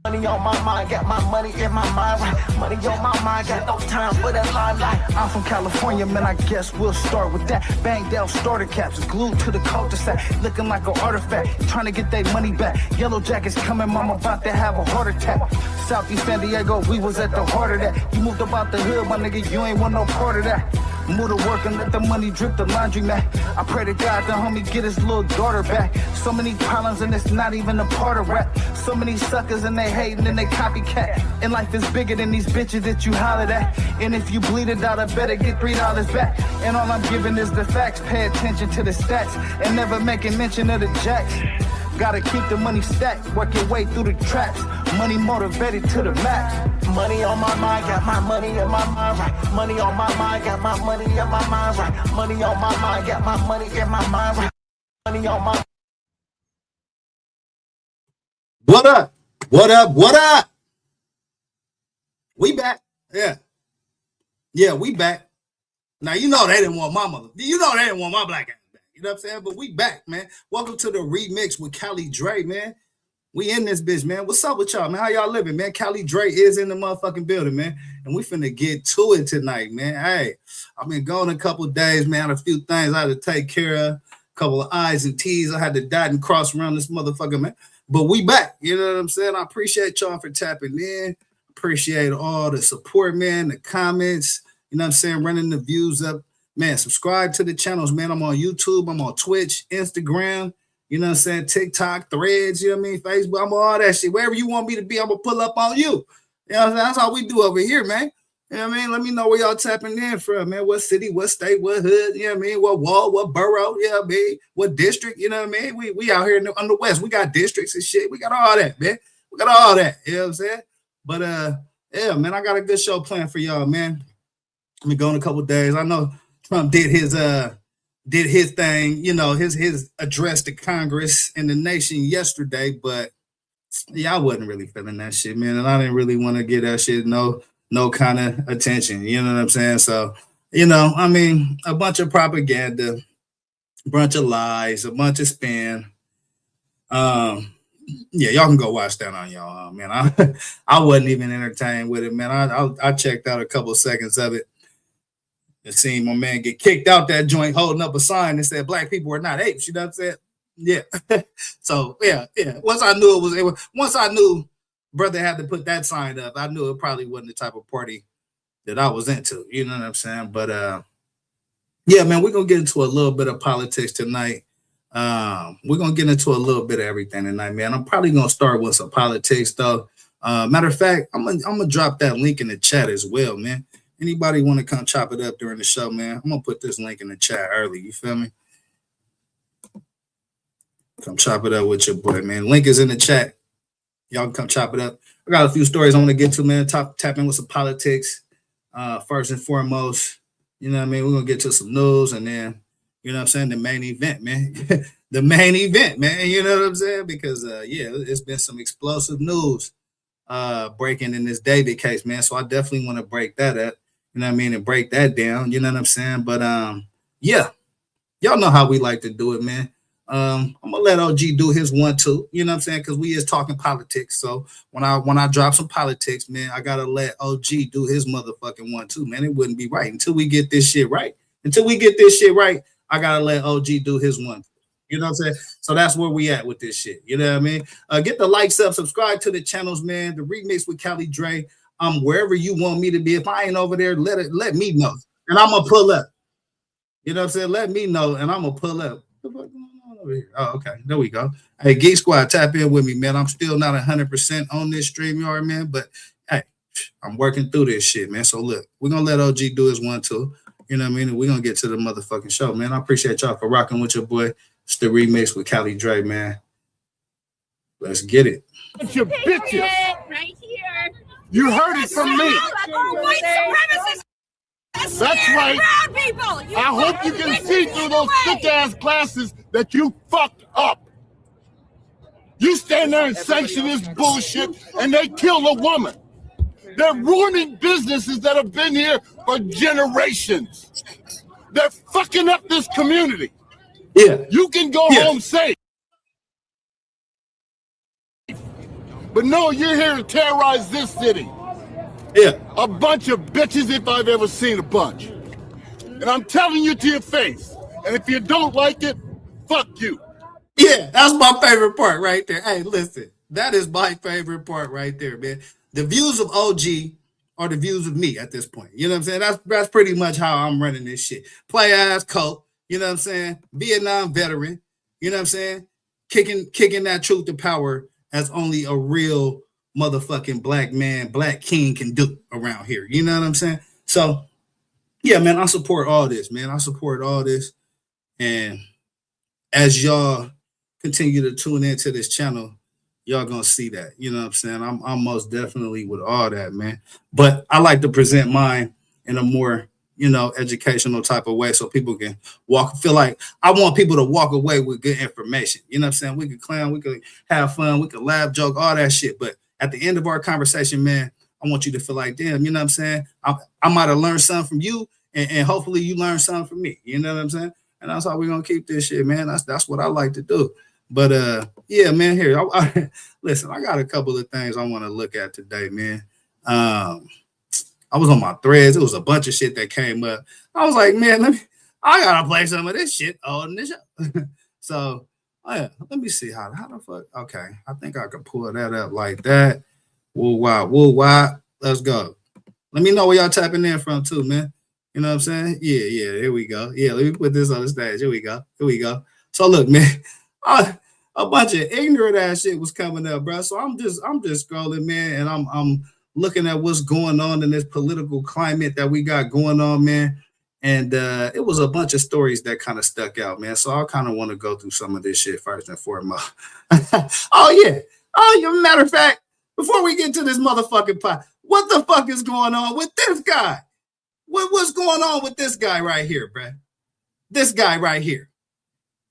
Money on my mind, got my money in my mind, right? Money on my mind, got no time for that limelight. I'm from California, man, I guess we'll start with that. Banged out starter caps, glued to the cul-de-sac, looking like an artifact, trying to get their money back. Yellow jackets coming, mom about to have a heart attack. Southeast San Diego, we was at the heart of that. You moved about the hood, my nigga, you ain't want no part of that. Move to work and let the money drip the laundry mat. I pray to God the homie get his little daughter back. So many problems and it's not even a part of rap. So many suckers and they hating and they copycat. And life is bigger than these bitches that you hollered at. And if you bleed a dollar, better get $3 back. And all I'm giving is the facts. Pay attention to the stats and never making mention of the jacks. Gotta keep the money stacked, work your way through the traps. Money motivated to the max. Money on my mind, got my money in my mind, right? Money on my mind, got my money in my mind, right? Money on my mind, got my money in my mind, right? Money on my. What up? What up? What up? We back. Yeah, we back. Now, you know they didn't want my mother. You know they didn't want my black ass back. You know what I'm saying? But we back, man. Welcome to the remix with Cali Dre, man. We in this bitch, man. What's up with y'all, man? How y'all living, man? Cali Dre is in the motherfucking building, man. And we finna get to it tonight, man. Hey, I've been gone a couple of days, man. A few things I had to take care of. A couple of I's and T's I had to dot and cross around this motherfucker, man. But we back. You know what I'm saying? I appreciate y'all for tapping in. Appreciate all the support, man. The comments. You know what I'm saying? Running the views up. Man, subscribe to the channels, man. I'm on YouTube. I'm on Twitch, Instagram. You know what I'm saying? TikTok, Threads, you know what I mean? Facebook, I'm on all that shit. Wherever you want me to be, I'm going to pull up on you. You know what I'm saying? That's all we do over here, man. You know what I mean? Let me know where y'all tapping in from, man. What city, what state, what hood, you know what I mean? What wall, what borough, you know what I mean? What district, you know what I mean? We out here on the West. We got districts and shit. We got all that, man. We got all that, you know what I'm saying? But, yeah, man, I got a good show planned for y'all, man. Let me go in a couple days. I know Trump did his thing, you know, his address to Congress and the nation yesterday, but yeah, I wasn't really feeling that shit, man, and I didn't really want to get that shit no kind of attention, you know what I'm saying? So, you know, I mean, a bunch of propaganda, a bunch of lies, a bunch of spin. Yeah, y'all can go watch that on y'all, man. I wasn't even entertained with it, man. I checked out a couple of seconds of it. And seeing my man get kicked out that joint holding up a sign that said black people are not apes, you know what I'm saying? Yeah. So yeah. Once I knew brother had to put that sign up, I knew it probably wasn't the type of party that I was into, you know what I'm saying? But yeah, man, we're gonna get into a little bit of politics tonight. We're gonna get into a little bit of everything tonight, man. I'm probably gonna start with some politics though. Matter of fact, I'm gonna drop that link in the chat as well, man. Anybody want to come chop it up during the show, man? I'm going to put this link in the chat early. You feel me? Come chop it up with your boy, man. Link is in the chat. Y'all can come chop it up. I got a few stories I want to get to, man. Tap in with some politics. First and foremost, you know what I mean? We're going to get to some news and then, you know what I'm saying, the main event, man. The main event, man. You know what I'm saying? Because, yeah, it's been some explosive news breaking in this David case, man. So I definitely want to break that up. You know what I mean? And break that down. You know what I'm saying? But yeah, y'all know how we like to do it, man. I'm gonna let OG do his 1-2. You know what I'm saying? Because we is talking politics. So when I drop some politics, man, I gotta let OG do his motherfucking 1-2, man. It wouldn't be right until we get this shit right. I gotta let OG do his 1-2. You know what I'm saying? So that's where we at with this shit. You know what I mean? Get the likes up, subscribe to the channels, man. The remix with Cali Dre. Wherever you want me to be. If I ain't over there, let me know. And I'm gonna pull up. You know what I'm saying? Let me know and I'm gonna pull up. What the fuck going on over here? Oh, okay. There we go. Hey, Geek Squad, tap in with me, man. I'm still not 100% on this StreamYard, man. But hey, I'm working through this shit, man. So look, we're gonna let OG do his 1-2. You know what I mean? And we're gonna get to the motherfucking show, man. I appreciate y'all for rocking with your boy. It's the remix with Cali Dre, man. Let's get it. It's your bitches. Right here. You heard it from me. White supremacists. That's right. I hope you can see through those thick-ass glasses that you fucked up. You stand there and sanction this bullshit, and they kill a woman. They're ruining businesses that have been here for generations. They're fucking up this community. Yeah. You can go home safe. But no, you're here to terrorize this city. Yeah. A bunch of bitches if I've ever seen a bunch. And I'm telling you to your face. And if you don't like it, fuck you. Yeah, that's my favorite part right there. Hey, listen, that is my favorite part right there, man. The views of OG are the views of me at this point. You know what I'm saying? That's pretty much how I'm running this shit. Play ass coke, you know what I'm saying? Vietnam veteran, you know what I'm saying? Kicking that truth to power as only a real motherfucking black man, black king can do around here. You know what I'm saying? So, yeah, man, I support all this, man. I support all this. And as y'all continue to tune into this channel, y'all gonna see that. You know what I'm saying? I'm most definitely with all that, man. But I like to present mine in a more, educational type of way so people can feel like I want people to walk away with good information. You know what I'm saying? We could clown, we could have fun, we could laugh, joke, all that shit. But at the end of our conversation, man, I want you to feel like, damn, you know what I'm saying? I might have learned something from you, and hopefully you learn something from me. You know what I'm saying? And that's how we're gonna keep this shit, man. That's what I like to do. But yeah, man, here, listen, I got a couple of things I want to look at today, man. I was on my threads. It was a bunch of shit that came up. I was like, man, I gotta play some of this shit on this show. So, yeah, let me see how the fuck. Okay, I think I can pull that up like that. Woo wah. Let's go. Let me know where y'all tapping in from too, man. You know what I'm saying? Yeah, here we go. Yeah, let me put this on the stage. Here we go. So look, man, a bunch of ignorant ass shit was coming up, bro. So I'm just scrolling, man, and I'm looking at what's going on in this political climate that we got going on, man. And it was a bunch of stories that kind of stuck out, man. So I kind of want to go through some of this shit first and foremost. Matter of fact, before we get to this motherfucking pot, what the fuck is going on with this guy? What's going on with this guy right here, bro? This guy right here.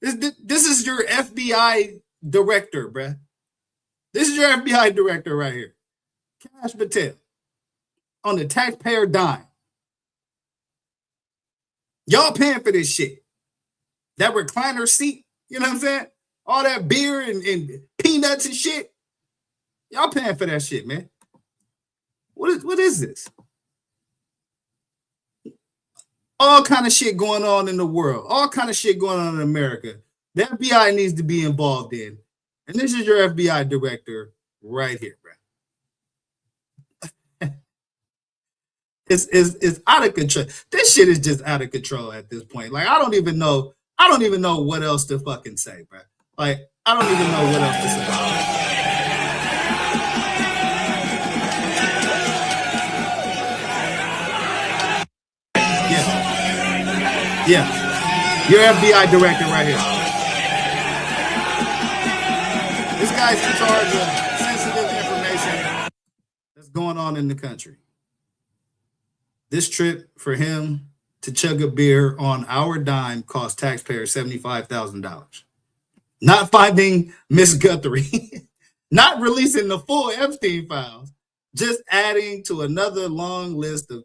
This is your FBI director, bro. This is your FBI director right here. Kash Patel. On the taxpayer dime. Y'all paying for this shit. That recliner seat, you know what I'm saying? All that beer and peanuts and shit. Y'all paying for that shit, man. What is this? All kind of shit going on in the world. All kind of shit going on in America. The FBI needs to be involved in. And this is your FBI director right here, bro. It's out of control. This shit is just out of control at this point. Like, I don't even know what else to fucking say, bro. Like, I don't even know what else to say. Yeah, your FBI director right here. This guy's in charge of sensitive information that's going on in the country. This trip for him to chug a beer on our dime cost taxpayers $75,000. Not finding Miss Guthrie, not releasing the full Epstein files, just adding to another long list of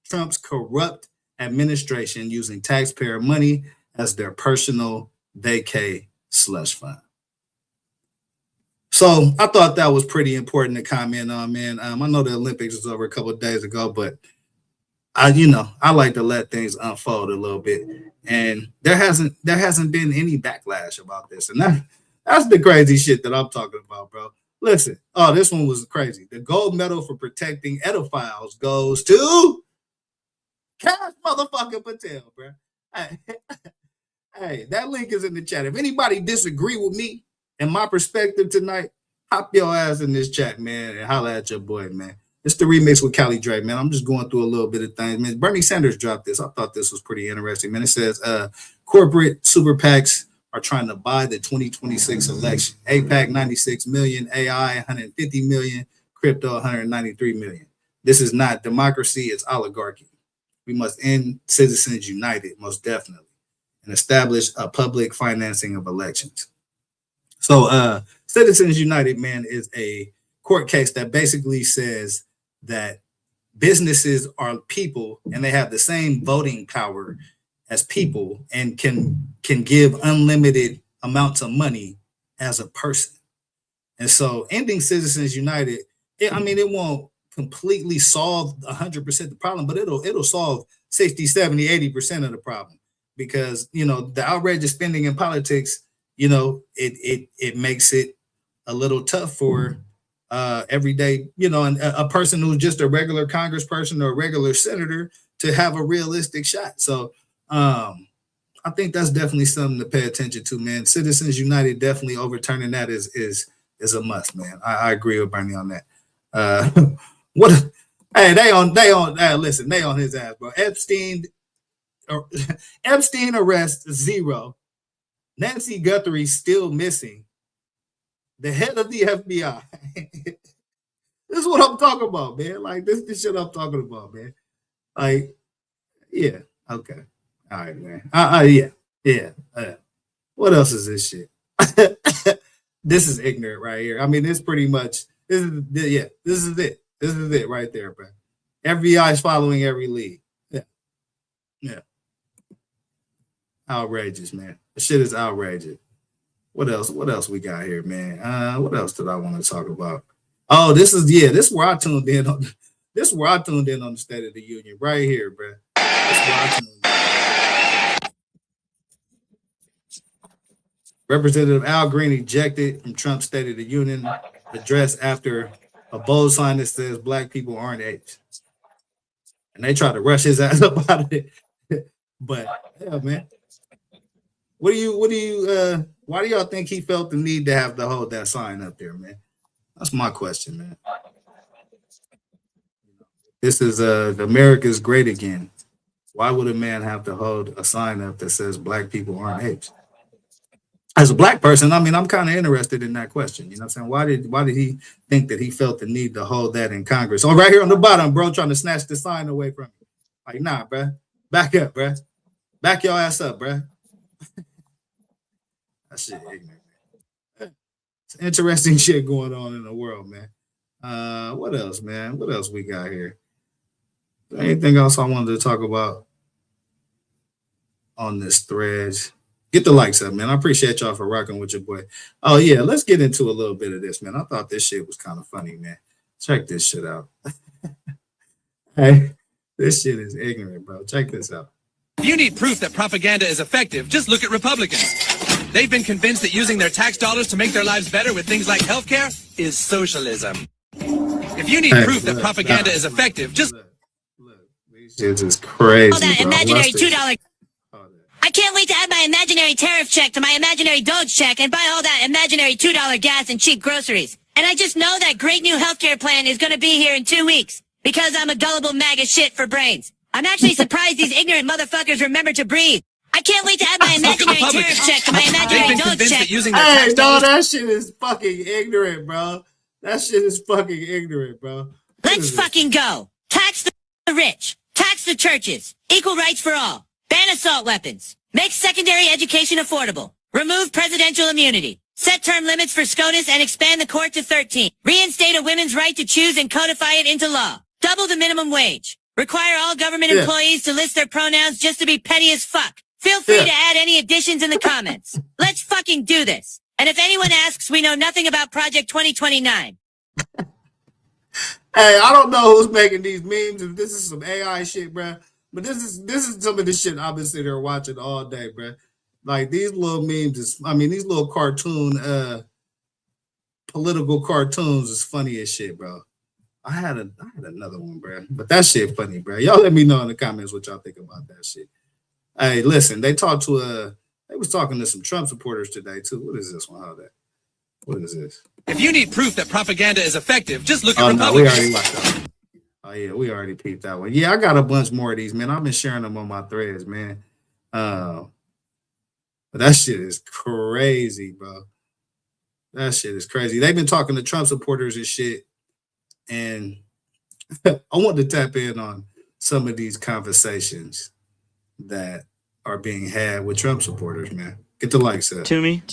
Trump's corrupt administration using taxpayer money as their personal vacay slush fund. So I thought that was pretty important to comment on, man. I know the Olympics was over a couple of days ago, but I like to let things unfold a little bit, and there hasn't been any backlash about this, and that's the crazy shit that I'm talking about, bro. Listen, this one was crazy. The gold medal for protecting pedophiles goes to Kash motherfucking Patel, bro. Hey, that link is in the chat. If anybody disagree with me and my perspective tonight, hop your ass in this chat, man, and holla at your boy, man. It's the remix with Cali Dre, man. I'm just going through a little bit of things, man. Bernie Sanders dropped this. I thought this was pretty interesting, man. It says corporate super PACs are trying to buy the 2026 election. APAC 96 million, AI 150 million, crypto 193 million. This is not democracy, it's oligarchy. We must end Citizens United, most definitely, and establish a public financing of elections. So Citizens United, man, is a court case that basically says that businesses are people and they have the same voting power as people and can give unlimited amounts of money as a person. And so ending Citizens United, I mean, it won't completely solve 100% the problem, but it'll solve 60, 70, 80% of the problem, because, you know, the outrageous spending in politics, you know, it makes it a little tough for everyday, you know, a person who's just a regular congressperson or a regular senator to have a realistic shot. So I think that's definitely something to pay attention to, man. Citizens United definitely overturning that is a must, man. I agree with Bernie on that. What? Hey, they on listen, they on his ass, bro. Epstein arrest 0. Nancy Guthrie still missing. The head of the FBI. This is what I'm talking about, man. Like, this is shit I'm talking about, man. Like, yeah, okay. All right, man. Yeah. What else is this shit? This is ignorant right here. I mean, it's pretty much, this is it. This is it right there, bro. FBI is following every lead. Yeah. Outrageous, man. The shit is outrageous. What else we got here, man? What else did I want to talk about? Oh, this is where I tuned in on. This is where I tuned in on the State of the Union right here, bro. This is where I tuned in. Representative Al Green ejected from Trump's State of the Union address after a bold sign that says black people aren't apes. And they try to rush his ass up out of it. But yeah, man. Why do y'all think he felt the need to have to hold that sign up there, man? That's my question, man. This is America's great again. Why would a man have to hold a sign up that says black people aren't apes? As a black person, I mean, I'm kind of interested in that question. You know what I'm saying? Why did he think that he felt the need to hold that in Congress? Oh, right here on the bottom, bro, trying to snatch the sign away from you. Like, nah, bro. Back up, bro. Back your ass up, bro. That shit ignorant. It's interesting shit going on in the world, man. What else, man? What else we got here? Anything else I wanted to talk about on this thread? Get the likes up, man. I appreciate y'all for rocking with your boy. Oh, yeah, let's get into a little bit of this, man. I thought this shit was kind of funny, man. Check this shit out. Hey, this shit is ignorant, bro. Check this out. If you need proof that propaganda is effective, just look at Republicans. They've been convinced that using their tax dollars to make their lives better with things like healthcare is socialism. If you need proof that propaganda is effective, just look. These shit is crazy. All that bro. imaginary $2. I can't wait to add my imaginary tariff check to my imaginary Doge check and buy all that imaginary $2 gas and cheap groceries. And I just know that great new healthcare plan is going to be here in 2 weeks because I'm a gullible MAGA shit for brains. I'm actually surprised these ignorant motherfuckers remember to breathe. I can't wait to add my imaginary tariff check to my imaginary Doge check. Hey, no, that shit is fucking ignorant, bro. That shit is fucking ignorant, bro. Let's fucking go. Tax the rich. Tax the churches. Equal rights for all. Ban assault weapons. Make secondary education affordable. Remove presidential immunity. Set term limits for SCOTUS and expand the court to 13. Reinstate a women's right to choose and codify it into law. Double the minimum wage. Require all government employees to list their pronouns just to be petty as fuck. Feel free to add any additions in the comments. Let's fucking do this. And if anyone asks, we know nothing about Project 2029. Hey, I don't know who's making these memes. If this is some AI shit, bro. But this is some of the shit I've been sitting there watching all day, bro. Like, these little memes these little cartoon, political cartoons is funny as shit, bro. I had another one, bro. But that shit funny, bro. Y'all let me know in the comments what y'all think about that shit. Hey, listen, they was talking to some Trump supporters today, too. What is this one? What is this? if you need proof that propaganda is effective, just look at No, Republicans. we already watched that one. Oh, yeah, we already peeped that one. Yeah, I got a bunch more of these, man. I've been sharing them on my threads, man. But that shit is crazy, bro. That shit is crazy. They've been talking to Trump supporters and shit. And I want to tap in on some of these conversations that are being had with Trump supporters, man. Get the likes up. To me?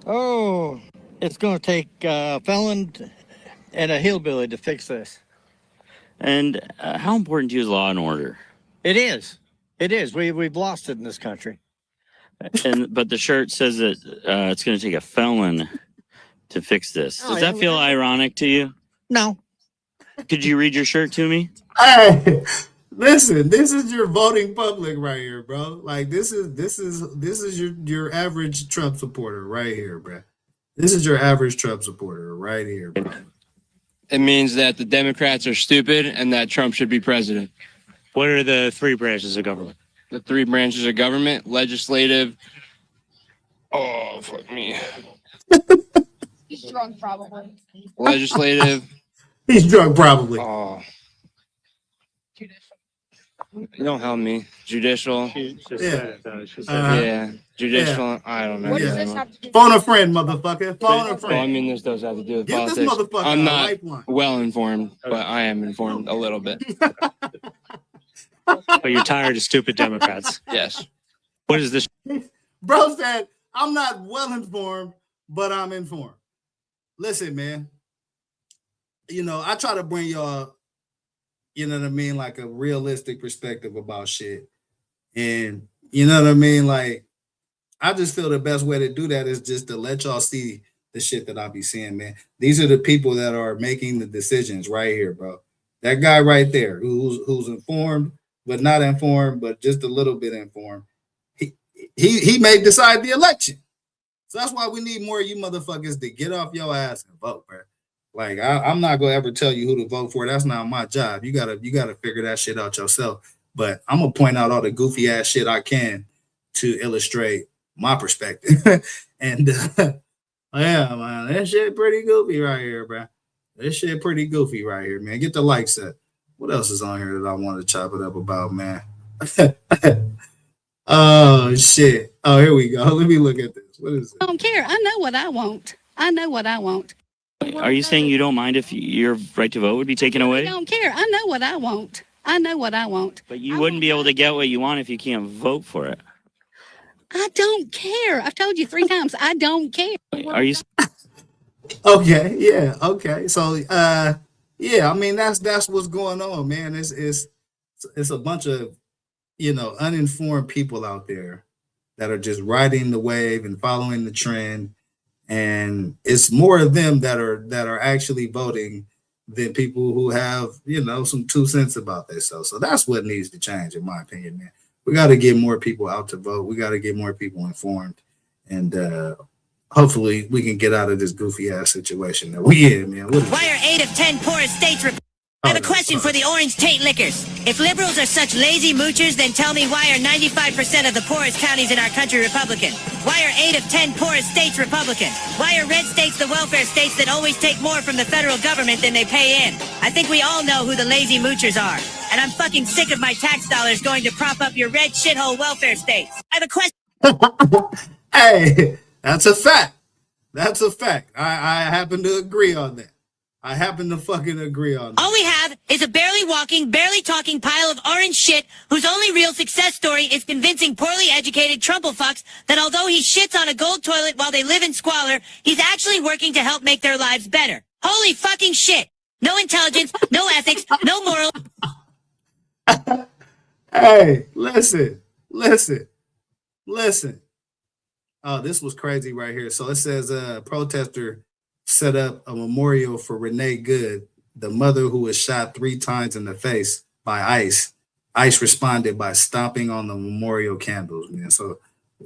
Oh, it's going to take a felon and a hillbilly to fix this. And how important to you is law and order? It is. It is. We've lost it in this country. But the shirt says that it's going to take a felon to fix this. Oh, Does yeah, that feel ironic to you? No. Could you read your shirt to me? Hey, listen, this is your voting public right here, bro. Like this is your average Trump supporter right here, bro. This is your average Trump supporter right here, bro. It means that the Democrats are stupid and that Trump should be president. What are the three branches of government? The three branches of government: legislative. Oh, fuck me. He's drunk, probably. Legislative. He's drunk, probably. Oh. You don't help me. Judicial. Yeah. Yeah. Judicial. Yeah. I don't know. What does this have to do? Phone a friend, motherfucker. Phone a Well, I friend. mean, this does have to do with Give this politics. motherfucker I'm a not lifeline. well informed, but I am informed a little bit. But you're tired of stupid Democrats. Yes. What is this? Bro said, I'm not well informed, but I'm informed. Listen, man. You know, I try to bring y'all, you know what I mean, like a realistic perspective about shit. And you know what I mean? Like, I just feel the best way to do that is just to let y'all see the shit that I be seeing, man. These are the people that are making the decisions right here, bro. That guy right there who's informed, but not informed, but just a little bit informed. He may decide the election. So that's why we need more of you motherfuckers to get off your ass and vote, bro. Like I'm not gonna ever tell you who to vote for. That's not my job. You gotta figure that shit out yourself. But I'm gonna point out all the goofy ass shit I can to illustrate my perspective. And yeah, man, that shit pretty goofy right here, bro. This shit pretty goofy right here, man. Get the like set. What else is on here that I want to chop it up about, man? Oh shit. Oh, here we go. Let me look at this. What is it? I don't care. I know what I want. I know what I want. Are you saying you don't mind if your right to vote would be taken away? I don't care. I know what I want. I know what I want. But you wouldn't be able to get what you want if you can't vote for it. I don't care. I've told you 3 times. I don't care. Are you? Okay, yeah, okay. So yeah, I mean that's what's going on, man. It's a bunch of, you know, uninformed people out there that are just riding the wave and following the trend. And it's more of them that are actually voting than people who have, you know, some 2 cents about themselves. So that's what needs to change, in my opinion, man. We got to get more people out to vote. We got to get more people informed, and hopefully we can get out of this goofy ass situation that we in, man. Why are 8 of 10 poorest states? I have a question for the Orange Tate Lickers. If liberals are such lazy moochers, then tell me why are 95% of the poorest counties in our country Republican? Why are 8 of 10 poorest states Republican? Why are red states the welfare states that always take more from the federal government than they pay in? I think we all know who the lazy moochers are. And I'm fucking sick of my tax dollars going to prop up your red shithole welfare states. I have a question. Hey, that's a fact. That's a fact. I happen to agree on that. I happen to fucking agree on that. All we have is a barely walking, barely talking pile of orange shit whose only real success story is convincing poorly educated Trumple fucks that although he shits on a gold toilet while they live in squalor, he's actually working to help make their lives better. Holy fucking shit. No intelligence, no ethics, no moral. Hey, listen. Oh, this was crazy right here. So it says a protester set up a memorial for Renee Good, the mother who was shot 3 times in the face by ICE. ICE responded by stomping on the memorial candles, man. So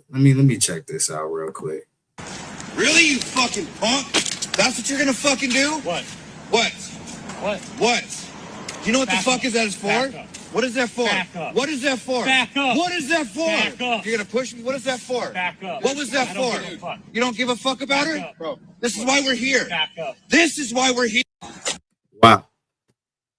let me check this out real quick. Really, you fucking punk? That's what you're gonna fucking do? What? What? You know what the fuck is that for? What is that for? Back up. What is that for? Back up. What is that for? Back up. You're gonna push me? What is that for? Back up. What was that I don't for? give a fuck. You don't give a fuck about Back her? up, bro. This is why we're here. Back up. This is why we're here. Wow.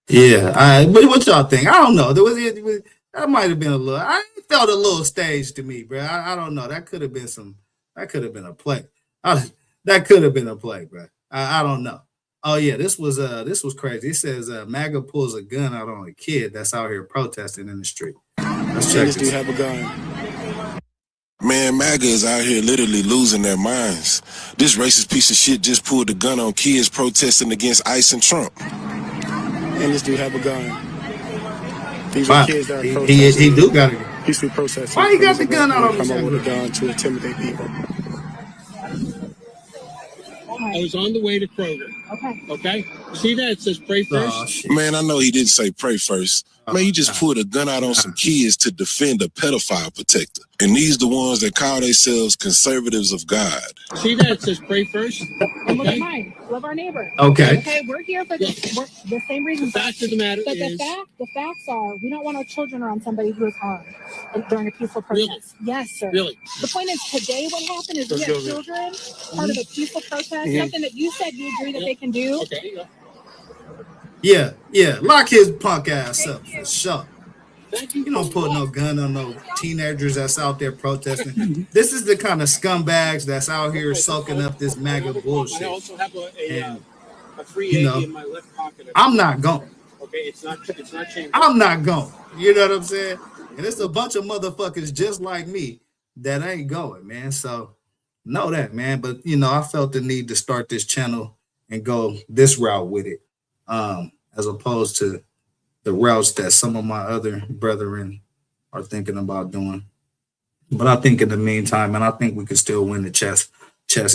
Yeah. But what y'all think? I don't know. That might have been a little. I felt a little staged to me, bro. I don't know. That could have been a play. That could have been a play, bro. I don't know. Oh yeah, this was crazy. It says MAGA pulls a gun out on a kid that's out here protesting in the street. Let's check this. Have a gun. Man, MAGA is out here literally losing their minds. This racist piece of shit just pulled a gun on kids protesting against ICE and Trump. And this dude have a gun. These are kids that are protesting. He do got it. Peacefully protesting. Why he got the gun out on come up with a gun to intimidate people. I was on the way to Kroger. Okay. See that? It says pray first. Man, I know he didn't say pray first. Man, he just pulled a gun out on some kids to defend a pedophile protector. And these the ones that call themselves conservatives of God. See that? It says pray first. And look at mine. Love our neighbor. Okay. Okay, we're here for the same reason. The fact of the matter But is, the facts are, we don't want our children around somebody who is harmed during a peaceful protest. Really? Yes, sir. Really? The point is, today what happened is we have children part of a peaceful protest, something that you said you agree that they can do. okay. Yeah, lock his punk ass up for sure. Thank You don't put no gun on no teenagers that's out there protesting. This is the kind of scumbags that's out here soaking up this MAGA I bullshit. also have a free you 80 know, in my left pocket. I'm not going. Okay, it's not changing. I'm not going. You know what I'm saying? And it's a bunch of motherfuckers just like me that ain't going, man. So know that, man. But I felt the need to start this channel and go this route with it, as opposed to the routes that some of my other brethren are thinking about doing. But I think in the meantime, man, I think we can still win the chess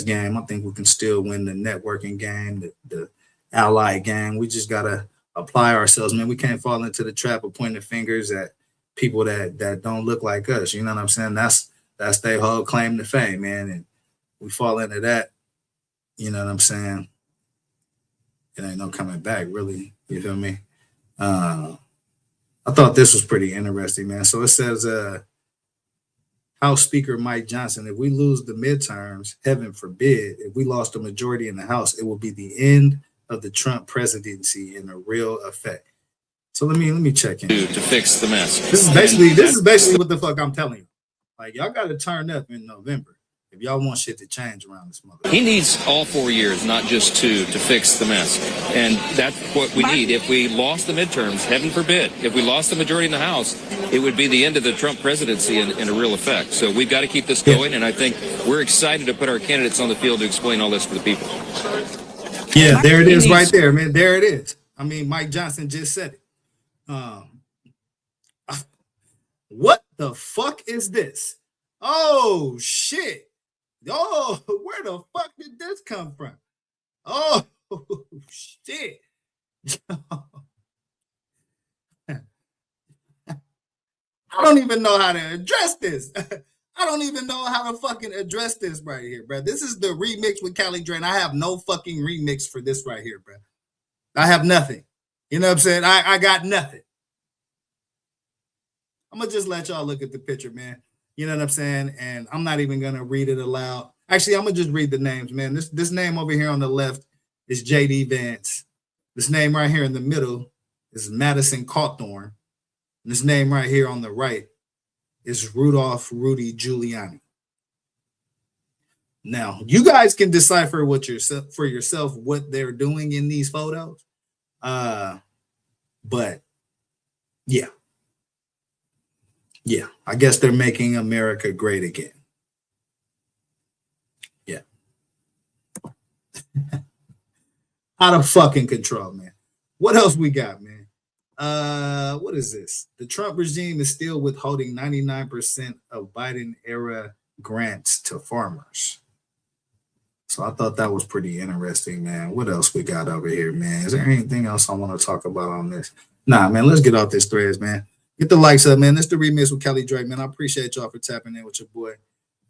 game. I think we can still win the networking game, the ally game. We just gotta apply ourselves, man. We can't fall into the trap of pointing fingers at people that don't look like us. You know what I'm saying? That's their whole claim to fame, man. And we fall into that, you know what I'm saying? It ain't no coming back, really. You feel me? I thought this was pretty interesting, man. So it says, House Speaker Mike Johnson, if we lose the midterms, heaven forbid, if we lost the majority in the House, it will be the end of the Trump presidency in a real effect. So let me check in. To fix the mess. This is basically what the fuck I'm telling you. Like, y'all got to turn up in November if y'all want shit to change around this mother. He needs all 4 years, not just 2, to fix the mess. And that's what we need. If we lost the midterms, heaven forbid, if we lost the majority in the House, it would be the end of the Trump presidency in a real effect. So we've got to keep this going. And I think we're excited to put our candidates on the field to explain all this to the people. Yeah, there it is right there, man. There it is. I mean, Mike Johnson just said it. What the fuck is this? Oh, shit. Oh, where the fuck did this come from? Oh, shit. I don't even know how to address this. I don't even know how to fucking address this right here, bro. This is the remix with Cali Drain. I have no fucking remix for this right here, bro. I have nothing. You know what I'm saying? I got nothing. I'm going to just let y'all look at the picture, man. You know what I'm saying? And I'm not even going to read it aloud. Actually, I'm going to just read the names, man. This name over here on the left is J.D. Vance. This name right here in the middle is Madison Cawthorn. And this name right here on the right is Rudolph Rudy Giuliani. Now, you guys can decipher for yourself what they're doing in these photos. But yeah. Yeah, I guess they're making America great again. Yeah. Out of fucking control, man. What else we got, man? What is this? The Trump regime is still withholding 99% of Biden-era grants to farmers. So I thought that was pretty interesting, man. What else we got over here, man? Is there anything else I want to talk about on this? Nah, man, let's get off this threads, man. Get the likes up, man. This is the remix with Kelly Drake, man. I appreciate y'all for tapping in with your boy.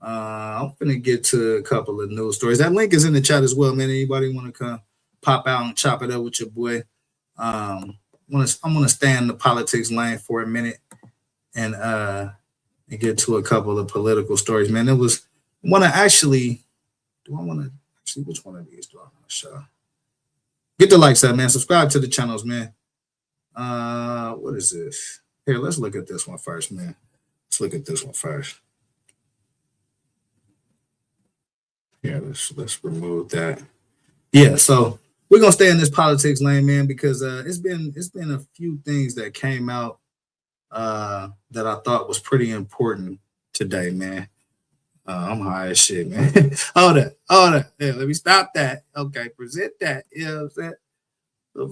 I'm gonna get to a couple of news stories. That link is in the chat as well, man. Anybody want to come pop out and chop it up with your boy? I'm gonna stay in the politics lane for a minute and get to a couple of political stories, man. Which one of these do I want to show? Get the likes up, man. Subscribe to the channels, man. What is this? Here, let's look at this one first, man. Let's look at this one first. Yeah, let's remove that. Yeah, so we're gonna stay in this politics lane, man, because it's been a few things that came out that I thought was pretty important today, man. I'm high as shit, man. Hold up. Yeah, let me stop that. Okay, present that. You know what I'm saying? So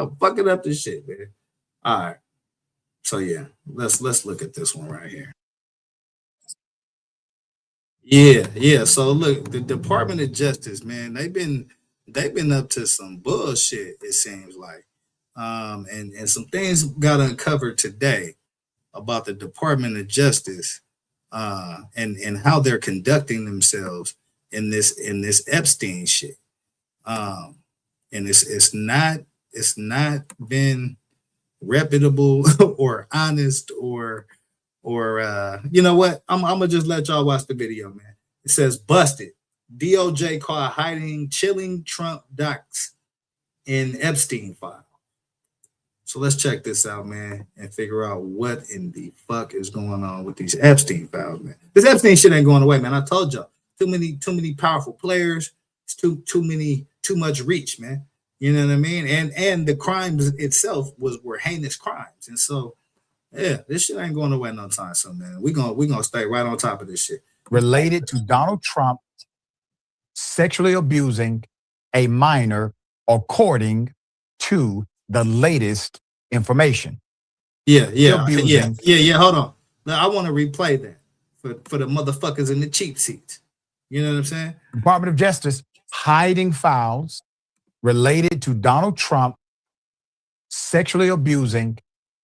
I'm fucking up this shit, man. All right. So yeah, let's look at this one right here. Yeah. So look, the Department of Justice, man, they've been up to some bullshit, it seems like. And some things got uncovered today about the Department of Justice, and how they're conducting themselves in this Epstein shit. Um, and it's not been reputable or honest or you know what? I'm gonna just let y'all watch the video, man. It says busted. DOJ caught hiding chilling Trump docs in Epstein file. So let's check this out, man, and figure out what in the fuck is going on with these Epstein files, man. This Epstein shit ain't going away, man. I told y'all, too many powerful players. It's too much reach, man. You know what I mean? And the crimes itself were heinous crimes, and so yeah, this shit ain't going away no time soon, man. We gonna stay right on top of this shit. Related to Donald Trump sexually abusing a minor, according to the latest information. Yeah. Hold on. Now, I want to replay that for the motherfuckers in the cheap seats. You know what I'm saying? Department of Justice hiding files related to Donald Trump sexually abusing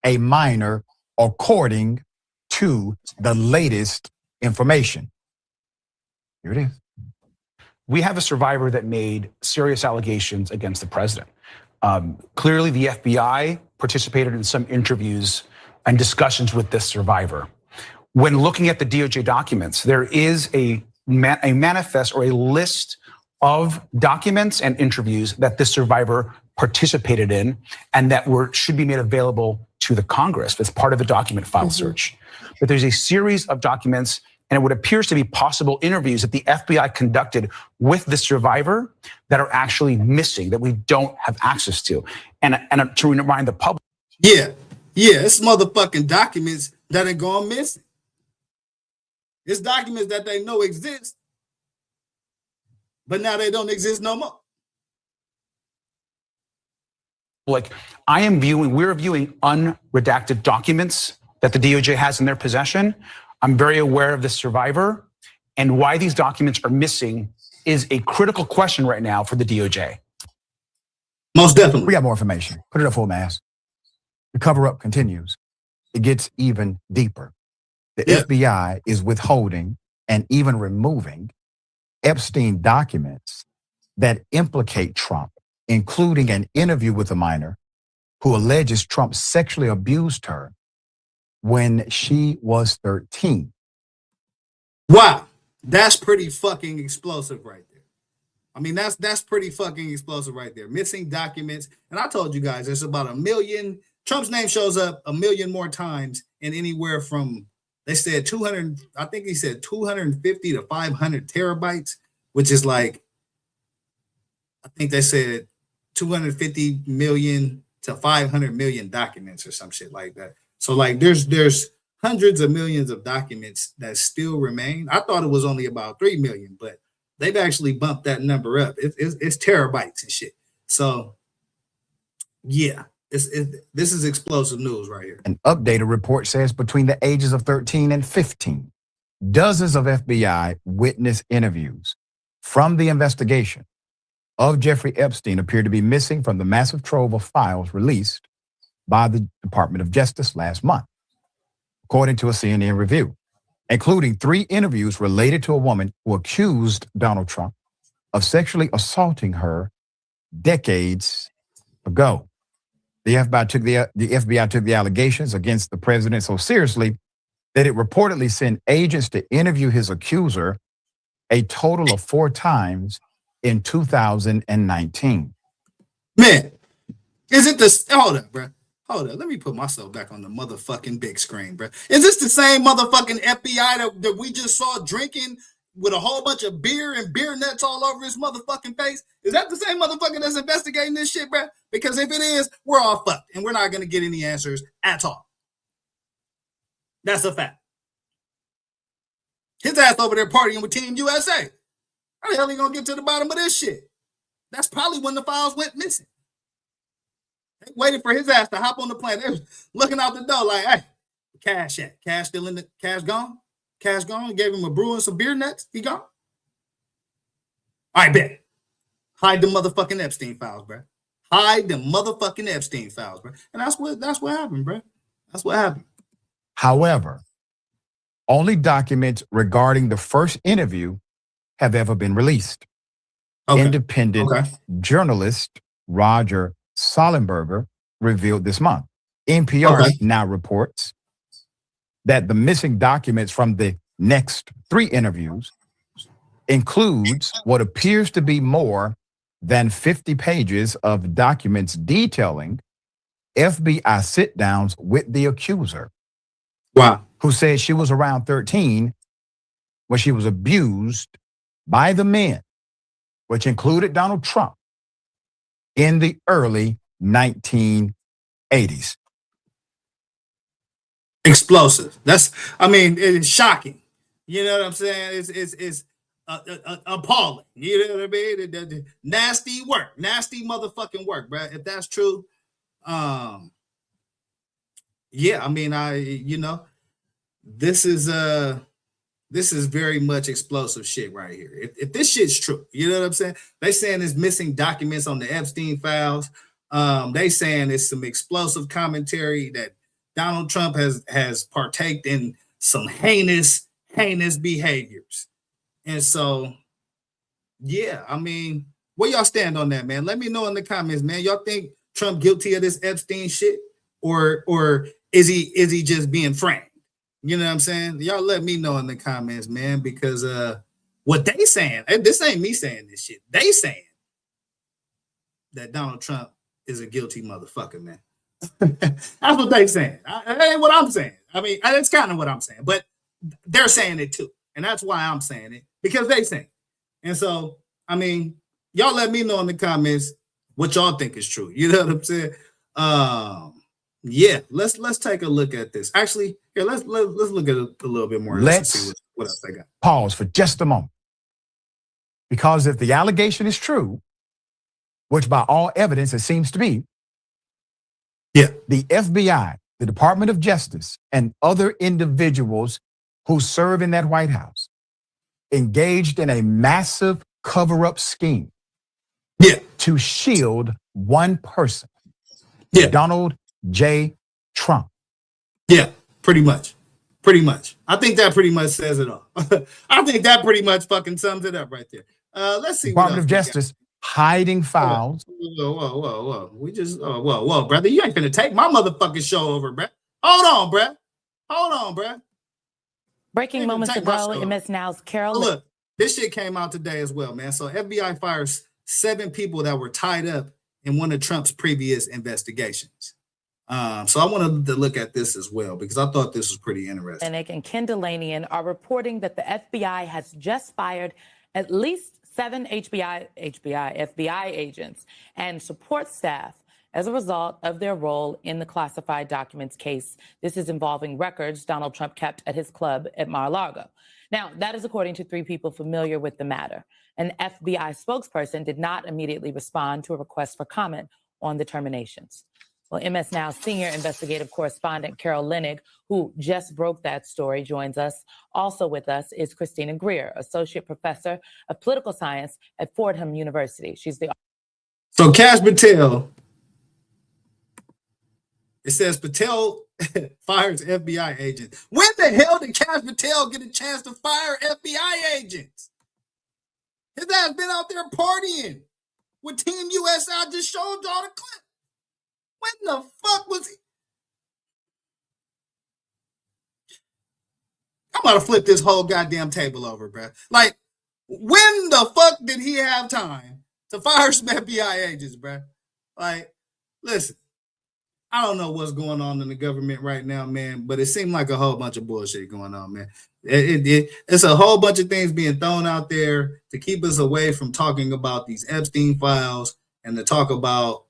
a minor, according to the latest information. Here it is. We have a survivor that made serious allegations against the president. Clearly, the FBI participated in some interviews and discussions with this survivor. When looking at the DOJ documents, there is a manifest or a list of documents and interviews that this survivor participated in and that should be made available to the Congress as part of the document file search. But there's a series of documents and what appears to be possible interviews that the FBI conducted with the survivor that are actually missing, that we don't have access to. And to remind the public. Yeah, it's motherfucking documents that are gone missing. It's documents that they know exist, but now they don't exist no more. Like, we're viewing unredacted documents that the DOJ has in their possession. I'm very aware of the survivor, and why these documents are missing is a critical question right now for the DOJ. Most definitely. We got more information. Put it up full mass. The cover-up continues. It gets even deeper. The FBI is withholding and even removing Epstein documents that implicate Trump, including an interview with a minor who alleges Trump sexually abused her when she was 13. Wow, that's pretty fucking explosive right there. I mean, that's pretty fucking explosive right there. Missing documents. And I told you guys, there's about 1 million. Trump's name shows up 1 million more times in anywhere from, they said 200, I think he said 250 to 500 terabytes, which is like, I think they said 250 million to 500 million documents or some shit like that. So like there's hundreds of millions of documents that still remain. I thought it was only about 3 million, but they've actually bumped that number up. It's terabytes and shit. So yeah, this is explosive news right here. An updated report says between the ages of 13 and 15, dozens of FBI witness interviews from the investigation of Jeffrey Epstein appear to be missing from the massive trove of files released by the Department of Justice last month, according to a CNN review, including 3 interviews related to a woman who accused Donald Trump of sexually assaulting her decades ago. The FBI took the allegations against the president so seriously that it reportedly sent agents to interview his accuser a total of 4 times in 2019. Man, is it this? Hold up, bro. Hold up. Let me put myself back on the motherfucking big screen, bro. Is this the same motherfucking FBI that we just saw drinking with a whole bunch of beer and beer nuts all over his motherfucking face? Is that the same motherfucker that's investigating this shit, bro? Because if it is, we're all fucked and we're not going to get any answers at all. That's a fact. His ass over there partying with Team USA. How the hell are you going to get to the bottom of this shit? That's probably when the files went missing. They waited for his ass to hop on the plane. They was looking out the door like, hey, cash at? Cash still in the cash gone? Cash gone. Gave him a brew and some beer nuts. He gone. All right, bet. Hide the motherfucking Epstein files, bro. Hide the motherfucking Epstein files, bro. And that's what happened, bro. That's what happened. However, only documents regarding the first interview have ever been released. Okay. Independent journalist Roger Sollenberger revealed this month. NPR now reports that the missing documents from the next 3 interviews includes what appears to be more than 50 pages of documents detailing FBI sit-downs with the accuser. Wow. Who said she was around 13 when she was abused by the men, which included Donald Trump, in the early 1980s. Explosive. It is shocking. You know what I'm saying? It's appalling. You know what I mean? The nasty work, nasty motherfucking work, bro. If that's true, yeah. I mean, this is very much explosive shit right here. If this shit's true, you know what I'm saying? They saying there's missing documents on the Epstein files. They saying it's some explosive commentary that Donald Trump has partaked in some heinous behaviors. And so, yeah, I mean, where y'all stand on that, man? Let me know in the comments, man. Y'all think Trump guilty of this Epstein shit, or is he just being framed? You know what I'm saying? Y'all let me know in the comments, man, because what they saying, this ain't me saying this shit. They saying that Donald Trump is a guilty motherfucker, man. That's what they saying. That ain't what I'm saying. I mean, that's kind of what I'm saying, but they're saying it too. And that's why I'm saying it, because they saying it. And so, I mean, y'all let me know in the comments what y'all think is true. You know what I'm saying? Yeah, let's take a look at this. Actually, here, let's look at it a little bit more. Let's see what else they got. Pause for just a moment. Because if the allegation is true, which by all evidence it seems to be, the FBI, the Department of Justice, and other individuals who serve in that White House engaged in a massive cover-up scheme to shield one person, Donald J. Trump. Yeah, pretty much. Pretty much. I think that pretty much says it all. I think that pretty much fucking sums it up right there. Let's see. Department of Justice hiding files. Whoa. We just, whoa, brother. You ain't finna take my motherfucking show over, bruh. Hold on, bruh. Breaking moments ago, MS Now's Carol. Look, this shit came out today as well, man. So FBI fires 7 people that were tied up in one of Trump's previous investigations. So I wanted to look at this as well, because I thought this was pretty interesting. And Ken Delanian are reporting that the FBI has just fired at least 7 FBI agents and support staff as a result of their role in the classified documents case. This is involving records Donald Trump kept at his club at Mar-a-Lago. Now, that is according to 3 people familiar with the matter. An FBI spokesperson did not immediately respond to a request for comment on the terminations. Well, MS Now senior investigative correspondent Carol Lenig, who just broke that story, joins us. Also with us is Christina Greer, associate professor of political science at Fordham University. She's the... So Cash Patel, it says Patel fires FBI agents. When the hell did Cash Patel get a chance to fire FBI agents? His ass been out there partying with Team USA. I just showed y'all the clip. When the fuck was he? I'm about to flip this whole goddamn table over, bro. Like, when the fuck did he have time to fire some FBI agents, bro? Like, listen, I don't know what's going on in the government right now, man, but it seemed like a whole bunch of bullshit going on, man. It's a whole bunch of things being thrown out there to keep us away from talking about these Epstein files and to talk about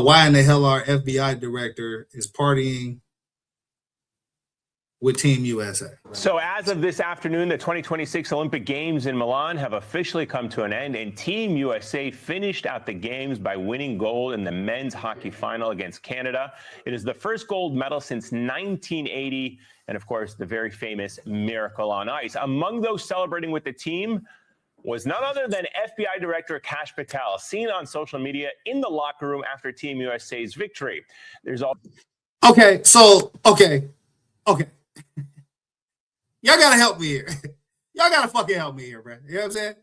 why in the hell our FBI director is partying with Team USA. So as of this afternoon, the 2026 Olympic Games in Milan have officially come to an end, and Team USA finished out the games by winning gold in the men's hockey final against Canada. It is the first gold medal since 1980, and of course, the very famous Miracle on Ice. Among those celebrating with the team was none other than FBI Director Kash Patel, seen on social media in the locker room after Team USA's victory. There's all. Okay. Y'all gotta help me here. Y'all gotta fucking help me here, bro. You know what I'm saying?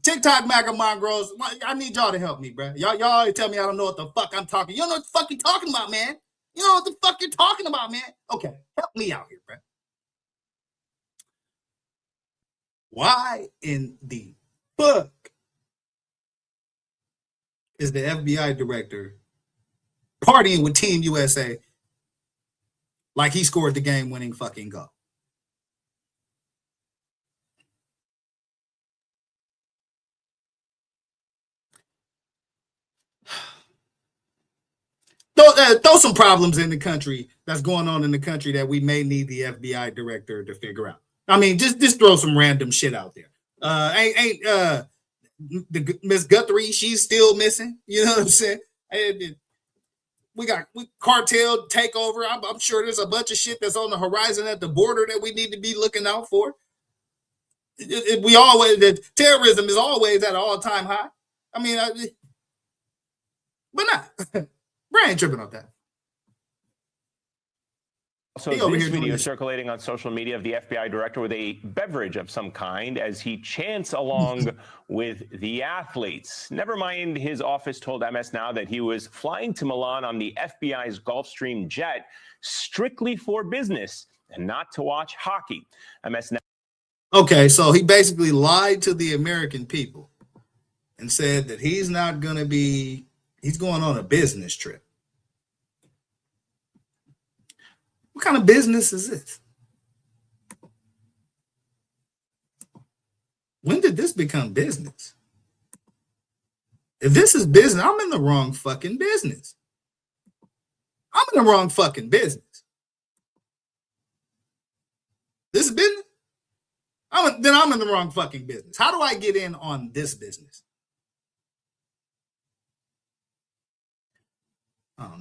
TikTok MAGA Mongrels, I need y'all to help me, bro. Y'all always tell me I don't know what the fuck I'm talking. You don't know what the fuck you're talking about, man. You know what the fuck you're talking about, man. Okay, help me out here, bro. Why in the fuck is the FBI director partying with Team USA like he scored the game-winning fucking goal? Throw some problems in the country that's going on in the country that we may need the FBI director to figure out. I mean, just throw some random shit out there. The Miss Guthrie, she's still missing. You know what I'm saying? We got cartel takeover. I'm sure there's a bunch of shit that's on the horizon at the border that we need to be looking out for. The terrorism is always at an all-time high. I mean, but not. Brian ain't tripping on that. So this video circulating on social media of the FBI director with a beverage of some kind as he chants along with the athletes. Never mind, his office told MS Now that he was flying to Milan on the FBI's Gulfstream jet strictly for business and not to watch hockey. MS Now. Okay, so he basically lied to the American people and said that he's going on a business trip. What kind of business is this? When did this become business? If this is business, I'm in the wrong fucking business. I'm in the wrong fucking business. This is business? Then I'm in the wrong fucking business. How do I get in on this business?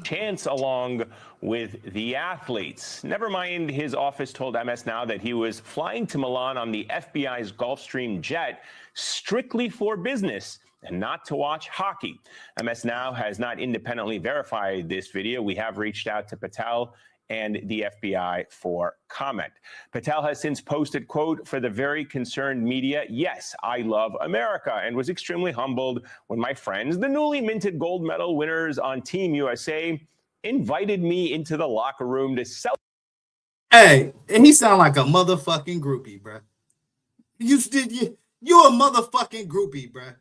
Chance along with the athletes. Never mind, his office told MS Now that he was flying to Milan on the FBI's Gulfstream jet strictly for business and not to watch hockey. MS Now has not independently verified this video. We have reached out to Patel and the FBI for comment. Patel has since posted, quote, "For the very concerned media, yes, I love America," and was extremely humbled when my friends, the newly minted gold medal winners on Team USA, invited me into the locker room to celebrate. Hey, and he sound like a motherfucking groupie, bro. You a motherfucking groupie, bro.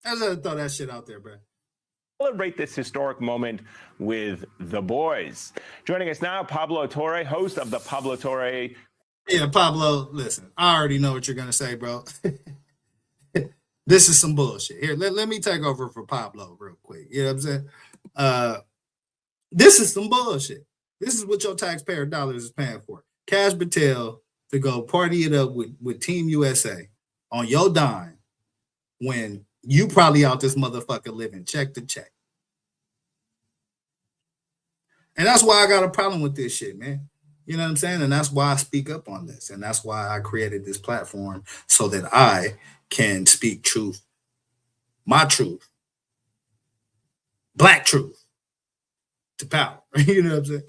I just throw that shit out there, bro. Celebrate this historic moment with the boys. Joining us now, Pablo Torre, host of the Pablo Torre. Yeah, Pablo, listen, I already know what you're going to say, bro. This is some bullshit. Here, let me take over for Pablo real quick. You know what I'm saying? This is some bullshit. This is what your taxpayer dollars is paying for. Kash Patel to go party it up with Team USA on your dime when you probably out this motherfucker living check to check. And that's why I got a problem with this shit, man. You know what I'm saying? And that's why I speak up on this. And that's why I created this platform so that I can speak truth, my truth, black truth to power. You know what I'm saying?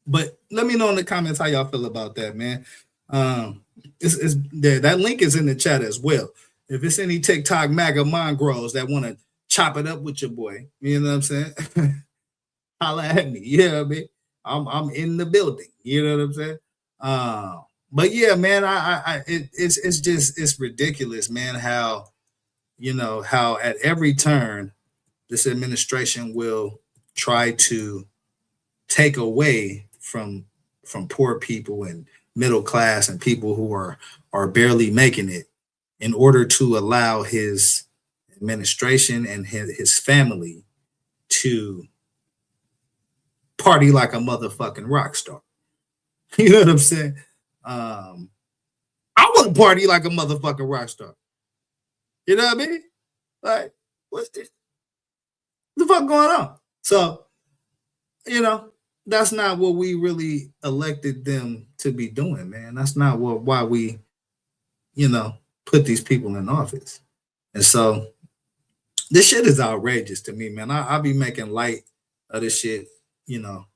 But let me know in the comments how y'all feel about that, man. That link is in the chat as well. If it's any TikTok MAGA mongrels that want to chop it up with your boy, you know what I'm saying? Holla at me. You know what I mean? I'm in the building. You know what I'm saying? But yeah, man, it's ridiculous, man, how at every turn this administration will try to take away from poor people and middle class and people who are barely making it in order to allow his administration and his family to party like a motherfucking rock star. You know what I'm saying? I want to party like a motherfucking rock star. You know what I mean? Like, what's this? What the fuck going on? So, you know, that's not what we really elected them to be doing, man. That's not why we, you know, put these people in office. And so this shit is outrageous to me, man. I'll be making light of this shit, you know,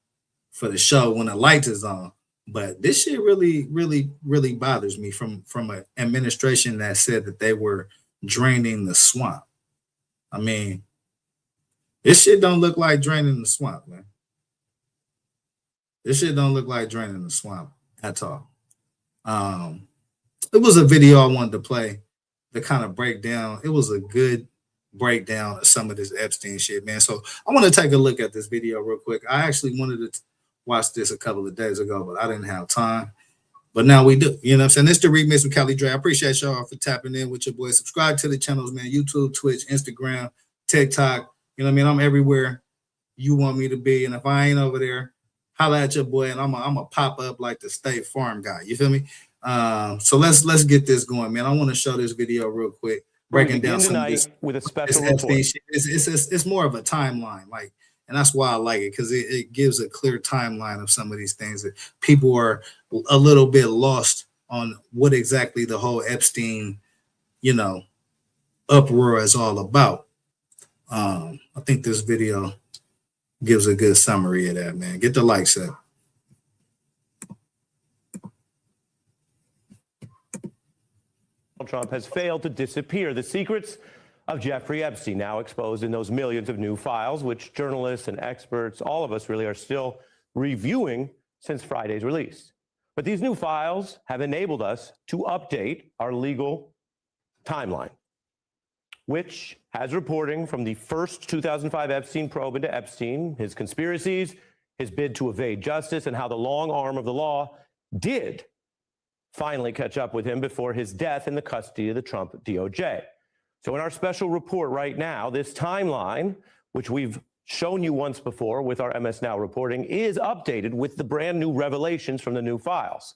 for the show when the lights is on. But this shit really, really, really bothers me from an administration that said that they were draining the swamp. I mean, this shit don't look like draining the swamp, man. This shit don't look like draining the swamp at all. It was a video I wanted to play to kind of break down. It was a good breakdown of some of this Epstein shit, man. So I want to take a look at this video real quick. I actually wanted to watch this a couple of days ago, but I didn't have time. But now we do. You know what I'm saying? It's the Remix with Cali Dre. I appreciate y'all for tapping in with your boy. Subscribe to the channels, man. YouTube, Twitch, Instagram, TikTok. You know what I mean? I'm everywhere you want me to be. And if I ain't over there, holla at your boy, and I'm a pop up like the State Farm guy. You feel me? So let's get this going, man. I want to show this video real quick, breaking down some of this with a special report. It's more of a timeline, like, and that's why I like it, because it gives a clear timeline of some of these things that people are a little bit lost on what exactly the whole Epstein, you know, uproar is all about. I think this video gives a good summary of that, man. Get the likes up. Trump has failed to disappear. The secrets of Jeffrey Epstein now exposed in those millions of new files, which journalists and experts, all of us really, are still reviewing since Friday's release. But these new files have enabled us to update our legal timeline, which has reporting from the first 2005 Epstein probe into Epstein, his conspiracies, his bid to evade justice, and how the long arm of the law did finally catch up with him before his death in the custody of the Trump DOJ. So in our special report right now, this timeline, which we've shown you once before with our MS Now reporting, is updated with the brand new revelations from the new files.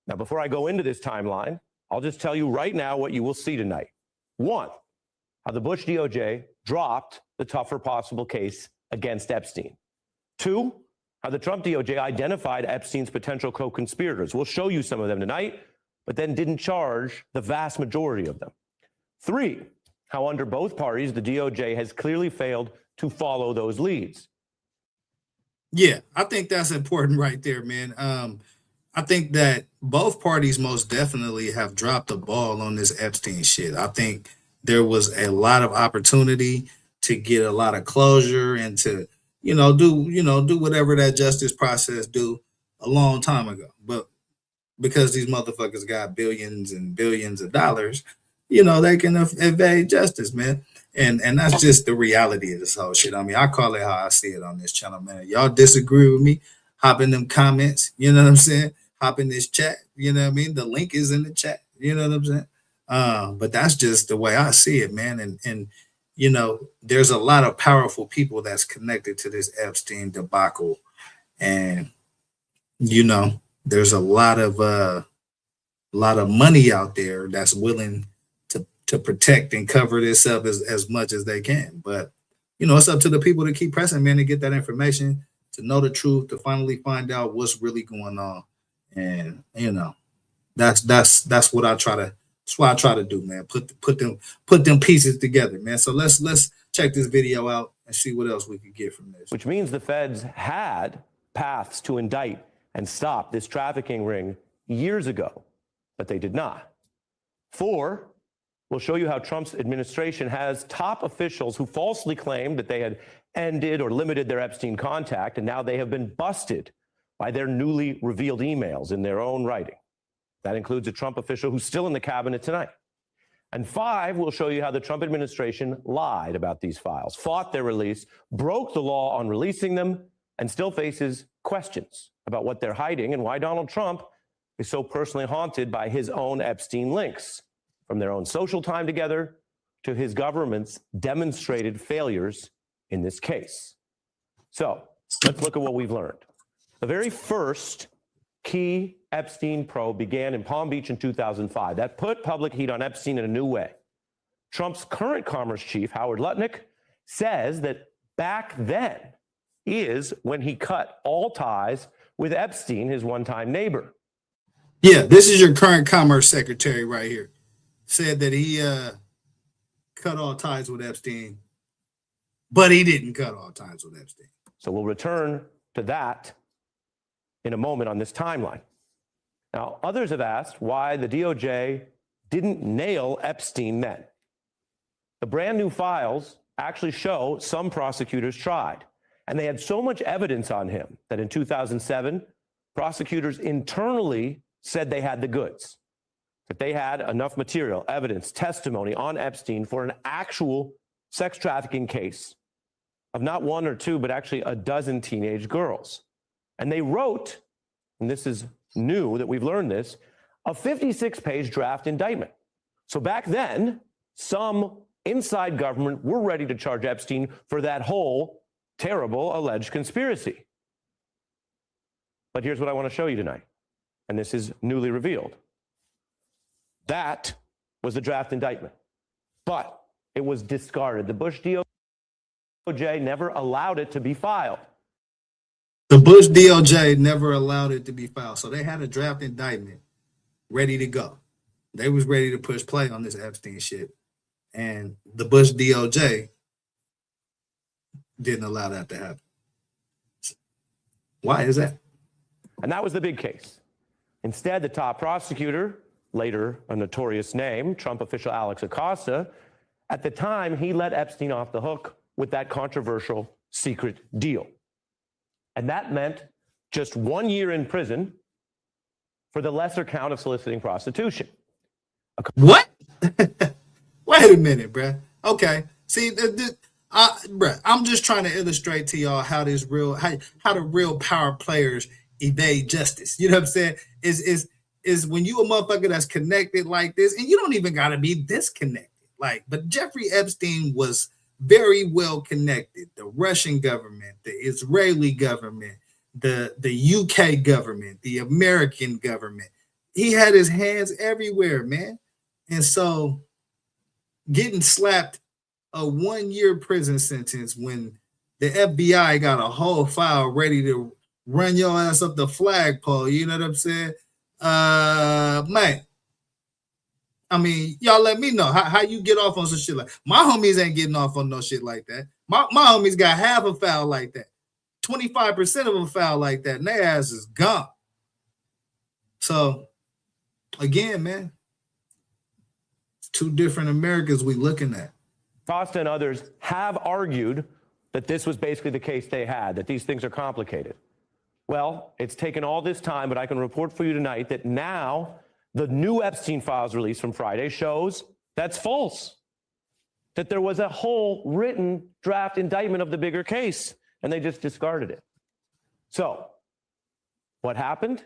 Now, before I go into this timeline, I'll just tell you right now what you will see tonight. One, how the Bush DOJ dropped the tougher possible case against Epstein. Two, how the Trump DOJ identified Epstein's potential co-conspirators. We'll show you some of them tonight, but then didn't charge the vast majority of them. Three, how under both parties, the DOJ has clearly failed to follow those leads. Yeah, I think that's important right there, man. I think that both parties most definitely have dropped the ball on this Epstein shit. I think there was a lot of opportunity to get a lot of closure and to, do whatever that justice process do a long time ago. But because these motherfuckers got billions and billions of dollars, they can evade justice, man. And that's just the reality of this whole shit. I mean, I call it how I see it on this channel, man. Y'all disagree with me, hop in them comments, you know what I'm saying? Hop in this chat, you know what I mean? The link is in the chat, you know what I'm saying? But that's just the way I see it, man. And there's a lot of powerful people that's connected to this Epstein debacle. And, there's a lot of money out there that's willing to protect and cover this up as much as they can. But, it's up to the people to keep pressing, man, to get that information, to know the truth, to finally find out what's really going on. And, that's what I try to, that's what I try to do, man. Put them pieces together, man. So let's check this video out and see what else we could get from this. Which means the feds had paths to indict and stop this trafficking ring years ago, but they did not. 4, we'll show you how Trump's administration has top officials who falsely claimed that they had ended or limited their Epstein contact, and now they have been busted by their newly revealed emails in their own writing. That includes a Trump official who's still in the cabinet tonight. And 5, we'll show you how the Trump administration lied about these files, fought their release, broke the law on releasing them, and still faces questions about what they're hiding and why Donald Trump is so personally haunted by his own Epstein links, from their own social time together to his government's demonstrated failures in this case. So let's look at what we've learned. The very first key Epstein probe began in Palm Beach in 2005. That put public heat on Epstein in a new way. Trump's current commerce chief, Howard Lutnick, says that back then is when he cut all ties with Epstein, his one-time neighbor. Yeah, this is your current commerce secretary right here. Said that he cut all ties with Epstein, but he didn't cut all ties with Epstein. So we'll return to that in a moment on this timeline. Now, others have asked why the DOJ didn't nail Epstein then. The brand new files actually show some prosecutors tried, and they had so much evidence on him that in 2007, prosecutors internally said they had the goods, that they had enough material, evidence, testimony on Epstein for an actual sex trafficking case of not one or two, but actually a dozen teenage girls. And they wrote, and this is new that we've learned this, a 56-page draft indictment. So back then, some inside government were ready to charge Epstein for that whole terrible alleged conspiracy. But here's what I want to show you tonight, and this is newly revealed. That was the draft indictment, but it was discarded. The Bush DOJ never allowed it to be filed. The Bush DOJ never allowed it to be filed. So they had a draft indictment ready to go. They was ready to push play on this Epstein shit. And the Bush DOJ didn't allow that to happen. Why is that? And that was the big case. Instead, the top prosecutor, later a notorious name, Trump official Alex Acosta, at the time, he let Epstein off the hook with that controversial secret deal. And that meant just 1 year in prison for the lesser count of soliciting prostitution. What? Wait a minute, bruh. Okay. See, bruh, I'm just trying to illustrate to y'all how this real, how the real power players evade justice. You know what I'm saying? Is when you a motherfucker that's connected like this, and you don't even gotta be disconnected. Like, but Jeffrey Epstein was very well connected. The Russian government, the Israeli government, the UK government, the American government. He had his hands everywhere, man. And so getting slapped a 1 year prison sentence when the FBI got a whole file ready to run your ass up the flagpole, you know what I'm saying? Man, I mean, y'all let me know how you get off on some shit like my homies ain't getting off on no shit like that. My homies got half a foul like that. 25% of them foul like that, and their ass is gone. So again, man, it's two different Americas we looking at. Costa and others have argued that this was basically the case they had, that these things are complicated. Well, it's taken all this time, but I can report for you tonight that now the new Epstein files release from Friday shows that's false, that there was a whole written draft indictment of the bigger case, and they just discarded it. So what happened?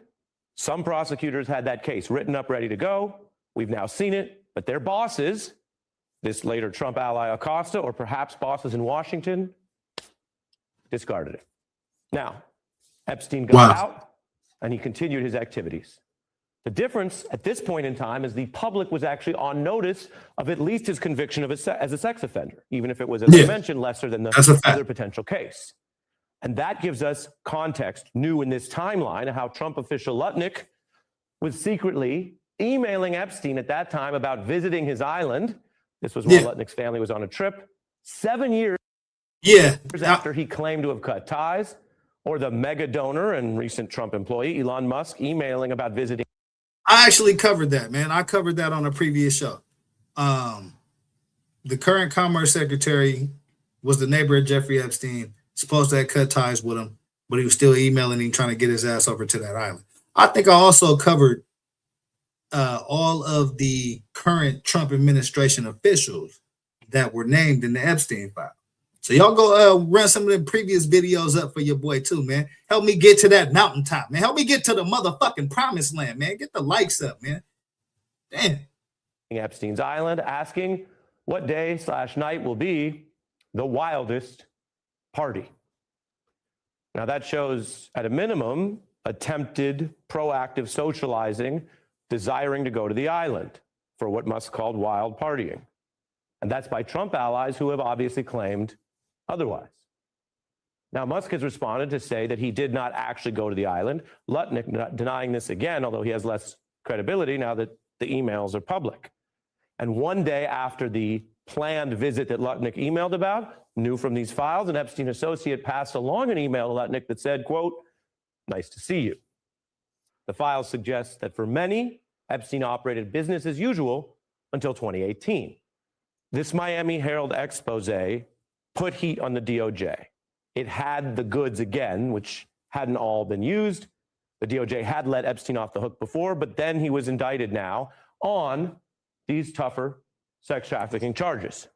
Some prosecutors had that case written up, ready to go. We've now seen it, but their bosses, this later Trump ally Acosta, or perhaps bosses in Washington, discarded it. Now, Epstein got out, and he continued his activities. The difference at this point in time is the public was actually on notice of at least his conviction of as a sex offender, even if it was, as I mentioned, lesser than the other potential case. And that gives us context new in this timeline of how Trump official Lutnick was secretly emailing Epstein at that time about visiting his island. This was while Lutnick's family was on a trip. 7 years after he claimed to have cut ties, or the mega donor and recent Trump employee, Elon Musk, emailing about visiting. I actually covered that, man. I covered that on a previous show. The current Commerce Secretary was the neighbor of Jeffrey Epstein, supposed to have cut ties with him, but he was still emailing him, trying to get his ass over to that island. I think I also covered all of the current Trump administration officials that were named in the Epstein file. So y'all go run some of the previous videos up for your boy too, man. Help me get to that mountaintop, man. Help me get to the motherfucking promised land, man. Get the likes up, man. Damn. Epstein's island, asking what day/night will be the wildest party. Now, that shows, at a minimum, attempted proactive socializing, desiring to go to the island for what Musk called wild partying. And that's by Trump allies who have obviously claimed otherwise. Now, Musk has responded to say that he did not actually go to the island. Lutnick denying this again, although he has less credibility now that the emails are public. And one day after the planned visit that Lutnick emailed about, knew from these files, an Epstein associate passed along an email to Lutnick that said, quote, "Nice to see you." The files suggest that for many, Epstein operated business as usual until 2018. This Miami Herald expose put heat on the DOJ. It had the goods again, which hadn't all been used. The DOJ had let Epstein off the hook before, but then he was indicted now on these tougher sex trafficking charges.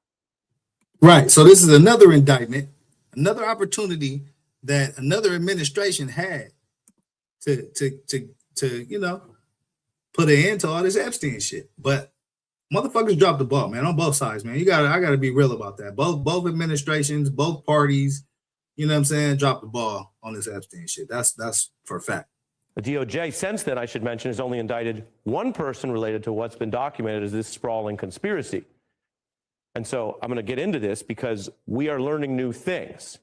Right. So this is another indictment, another opportunity that another administration had to you know, put an end to all this Epstein shit. But motherfuckers dropped the ball, man, on both sides, man. I gotta be real about that. Both administrations, both parties, you know what I'm saying, dropped the ball on this Epstein shit. That's for a fact. The DOJ, since then, I should mention, has only indicted one person related to what's been documented as this sprawling conspiracy. And so I'm going to get into this because we are learning new things.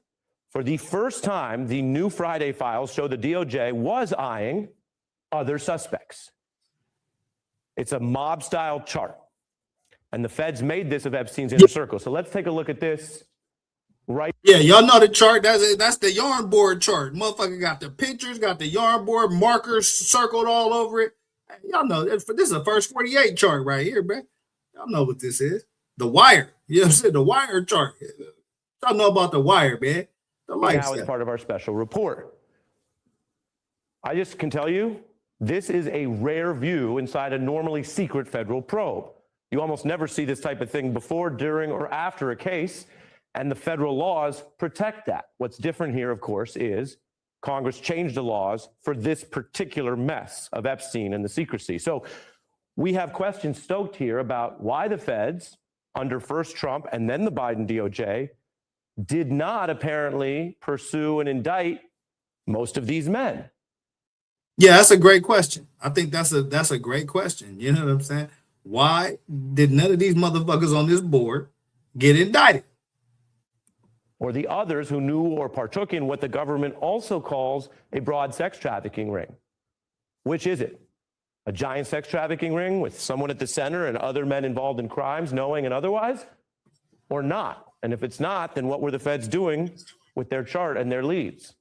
For the first time, the new Friday files show the DOJ was eyeing other suspects. It's a mob-style chart. And the feds made this of Epstein's inner circle. So let's take a look at this. Right. Yeah, y'all know the chart. That's the yarn board chart. Motherfucker got the pictures, got the yarn board markers circled all over it. Y'all know this is a first 48 chart right here, bro. Y'all know what this is. The wire. You know what I'm saying? The wire chart. Y'all know about the wire, man. The lights. Now it's part of our special report. I just can tell you, this is a rare view inside a normally secret federal probe. You almost never see this type of thing before, during, or after a case. And the federal laws protect that. What's different here, of course, is Congress changed the laws for this particular mess of Epstein and the secrecy. So we have questions stoked here about why the feds, under first Trump and then the Biden DOJ, did not apparently pursue and indict most of these men. Yeah, that's a great question. I think that's a great question. You know what I'm saying? Why did none of these motherfuckers on this board get indicted? Or the others who knew or partook in what the government also calls a broad sex trafficking ring. Which is it? A giant sex trafficking ring with someone at the center and other men involved in crimes, knowing and otherwise? Or not? And if it's not, then what were the feds doing with their chart and their leads?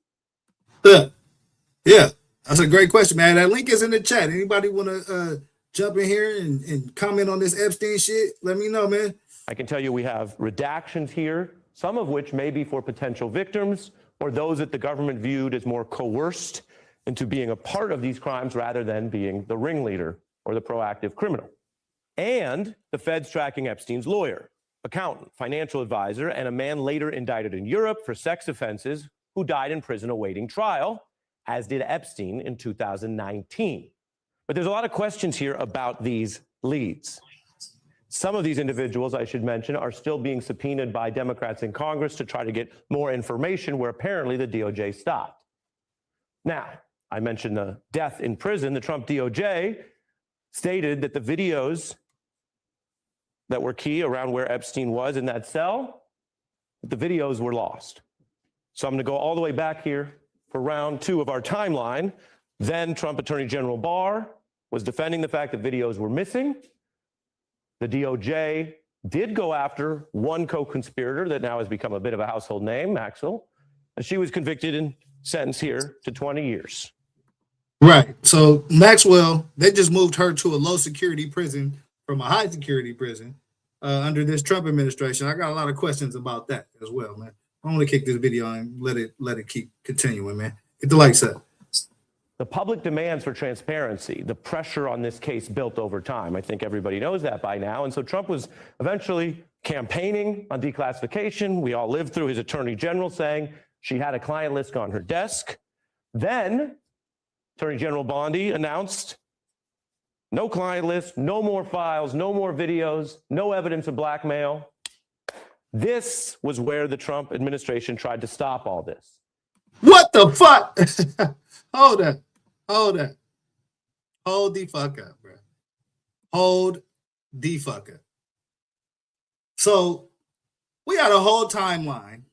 Yeah, that's a great question, man. That link is in the chat. Anybody want to jump in here and comment on this Epstein shit? Let me know, man. I can tell you we have redactions here, some of which may be for potential victims or those that the government viewed as more coerced into being a part of these crimes rather than being the ringleader or the proactive criminal. And the feds tracking Epstein's lawyer, accountant, financial advisor, and a man later indicted in Europe for sex offenses who died in prison awaiting trial, as did Epstein in 2019. But there's a lot of questions here about these leads. Some of these individuals, I should mention, are still being subpoenaed by Democrats in Congress to try to get more information where apparently the DOJ stopped. Now, I mentioned the death in prison. The Trump DOJ stated that the videos that were key around where Epstein was in that cell, the videos were lost. So I'm going to go all the way back here for round 2 of our timeline. Then Trump Attorney General Barr was defending the fact that videos were missing. The DOJ did go after one co-conspirator that now has become a bit of a household name, Maxwell, and she was convicted and sentenced here to 20 years. Right. So Maxwell, they just moved her to a low security prison from a high security prison under this Trump administration. I got a lot of questions about that as well, man. I want to kick this video and let it keep continuing, man. Get the likes up. The public demands for transparency, the pressure on this case built over time. I think everybody knows that by now. And so Trump was eventually campaigning on declassification. We all lived through his attorney general saying she had a client list on her desk. Then Attorney General Bondi announced no client list, no more files, no more videos, no evidence of blackmail. This was where the Trump administration tried to stop all this. What the fuck? Hold up. Hold up. Hold the fuck up, bro. Hold the fuck up. So we got a whole timeline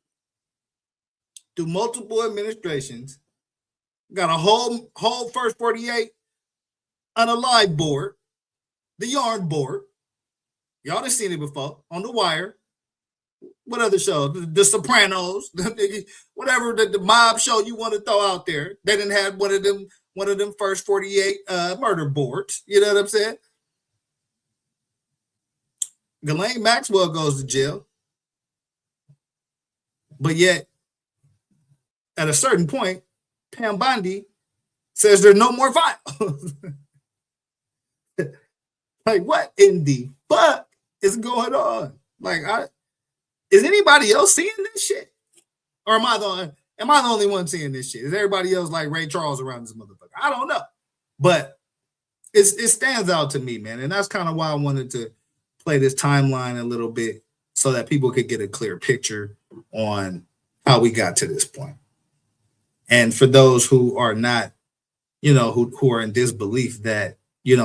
through multiple administrations. Got a whole first 48 on a live board, the yarn board. Y'all done seen it before on The Wire. What other show? The Sopranos, whatever the mob show you want to throw out there. They didn't have one of them first 48 murder boards. You know what I'm saying? Ghislaine Maxwell goes to jail. But yet, at a certain point, Pam Bondi says there's no more files. Like, what in the fuck is going on? Like, is anybody else seeing this shit? Or am I the only one seeing this shit? Is everybody else like Ray Charles around this motherfucker? I don't know. But it stands out to me, man. And that's kind of why I wanted to play this timeline a little bit so that people could get a clear picture on how we got to this point. And for those who are not, who are in disbelief that,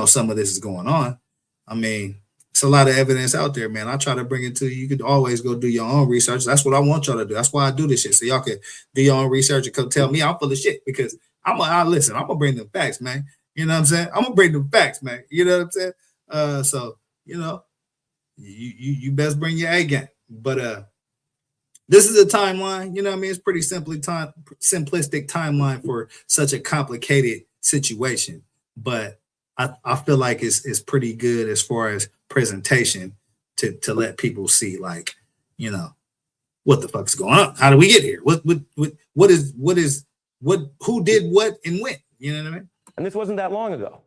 some of this is going on, I mean, it's a lot of evidence out there, man. I try to bring it to you. You could always go do your own research. That's what I want y'all to do. That's why I do this shit. So y'all could do your own research and come tell me I'm full of shit because I'm gonna bring the facts, man. You know what I'm saying? I'm gonna bring the facts, man. You know what I'm saying? So, you best bring your A game. But this is a timeline, you know what I mean? It's pretty simplistic timeline for such a complicated situation. But I feel like it's pretty good as far as presentation to let people see, like, what the fuck's going on? How do we get here? Who did what and when? You know what I mean? And this wasn't that long ago.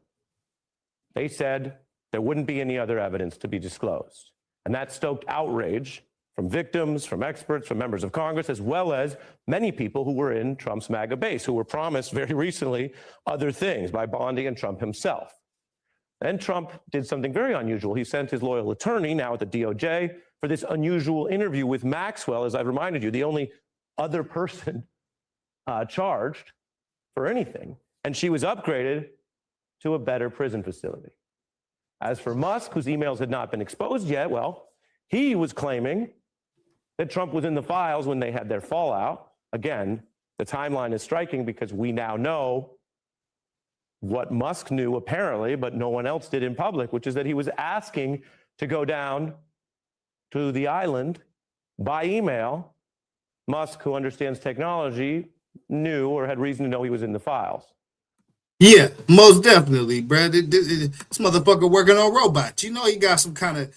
They said there wouldn't be any other evidence to be disclosed. And that stoked outrage from victims, from experts, from members of Congress, as well as many people who were in Trump's MAGA base, who were promised very recently other things by Bondi and Trump himself. Then Trump did something very unusual. He sent his loyal attorney, now at the DOJ, for this unusual interview with Maxwell, as I've reminded you, the only other person charged for anything. And she was upgraded to a better prison facility. As for Musk, whose emails had not been exposed yet, well, he was claiming that Trump was in the files when they had their fallout. Again, the timeline is striking because we now know what Musk knew apparently, but no one else did in public, which is that he was asking to go down to the island by email. Musk, who understands technology, knew or had reason to know he was in the files. Yeah, most definitely, Brad. This motherfucker working on robots. He got some kind of,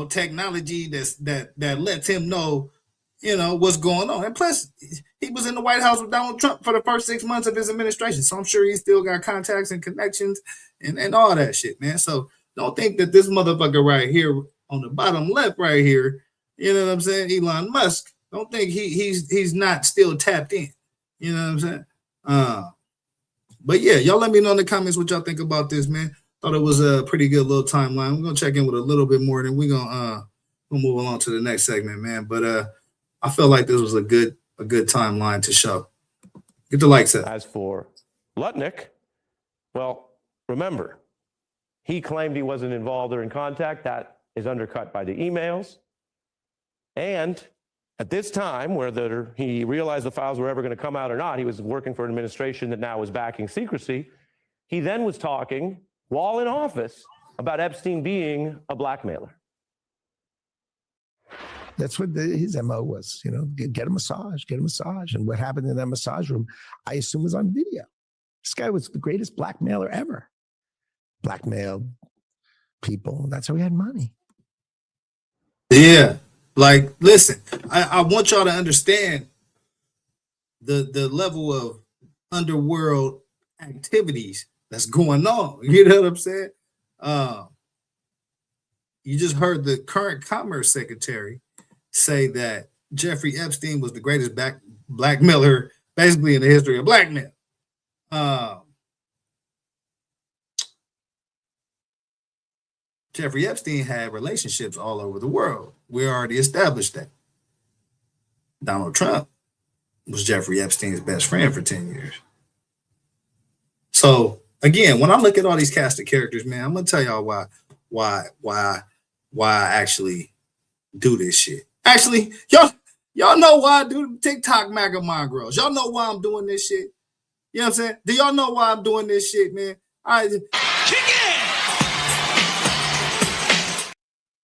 technology that lets him know, what's going on. And plus, he was in the White House with Donald Trump for the first 6 months of his administration. So I'm sure he still got contacts and connections and all that shit, man. So don't think that this motherfucker right here on the bottom left right here, you know what I'm saying, Elon Musk, don't think he's not still tapped in. You know what I'm saying? But yeah, y'all let me know in the comments what y'all think about this, man. Thought it was a pretty good little timeline. We're gonna check in with a little bit more, then we're gonna move along to the next segment, man. But I feel like this was a good timeline to show. Get the likes up. As for Lutnick, well, remember, he claimed he wasn't involved or in contact. That is undercut by the emails. And at this time, whether he realized the files were ever going to come out or not, he was working for an administration that now was backing secrecy. He then was talking, while in office, about Epstein being a blackmailer. That's what his MO was, get a massage. And what happened in that massage room, I assume, was on video. This guy was the greatest blackmailer ever. Blackmailed people. That's how he had money. Yeah. Like, listen, I want y'all to understand the level of underworld activities that's going on. You know what I'm saying? You just heard the current Commerce Secretary say that Jeffrey Epstein was the greatest blackmailer basically in the history of blackmail. Jeffrey Epstein had relationships all over the world. We already established that. Donald Trump was Jeffrey Epstein's best friend for 10 years. So again, when I look at all these cast of characters, man, I'm gonna tell y'all why I actually do this shit. Actually, y'all know why I do TikTok MAGA mind girls. Y'all know why I'm doing this shit. You know what I'm saying? Do y'all know why I'm doing this shit, man?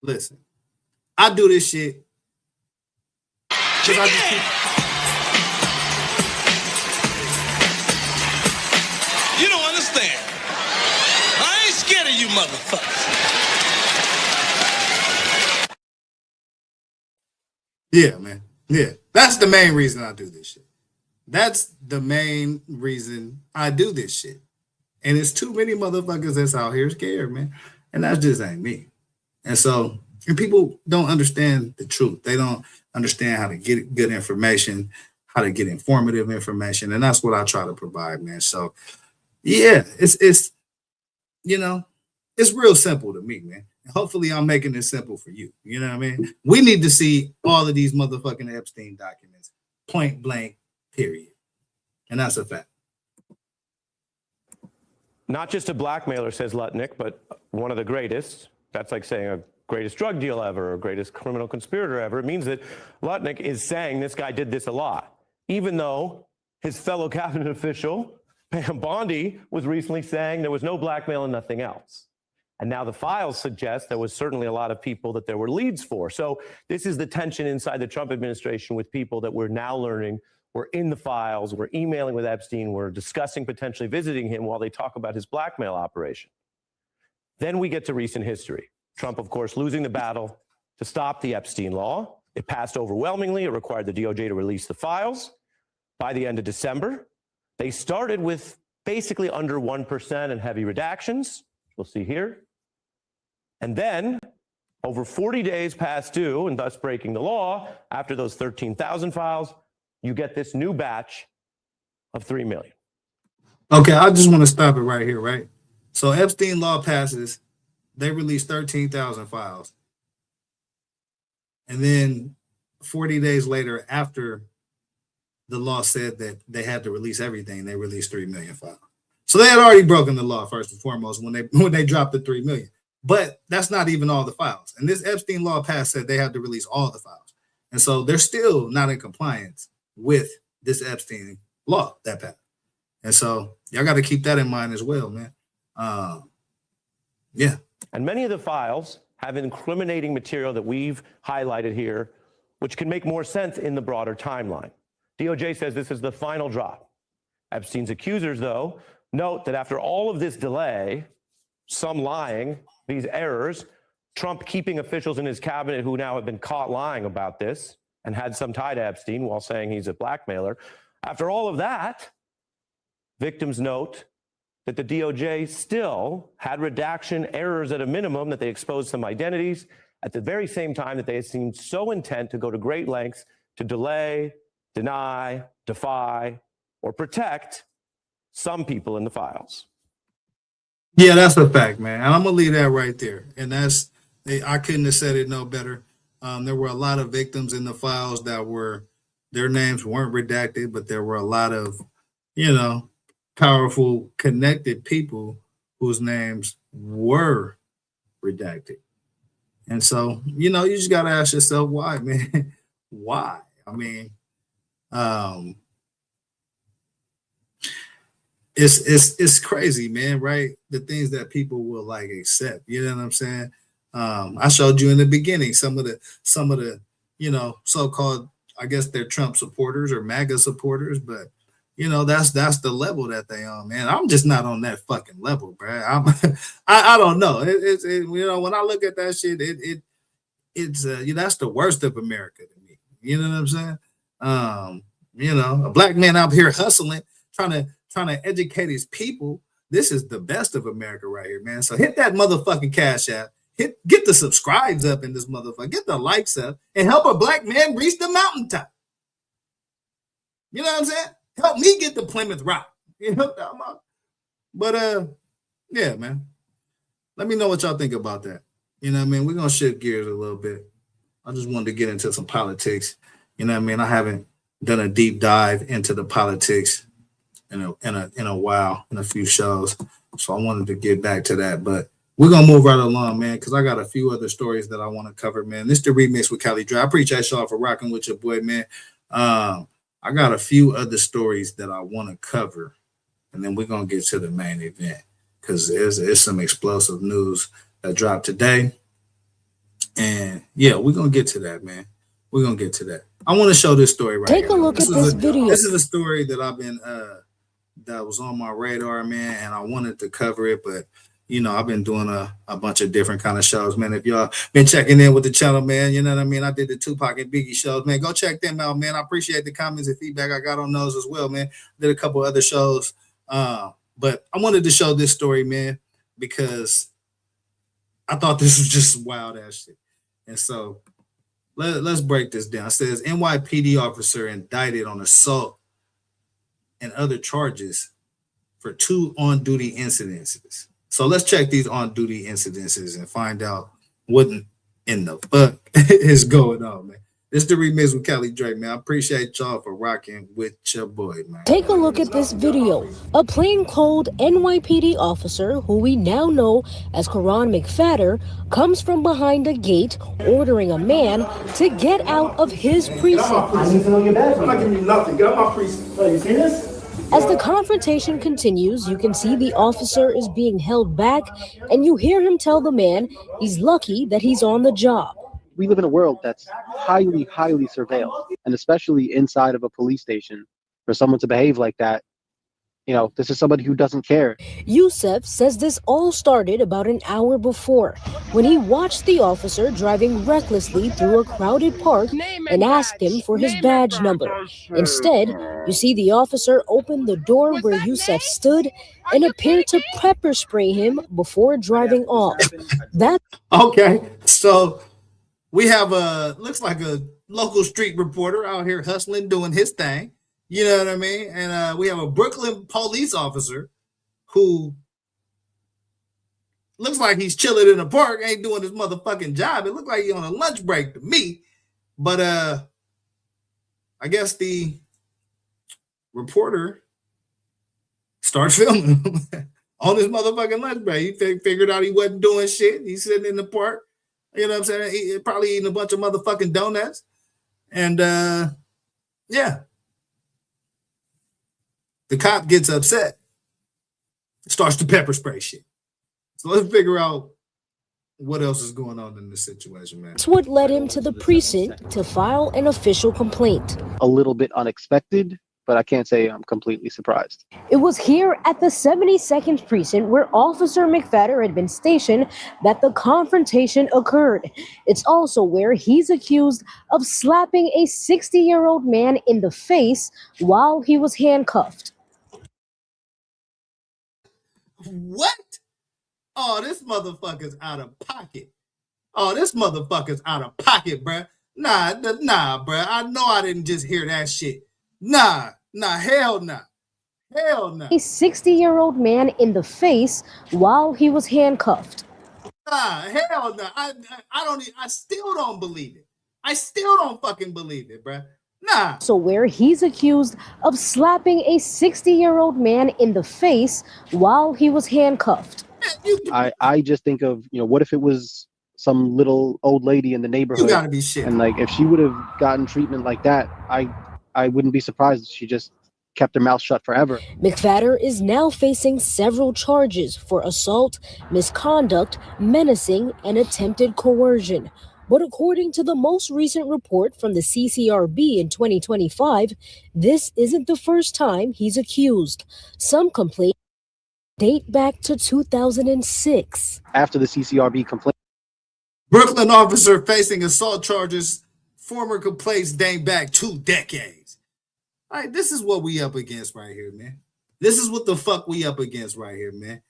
Listen, I do this shit because I just keep. You don't understand. I ain't scared of you motherfuckers. Yeah, man. Yeah. That's the main reason I do this shit. That's the main reason I do this shit. And it's too many motherfuckers that's out here scared, man. And that just ain't me. And so, and people don't understand the truth. They don't understand how to get good information, how to get informative information. And that's what I try to provide, man. So yeah, it's you know, it's real simple to me, man. Hopefully I'm making it simple for you. You know what I mean? We need to see all of these motherfucking Epstein documents, point blank, period. And that's a fact. Not just a blackmailer, says Lutnick, but one of the greatest. That's like saying a greatest drug deal ever or greatest criminal conspirator ever. It means that Lutnick is saying this guy did this a lot, even though his fellow cabinet official, Pam Bondi, was recently saying there was no blackmail and nothing else. And now the files suggest there was certainly a lot of people that there were leads for. So this is the tension inside the Trump administration with people that we're now learning were in the files, we're emailing with Epstein, we're discussing potentially visiting him while they talk about his blackmail operation. Then we get to recent history. Trump, of course, losing the battle to stop the Epstein law. It passed overwhelmingly. It required the DOJ to release the files by the end of December. They started with basically under 1% and heavy redactions. We'll see here. And then, over 40 days past due, and thus breaking the law, after those 13,000 files, you get this new batch of 3 million. Okay, I just want to stop it right here, right? So Epstein law passes, they release 13,000 files. And then 40 days later, after the law said that they had to release everything, they released 3 million files. So they had already broken the law, first and foremost, when they dropped the 3 million. But that's not even all the files. And this Epstein law passed said they had to release all the files. And so they're still not in compliance with this Epstein law that passed. And so y'all got to keep that in mind as well, man. Yeah. And many of the files have incriminating material that we've highlighted here, which can make more sense in the broader timeline. DOJ says this is the final drop. Epstein's accusers, though, note that after all of this delay, some lying, these errors, Trump keeping officials in his cabinet who now have been caught lying about this and had some tie to Epstein while saying he's a blackmailer. After all of that, victims note that the DOJ still had redaction errors at a minimum, that they exposed some identities at the very same time that they seemed so intent to go to great lengths to delay, deny, defy, or protect some people in the files. Yeah, that's a fact, man. And I'm going to leave that right there. And I couldn't have said it no better. There were a lot of victims in the files that their names weren't redacted, but there were a lot of, powerful, connected people whose names were redacted. And so, you just got to ask yourself why, man. Why? I mean, it's crazy, man, right? The things that people will accept, you know what I'm saying? I showed you in the beginning some of the so-called, I guess they're Trump supporters or MAGA supporters, but that's the level that they on, man. I'm just not on that fucking level, bro. I don't know. When I look at that shit, it's that's the worst of America to me. You know what I'm saying? A black man out here hustling, trying to educate his people. This is the best of America right here, man. So hit that motherfucking Cash App. Get the subscribes up in this motherfucker. Get the likes up and help a black man reach the mountaintop. You know what I'm saying? Help me get the Plymouth Rock. You know what I'm talking about? But yeah, man. Let me know what y'all think about that. You know what I mean? We're gonna shift gears a little bit. I just wanted to get into some politics. You know what I mean? I haven't done a deep dive into the politics in a while, in a few shows. So I wanted to get back to that, but we're gonna move right along, man, because I got a few other stories that I want to cover, man. This is the remix with Cali Dre. I appreciate y'all for rocking with your boy, man. I got a few other stories that I want to cover, and then we're gonna get to the main event because there's some explosive news that dropped today. And yeah, we're gonna get to that, man. We're gonna get to that. I want to show this story right here. Take a look at this video. This is a story that I've been that was on my radar, man, and I wanted to cover it, but you know, I've been doing a bunch of different kind of shows, man. If y'all been checking in with the channel, man, you know what I mean? I did the Tupac and Biggie shows, man. Go check them out, man. I appreciate the comments and feedback I got on those as well, man. Did a couple other shows, but I wanted to show this story, man, because I thought this was just wild ass shit. And so let's break this down. It says NYPD officer indicted on assault and other charges for 2 on-duty incidences. So let's check these on-duty incidences and find out what in the fuck is going on, man. This is the remix with Cali Dre, man. I appreciate y'all for rocking with your boy, man. Take a look at this video. A plainclothes NYPD officer, who we now know as Karan McFadder, comes from behind a gate, ordering a man to get out of his precinct. I need to know your badge. I'm not giving you nothing. Get out my precinct. Oh, you see this? As the confrontation continues, you can see the officer is being held back, and you hear him tell the man he's lucky that he's on the job. We live in a world that's highly, highly surveilled, and especially inside of a police station, for someone to behave like that, you know, this is somebody who doesn't care. Yusef says this all started about an hour before, when he watched the officer driving recklessly through a crowded park and asked him for his badge number. Instead, you see the officer open the door where Yusef stood and appear to pepper spray him before driving off. That's okay. So we have looks like a local street reporter out here hustling, doing his thing. You know what I mean? And we have a Brooklyn police officer who looks like he's chilling in the park, ain't doing his motherfucking job. It looked like he's on a lunch break to me. But I guess the reporter started filming him on his motherfucking lunch break. He figured out he wasn't doing shit. He's sitting in the park. You know what I'm saying? He probably eating a bunch of motherfucking donuts. And yeah. The cop gets upset, starts to pepper spray shit. So let's figure out what else is going on in this situation, man. That's what led him to the precinct to file an official complaint. A little bit unexpected, but I can't say I'm completely surprised. It was here at the 72nd precinct where Officer McFadder had been stationed that the confrontation occurred. It's also where he's accused of slapping a 60-year-old man in the face while he was handcuffed. What? Oh, this motherfucker's out of pocket. Oh, this motherfucker's out of pocket, bruh. Nah, bruh. I know I didn't just hear that shit. Nah, hell nah. Hell nah. A 60-year-old man in the face while he was handcuffed. Nah, hell nah. I still don't believe it. I still don't fucking believe it, bruh. Nah. So where he's accused of slapping a 60-year-old man in the face while he was handcuffed. I just think of, you know, what if it was some little old lady in the neighborhood? You gotta be shit. And like, if she would have gotten treatment like that, I wouldn't be surprised if she just kept her mouth shut forever. McFadder is now facing several charges for assault, misconduct, menacing, and attempted coercion. But according to the most recent report from the CCRB in 2025, this isn't the first time he's accused. Some complaints date back to 2006. After the CCRB complaint, Brooklyn officer facing assault charges, former complaints date back 2 decades. All right, this is what we up against right here, man. This is what the fuck we up against right here, man.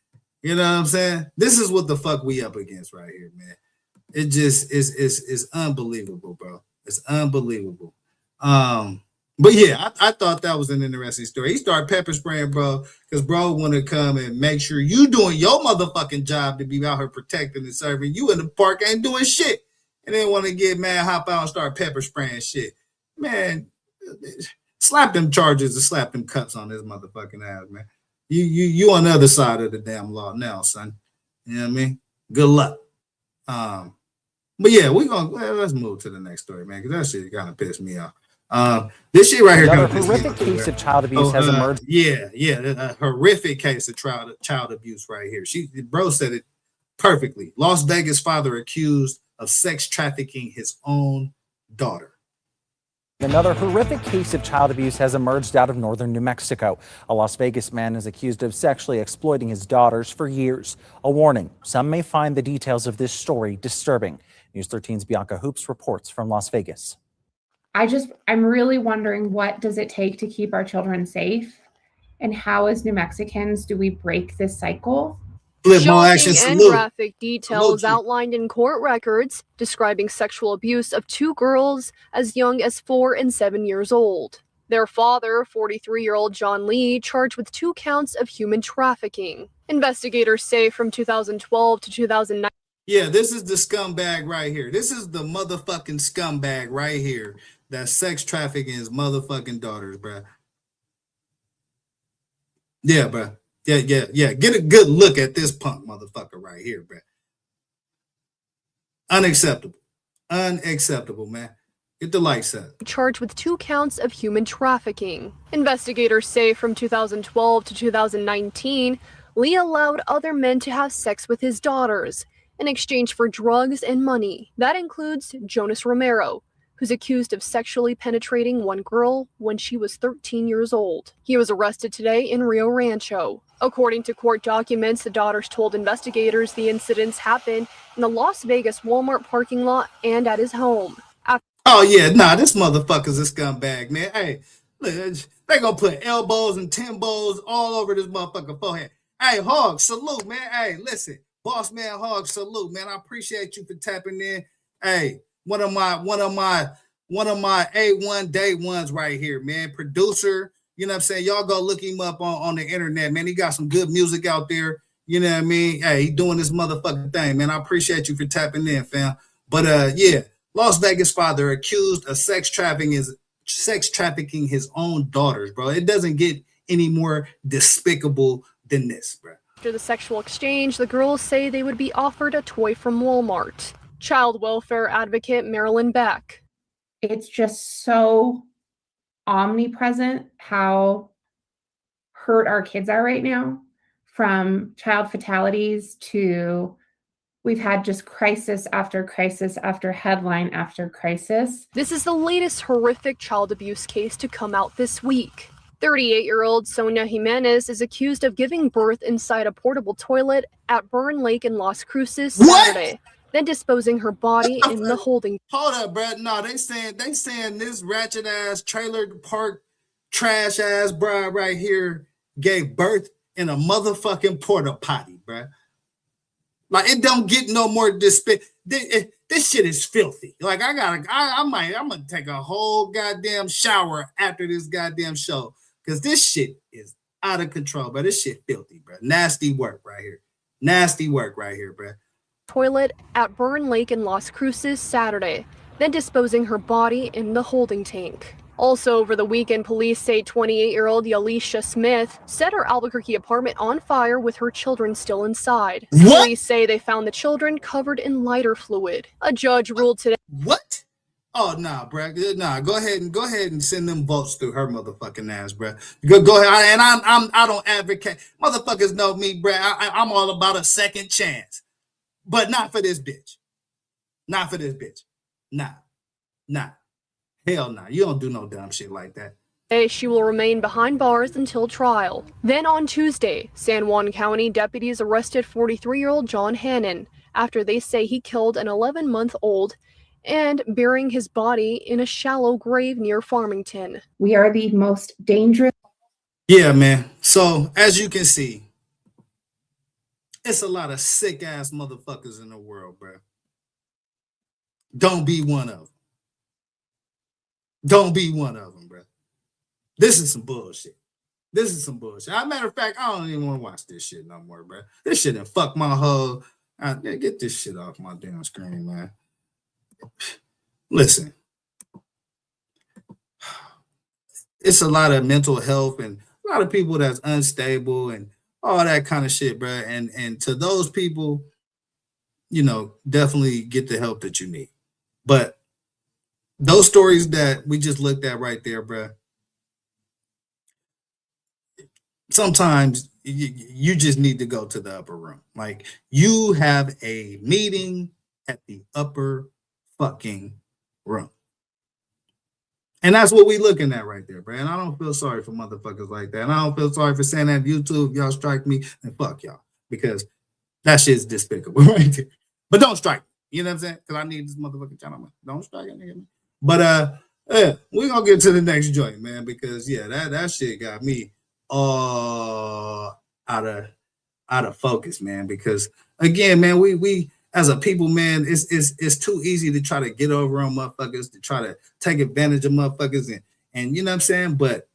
You know what I'm saying? This is what the fuck we up against right here, man. It just is unbelievable, bro. It's unbelievable. But yeah, I thought that was an interesting story. He started pepper spraying, bro, because bro want to come and make sure you doing your motherfucking job to be out here protecting and serving. You in the park ain't doing shit. And then want to get mad, hop out and start pepper spraying shit. Man, Slap them charges and slap them cuts on his motherfucking ass, man. You on the other side of the damn law now, son. You know what I mean? Good luck. But yeah, let's move to the next story, man, because that shit kind of pissed me off. This shit right here. Another horrific case of child abuse has emerged. Yeah, a horrific case of child abuse right here. Bro said it perfectly. Las Vegas father accused of sex trafficking his own daughter. Another horrific case of child abuse has emerged out of northern New Mexico. A Las Vegas man is accused of sexually exploiting his daughters for years. A warning, some may find the details of this story disturbing. News 13's Bianca Hoops reports from Las Vegas. I'm really wondering, what does it take to keep our children safe? And how, as New Mexicans, do we break this cycle? Shocking and graphic details outlined in court records describing sexual abuse of two girls as young as 4 and 7 years old. Their father, 43-year-old John Lee, charged with 2 counts of human trafficking. Investigators say from 2012 to 2009. Yeah, this is the scumbag right here. This is the motherfucking scumbag right here that's sex trafficking his motherfucking daughters, bruh. Yeah, bruh. Yeah. Get a good look at this punk motherfucker right here, bruh. Unacceptable, man. Get the lights up. Charged with 2 counts of human trafficking. Investigators say from 2012 to 2019, Lee allowed other men to have sex with his daughters in exchange for drugs and money. That includes Jonas Romero, who's accused of sexually penetrating one girl when she was 13 years old. He was arrested today in Rio Rancho. According to court documents, the daughters told investigators the incidents happened in the Las Vegas Walmart parking lot and at his home. Oh yeah, nah, this motherfucker's a scumbag, man. Hey, look, they gonna put elbows and timbos all over this motherfucker forehead. Hey, Hog, salute, man. Hey, listen, boss man Hog, salute, man. I appreciate you for tapping in. Hey, one of my A1 day ones right here, man. Producer, you know what I'm saying? Y'all go look him up on the internet, man. He got some good music out there. You know what I mean? Hey, he doing this motherfucking thing, man. I appreciate you for tapping in, fam. But yeah, Las Vegas father accused of sex trafficking his own daughters, bro. It doesn't get any more despicable than this, bro. After the sexual exchange, the girls say they would be offered a toy from Walmart. Child welfare advocate Marilyn Beck. It's just so omnipresent how hurt our kids are right now, from child fatalities to we've had just crisis after crisis after headline after crisis. This is the latest horrific child abuse case to come out this week. 38-year-old Sonia Jimenez is accused of giving birth inside a portable toilet at Burn Lake in Las Cruces Saturday, then disposing her body in the holding. Hold up, bro. No, they saying this ratchet ass trailer park trash ass bride right here gave birth in a motherfucking porta potty, bro. Like, it don't get no more this shit is filthy. Like, I'm gonna take a whole goddamn shower after this goddamn show, because this shit is out of control, bro. This shit filthy, bro. Nasty work right here, bro. Toilet at Burn Lake in Las Cruces Saturday, then disposing her body in the holding tank. Also over the weekend, police say 28-year-old Yalisha Smith set her Albuquerque apartment on fire with her children still inside. What? Police say they found the children covered in lighter fluid. A judge ruled today. What? Oh nah, bro. Nah, go ahead and send them votes through her motherfucking ass, bro. Go ahead. And I don't advocate. Motherfuckers know me, bro. I'm all about a second chance, but not for this bitch. Not for this bitch. Nah. Hell nah. You don't do no dumb shit like that. She will remain behind bars until trial. Then on Tuesday, San Juan County deputies arrested 43-year-old John Hannon after they say he killed an 11-month-old and burying his body in a shallow grave near Farmington. We are the most dangerous. Yeah, man. So as you can see, it's a lot of sick ass motherfuckers in the world, bro. Don't be one of them. Don't be one of them, bro. This is some bullshit. As a matter of fact, I don't even want to watch this shit no more, bro. This shit done fuck my whole. Get this shit off my damn screen, man. Listen. it's a lot of mental health and a lot of people that's unstable and all that kind of shit, bro. And to those people, you know, definitely get the help that you need. But those stories that we just looked at right there, bro, sometimes you just need to go to the upper room. Like, you have a meeting at the upper fucking room. And that's what we looking at right there, bro. And I don't feel sorry for motherfuckers like that. And I don't feel sorry for saying that YouTube, y'all strike me, and fuck y'all. Because that shit's despicable right there. But don't strike me. You know what I'm saying? Because I need this motherfucking channel. Don't strike it, nigga. But yeah, we're gonna get to the next joint, man, because yeah, that shit got me all out of focus, man. Because again, man, we as a people, man, it's too easy to try to get over on motherfuckers, to try to take advantage of motherfuckers, and you know what I'm saying? But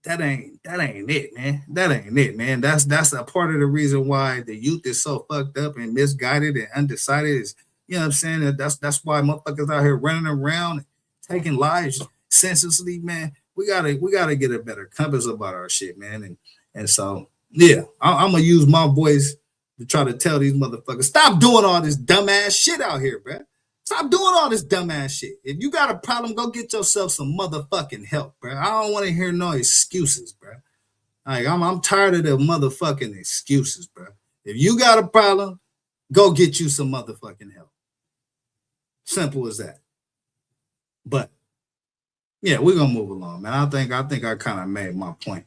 that ain't it, man. That ain't it, man. That's a part of the reason why the youth is so fucked up and misguided and undecided. Is, you know what I'm saying? That's why motherfuckers out here running around taking lives senselessly, man. We gotta get a better compass about our shit, man. And so yeah, I'm gonna use my voice to try to tell these motherfuckers, stop doing all this dumbass shit out here, bro. Stop doing all this dumbass shit. If you got a problem, go get yourself some motherfucking help, bro. I don't want to hear no excuses, bro. Like, I'm tired of the motherfucking excuses, bro. If you got a problem, go get you some motherfucking help. Simple as that. But yeah, we're gonna move along, man. I think I kind of made my point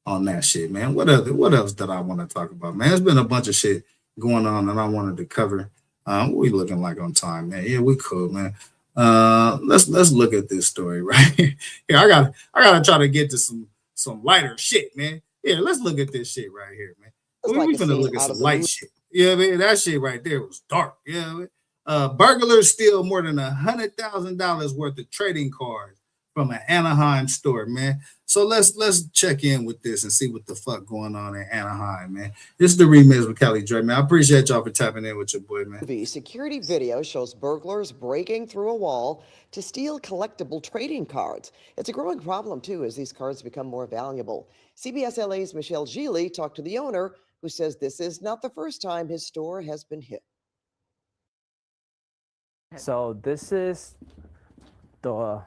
on that shit, man. What else did I want to talk about, man? There's been a bunch of shit going on that I wanted to cover. What we looking like on time, man? Yeah, we cool, man. Let's look at this story right here. Yeah, I gotta try to get to some lighter shit, man. Yeah, let's look at this shit right here, man. We finna look at some light shit. Yeah, man, that shit right there was dark. Yeah, burglars steal more than $100,000 worth of trading cards from an Anaheim store, man. So let's check in with this and see what the fuck going on in Anaheim, man. This is the remix with Kelly Dre, man. I appreciate y'all for tapping in with your boy, man. The security video shows burglars breaking through a wall to steal collectible trading cards. It's a growing problem, too, as these cards become more valuable. CBS LA's Michelle Gili talked to the owner, who says this is not the first time his store has been hit. So this is the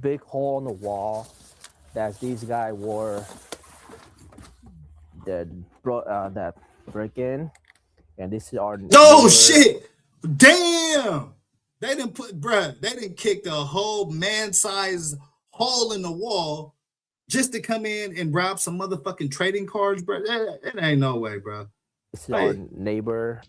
big hole in the wall that these guys were that break in, and this is our. Oh shit! Damn! They didn't kick the whole man-sized hole in the wall just to come in and rob some motherfucking trading cards, bro. It ain't no way, bro. This is our neighbor.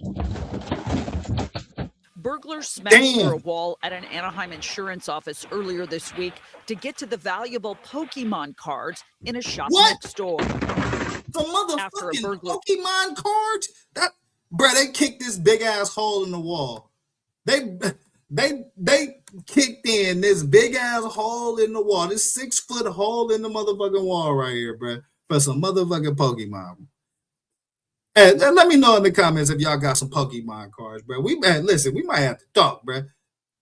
Burglars smashed through a wall at an Anaheim insurance office earlier this week to get to the valuable Pokemon cards in a shop next door. The motherfucking Pokemon cards? They kicked this big ass hole in the wall. They kicked in this big ass hole in the wall, this 6-foot hole in the motherfucking wall right here, bro, for some motherfucking Pokemon. Hey, let me know in the comments if y'all got some Pokemon cards, bro. Listen, we might have to talk, bro.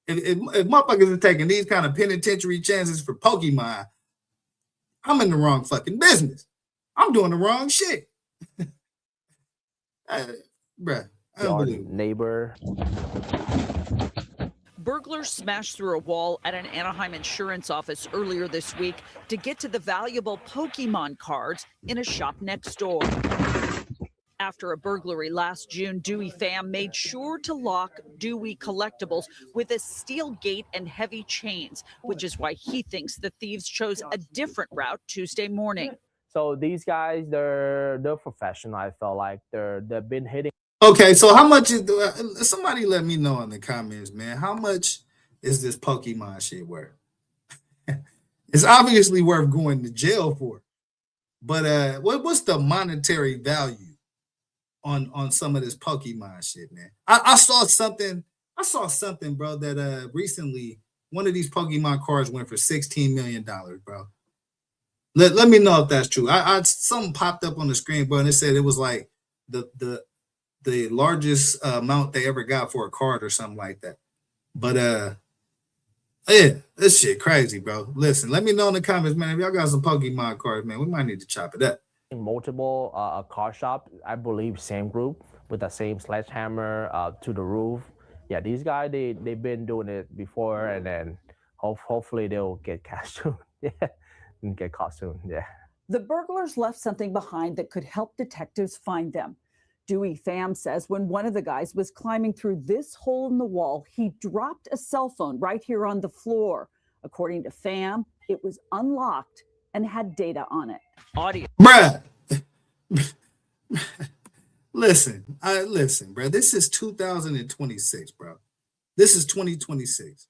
If motherfuckers are taking these kind of penitentiary chances for Pokemon, I'm in the wrong fucking business. I'm doing the wrong shit. Bro, our neighbor. Burglars smashed through a wall at an Anaheim insurance office earlier this week to get to the valuable Pokemon cards in a shop next door. After a burglary last June, Dewey fam made sure to lock Dewey Collectibles with a steel gate and heavy chains, which is why he thinks the thieves chose a different route Tuesday morning. So these guys, they're professional. I felt like they've been hitting. Okay, so how much is somebody let me know in the comments, man? How much is this Pokemon shit worth? It's obviously worth going to jail for, but what's the monetary value on some of this Pokemon shit, man? I saw something, bro, that recently one of these Pokemon cards went for $16 million, bro. Let me know if that's true. Something popped up on the screen, bro, and it said it was like the largest amount they ever got for a card or something like that. But Yeah, this shit crazy, bro. Listen, let me know in the comments, man. If y'all got some Pokemon cards, man, we might need to chop it up. Multiple car shop, I believe, same group with the same sledgehammer to the roof. Yeah, these guys they've been doing it before, and then hopefully they'll get catch soon. Yeah, and get caught soon. Yeah. The burglars left something behind that could help detectives find them. Dewey Pham says when one of the guys was climbing through this hole in the wall, he dropped a cell phone right here on the floor. According to Pham, it was unlocked and had data on it. Audio. Bruh. Listen, bro. This is 2026, bro. This is 2026.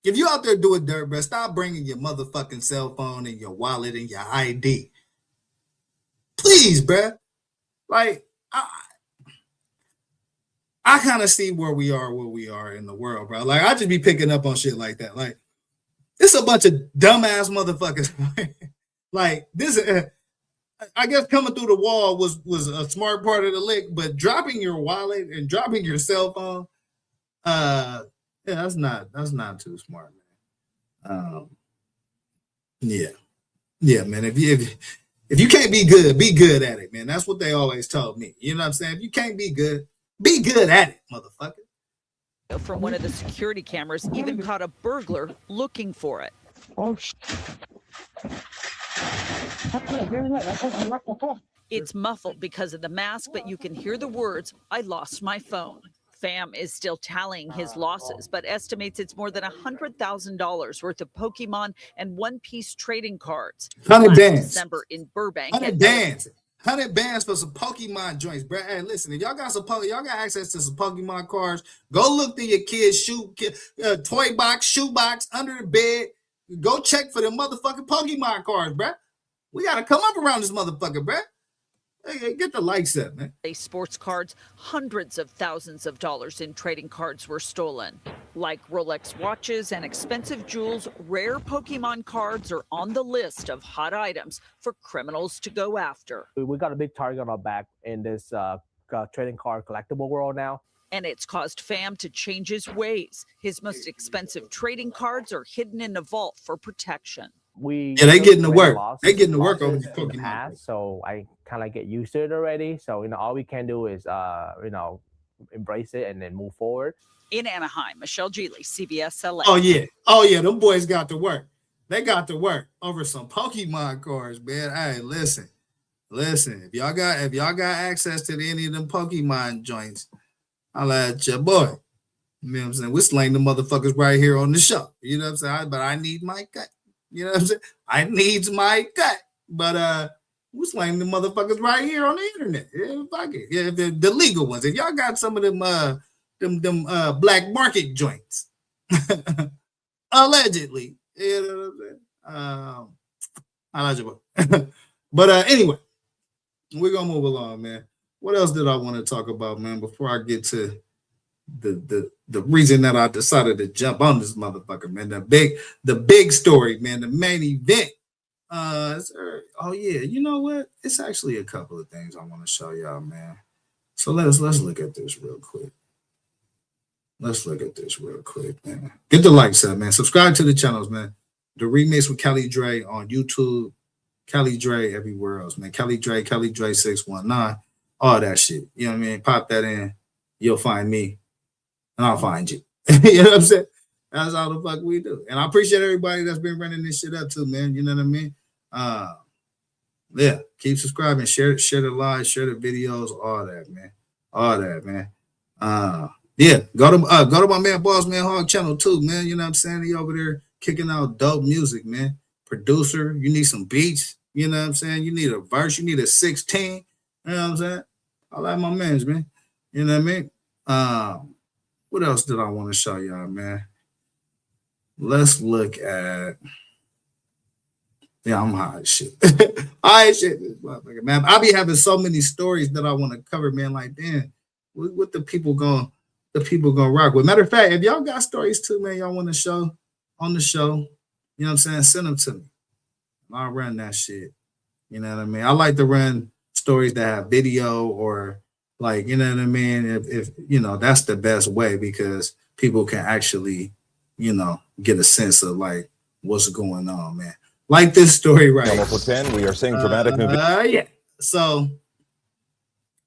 If you out there doing dirt, bro, stop bringing your motherfucking cell phone and your wallet and your ID. Please, bro. Like, I kind of see where we are in the world, bro. Like, I just be picking up on shit like that. Like, it's a bunch of dumbass motherfuckers. Like, this, I guess coming through the wall was a smart part of the lick, but dropping your wallet and dropping your cell phone, yeah, that's not too smart, man. Yeah, man. If you can't be good at it, man. That's what they always told me. You know what I'm saying? If you can't be good at it, motherfucker. From one of the security cameras even caught a burglar looking for it. It's muffled because of the mask, but you can hear the words, "I lost my phone." Pham is still tallying his losses, but estimates it's more than $100,000 worth of Pokemon and one-piece trading cards. 100 bands. December in Burbank. 100 bands. 100 bands for some Pokemon joints, bro. Hey, listen, if y'all got access to some Pokemon cards, go look through your kid's toy box, shoe box, under the bed. Go check for the motherfucking Pokemon cards, bro. We got to come up around this motherfucker, bro. Hey, get the likes up, man. Sports cards, hundreds of thousands of dollars in trading cards were stolen. Like Rolex watches and expensive jewels, rare Pokemon cards are on the list of hot items for criminals to go after. We got a big target on our back in this trading card collectible world now. And it's caused Pham to change his ways. His most expensive trading cards are hidden in a vault for protection. They getting to work. They getting to work over the Pokemon. So I kind of get used to it already. So, all we can do is, embrace it and then move forward. In Anaheim, Michelle Geely, CBS LA. Oh, yeah. Them boys got to work. They got to work over some Pokemon cards, man. Hey, listen. If y'all got access to any of them Pokemon joints, I'll at your boy. You know what I'm saying? We're slaying the motherfuckers right here on the show. You know what I'm saying? But I need my cut. You know what I'm saying? I needs my cut. But we're slaying the motherfuckers right here on the internet. Yeah, fuck it. Yeah, the legal ones. If y'all got some of them black market joints, allegedly. You know what I'm saying? But anyway, we're gonna move along, man. What else did I want to talk about, man, before I get to the reason that I decided to jump on this motherfucker, man? The big story, man, the main event. Oh yeah, you know what? It's actually a couple of things I want to show y'all, man. So let's look at this real quick. Man. Get the likes up, man. Subscribe to the channels, man. The Remix with Kelly Dre on YouTube, Kelly Dre everywhere else, man. Kelly Dre 619, all that shit. You know what I mean? Pop that in, you'll find me, and I'll find you. You know what I'm saying? That's all the fuck we do. And I appreciate everybody that's been running this shit up too, man. You know what I mean? Yeah, keep subscribing, share the live, share the videos, all that, man. Yeah, go to my man Boss Man Hog channel too, man. You know what I'm saying? He over there kicking out dope music, man. Producer, you need some beats, you know what I'm saying? You need a verse, you need a 16, you know what I'm saying? I like my mans, man. You know what I mean? What else did I want to show y'all, man? Let's look at. Yeah, I'm high as shit. High as shit, this motherfucker, man. I be having so many stories that I want to cover, man. Like, damn, what the people gonna rock with? Matter of fact, if y'all got stories too, man, y'all want to show on the show, you know what I'm saying? Send them to me. I'll run that shit. You know what I mean? I like to run stories that have video or like, you know what I mean? If you know, that's the best way because people can actually get a sense of like what's going on, man. Like this story right here. Local 10, we are seeing dramatic new yeah. So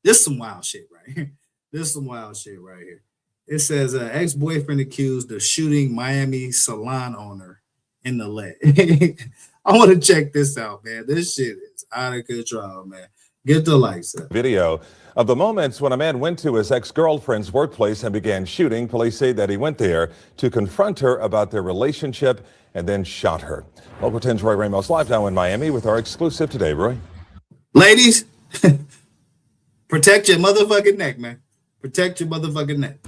this is some wild shit right here. This is some wild shit right here. It says ex-boyfriend accused of shooting Miami salon owner in the leg. I want to check this out, man. This shit is out of control, man. Get the lights up. video of the moments when a man went to his ex-girlfriend's workplace and began shooting. Police say that he went there to confront her about their relationship and then shot her. Local 10's Roy Ramos live now in Miami with our exclusive today, Roy. Ladies, protect your motherfucking neck, man. Protect your motherfucking neck.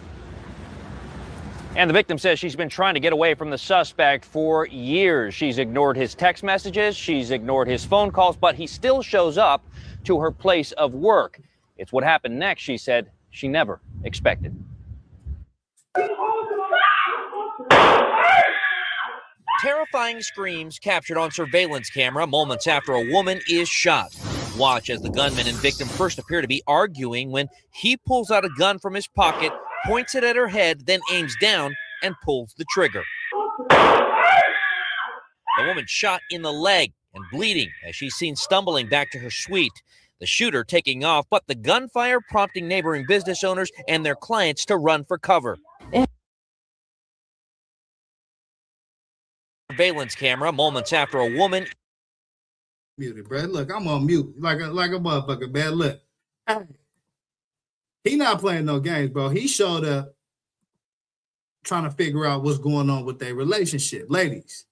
And the victim says she's been trying to get away from the suspect for years. She's ignored his text messages, she's ignored his phone calls, but he still shows up to her place of work. It's what happened next, she said, she never expected. Terrifying screams captured on surveillance camera moments after a woman is shot. Watch as the gunman and victim first appear to be arguing when he pulls out a gun from his pocket, points it at her head, then aims down and pulls the trigger. The woman shot in the leg and bleeding as she's seen stumbling back to her suite. The shooter taking off, but the gunfire prompting neighboring business owners and their clients to run for cover. Surveillance camera moments after a woman. Muted, bro. Look, I'm on mute like a motherfucker, man. Look, he not playing no games, bro. He showed up trying to figure out what's going on with their relationship. Ladies,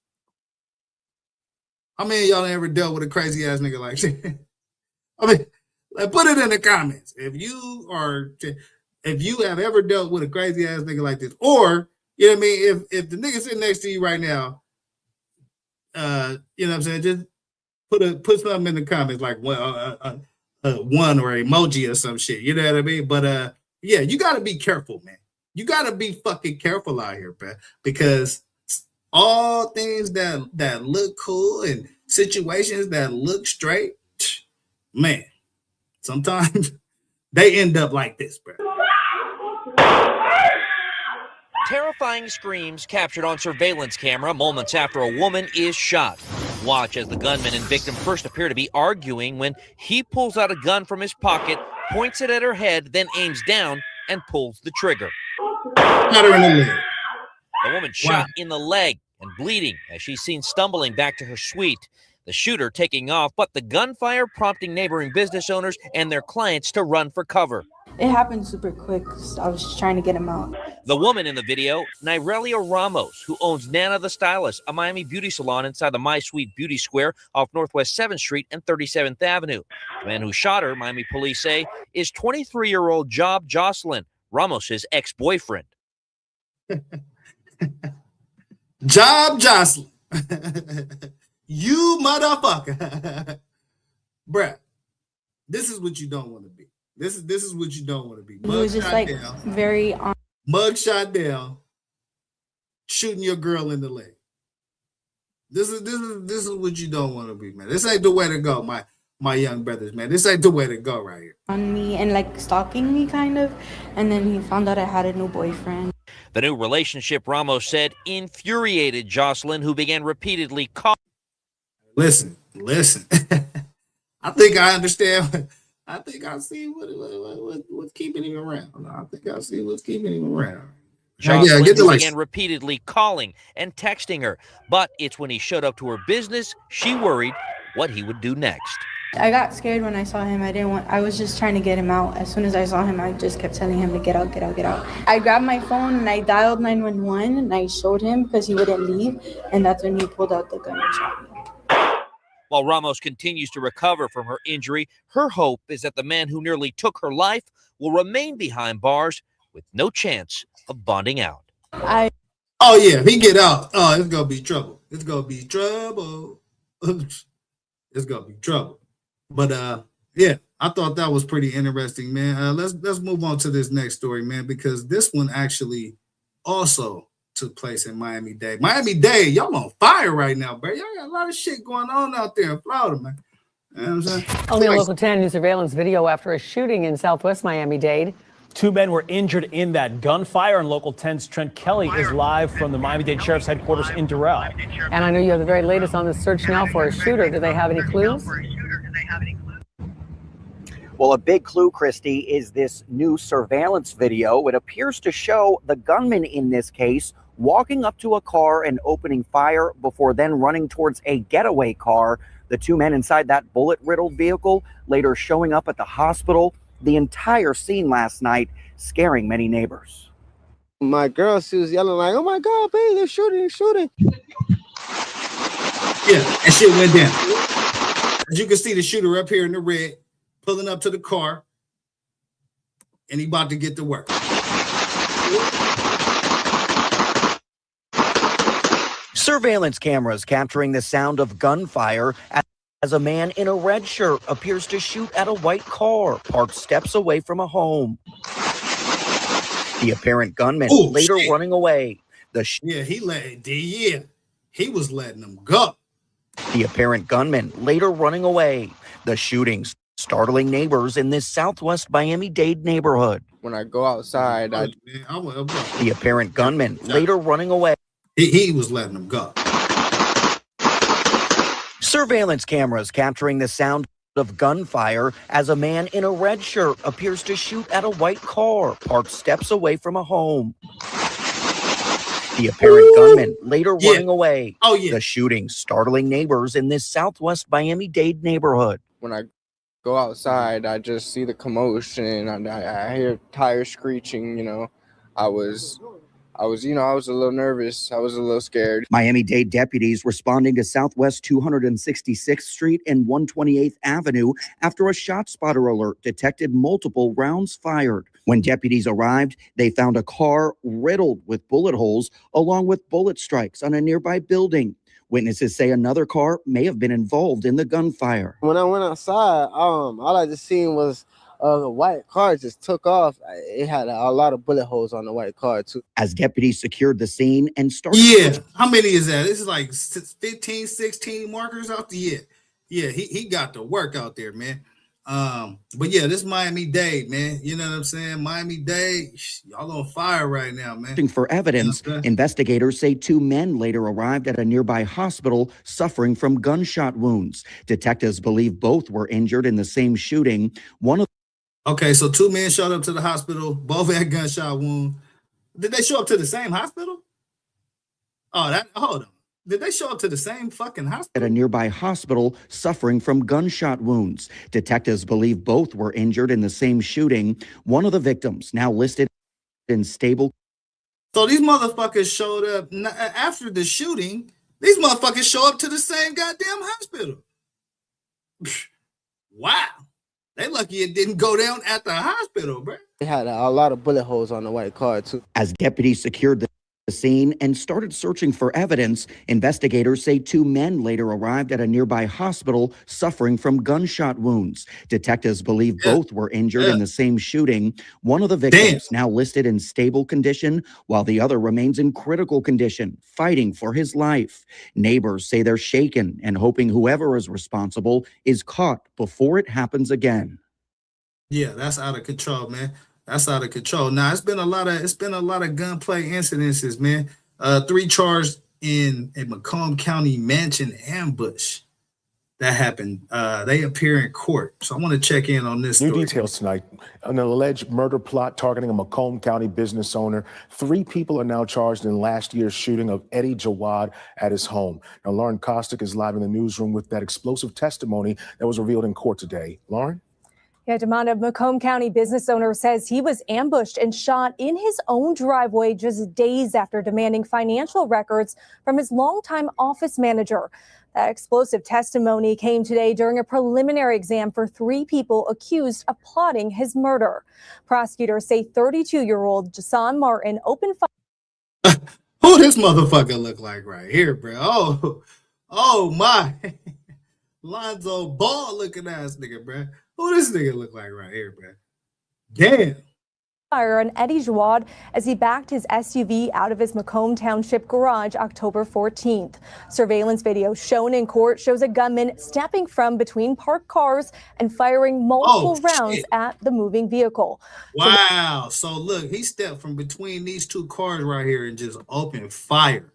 how many of y'all ever dealt with a crazy ass nigga like that? I mean, put it in the comments if you have ever dealt with a crazy ass nigga like this, or you know what I mean. If the nigga sitting next to you right now, you know what I'm saying, just put something in the comments like one or emoji or some shit. You know what I mean? But yeah, you got to be careful, man. You got to be fucking careful out here, bro, because all things that look cool and situations that look straight, man, sometimes they end up like this, bro. Terrifying screams captured on surveillance camera moments after a woman is shot. Watch as the gunman and victim first appear to be arguing when he pulls out a gun from his pocket, points it at her head, then aims down and pulls the trigger. Got her in the leg. The woman shot in the leg and bleeding as she's seen stumbling back to her suite. The shooter taking off, but the gunfire prompting neighboring business owners and their clients to run for cover. It happened super quick. I was just trying to get him out. The woman in the video, Nyrelia Ramos, who owns Nana the Stylist, a Miami beauty salon inside the My Sweet Beauty Square off Northwest 7th Street and 37th Avenue. The man who shot her, Miami police say, is 23-year-old Job Jocelyn, Ramos's ex-boyfriend. Job Jocelyn. You motherfucker. Bruh, this is what you don't want to be. This is what you don't want to be. He was just like down, very on. Mugshot down, shooting your girl in the leg. This is what you don't want to be, man. This ain't the way to go, my young brothers, man. This ain't the way to go right here. On me and like stalking me kind of, and then he found out I had a new boyfriend. The new relationship, Ramos said, infuriated Jocelyn, who began repeatedly calling. Listen. I think I understand. I think I see what's keeping him around. I think I see what's keeping him around. Jocelyn began repeatedly calling and texting her, but it's when he showed up to her business, she worried what he would do next. I got scared when I saw him. I was just trying to get him out. As soon as I saw him, I just kept telling him to get out, get out, get out. I grabbed my phone and I dialed 911 and I showed him because he wouldn't leave. And that's when he pulled out the gun and shot me. While Ramos continues to recover from her injury, her hope is that the man who nearly took her life will remain behind bars with no chance of bonding out. Oh yeah, if he get out, it's gonna be trouble. It's gonna be trouble. It's gonna be trouble. But yeah, I thought that was pretty interesting, man. Let's move on to this next story, man, because this one actually also took place in Miami-Dade. Miami-Dade, y'all on fire right now, bro. Y'all got a lot of shit going on out there in Florida, man. You know what I'm saying? Only a local 10 new surveillance video after a shooting in southwest Miami-Dade. 2 men were injured in that gunfire, and Local 10's Trent Kelly is live from the Miami-Dade Sheriff's headquarters in Durrell. And I know you have the very latest on the search now for a shooter. Do they have any clues? Well, a big clue, Christy, is this new surveillance video. It appears to show the gunman in this case walking up to a car and opening fire before then running towards a getaway car. The 2 men inside that bullet-riddled vehicle later showing up at the hospital. The entire scene last night scaring many neighbors. My girl, she was yelling like, "Oh my God, baby, they're shooting, they're shooting." Yeah, and shit went down. As you can see, the shooter up here in the red, pulling up to the car, and he about to get to work. Surveillance cameras capturing the sound of gunfire as a man in a red shirt appears to shoot at a white car parked steps away from a home. The apparent gunman later running away. He was letting them go. The apparent gunman later running away. The shootings startling neighbors in this Southwest Miami-Dade neighborhood. When I go outside, the apparent gunman later running away. He was letting them go. Surveillance cameras capturing the sound of gunfire as a man in a red shirt appears to shoot at a white car parked steps away from a home. The apparent gunman later running away. The shooting startling neighbors in this Southwest Miami-Dade neighborhood. when I go outside, I just see the commotion. I hear tires screeching. I was a little nervous. I was a little scared. Miami-Dade deputies responding to Southwest 266th Street and 128th Avenue after a shot spotter alert detected multiple rounds fired. When deputies arrived, they found a car riddled with bullet holes along with bullet strikes on a nearby building. Witnesses say another car may have been involved in the gunfire. When I went outside, all I just seen was the white car just took off. It had a lot of bullet holes on the white car, too. As deputies secured the scene and started... Yeah, how many is that? This is like 15, 16 markers out there. Yeah, he got to work out there, man. But yeah, this Miami-Dade, man. You know what I'm saying? Miami-Dade, y'all on fire right now, man. For evidence, investigators say 2 men later arrived at a nearby hospital suffering from gunshot wounds. Detectives believe both were injured in the same shooting. Okay, so 2 men showed up to the hospital, both had gunshot wounds. Did they show up to the same hospital? Hold on. Did they show up to the same fucking hospital? At a nearby hospital suffering from gunshot wounds. Detectives believe both were injured in the same shooting. One of the victims now listed in stable. So these motherfuckers showed up after the shooting. These motherfuckers show up to the same goddamn hospital. Wow. They lucky it didn't go down at the hospital, bro. It had a lot of bullet holes on the white car, too. As deputies secured the scene and started searching for evidence, investigators say 2 men later arrived at a nearby hospital suffering from gunshot wounds. Detectives believe both were injured in the same shooting. One of the victims now listed in stable condition, while the other remains in critical condition, fighting for his life. Neighbors say they're shaken and hoping whoever is responsible is caught before it happens again. Yeah, that's out of control, man. That's out of control. Now it's been a lot of gunplay incidences, man. 3 charged in a Macomb County mansion ambush that happened. They appear in court. So I want to check in on this. New details tonight. An alleged murder plot targeting a Macomb County business owner. 3 people are now charged in last year's shooting of Eddie Jawad at his home. Now Lauren Kostick is live in the newsroom with that explosive testimony that was revealed in court today. Lauren? Yeah, Damon, a Macomb County business owner says he was ambushed and shot in his own driveway just days after demanding financial records from his longtime office manager. That explosive testimony came today during a preliminary exam for 3 people accused of plotting his murder. Prosecutors say 32-year-old Jason Martin opened fire. Who this motherfucker look like right here, bro? Oh my. Lonzo Ball looking ass nigga, bro. Who this nigga look like right here, bro? Damn. fire on Eddie Jawad as he backed his SUV out of his Macomb Township garage October 14th. Surveillance video shown in court shows a gunman stepping from between parked cars and firing multiple rounds at the moving vehicle. Wow. So look, he stepped from between these two cars right here and just opened fire.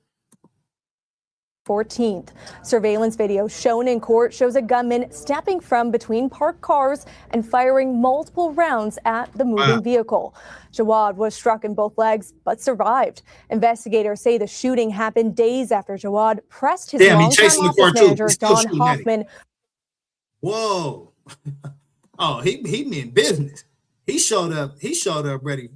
14th. Surveillance video shown in court shows a gunman stepping from between parked cars and firing multiple rounds at the moving vehicle. Jawad was struck in both legs but survived. Investigators say the shooting happened days after Jawad pressed his longtime office manager, Don Hoffman. Whoa. Oh, he meant business. He showed up ready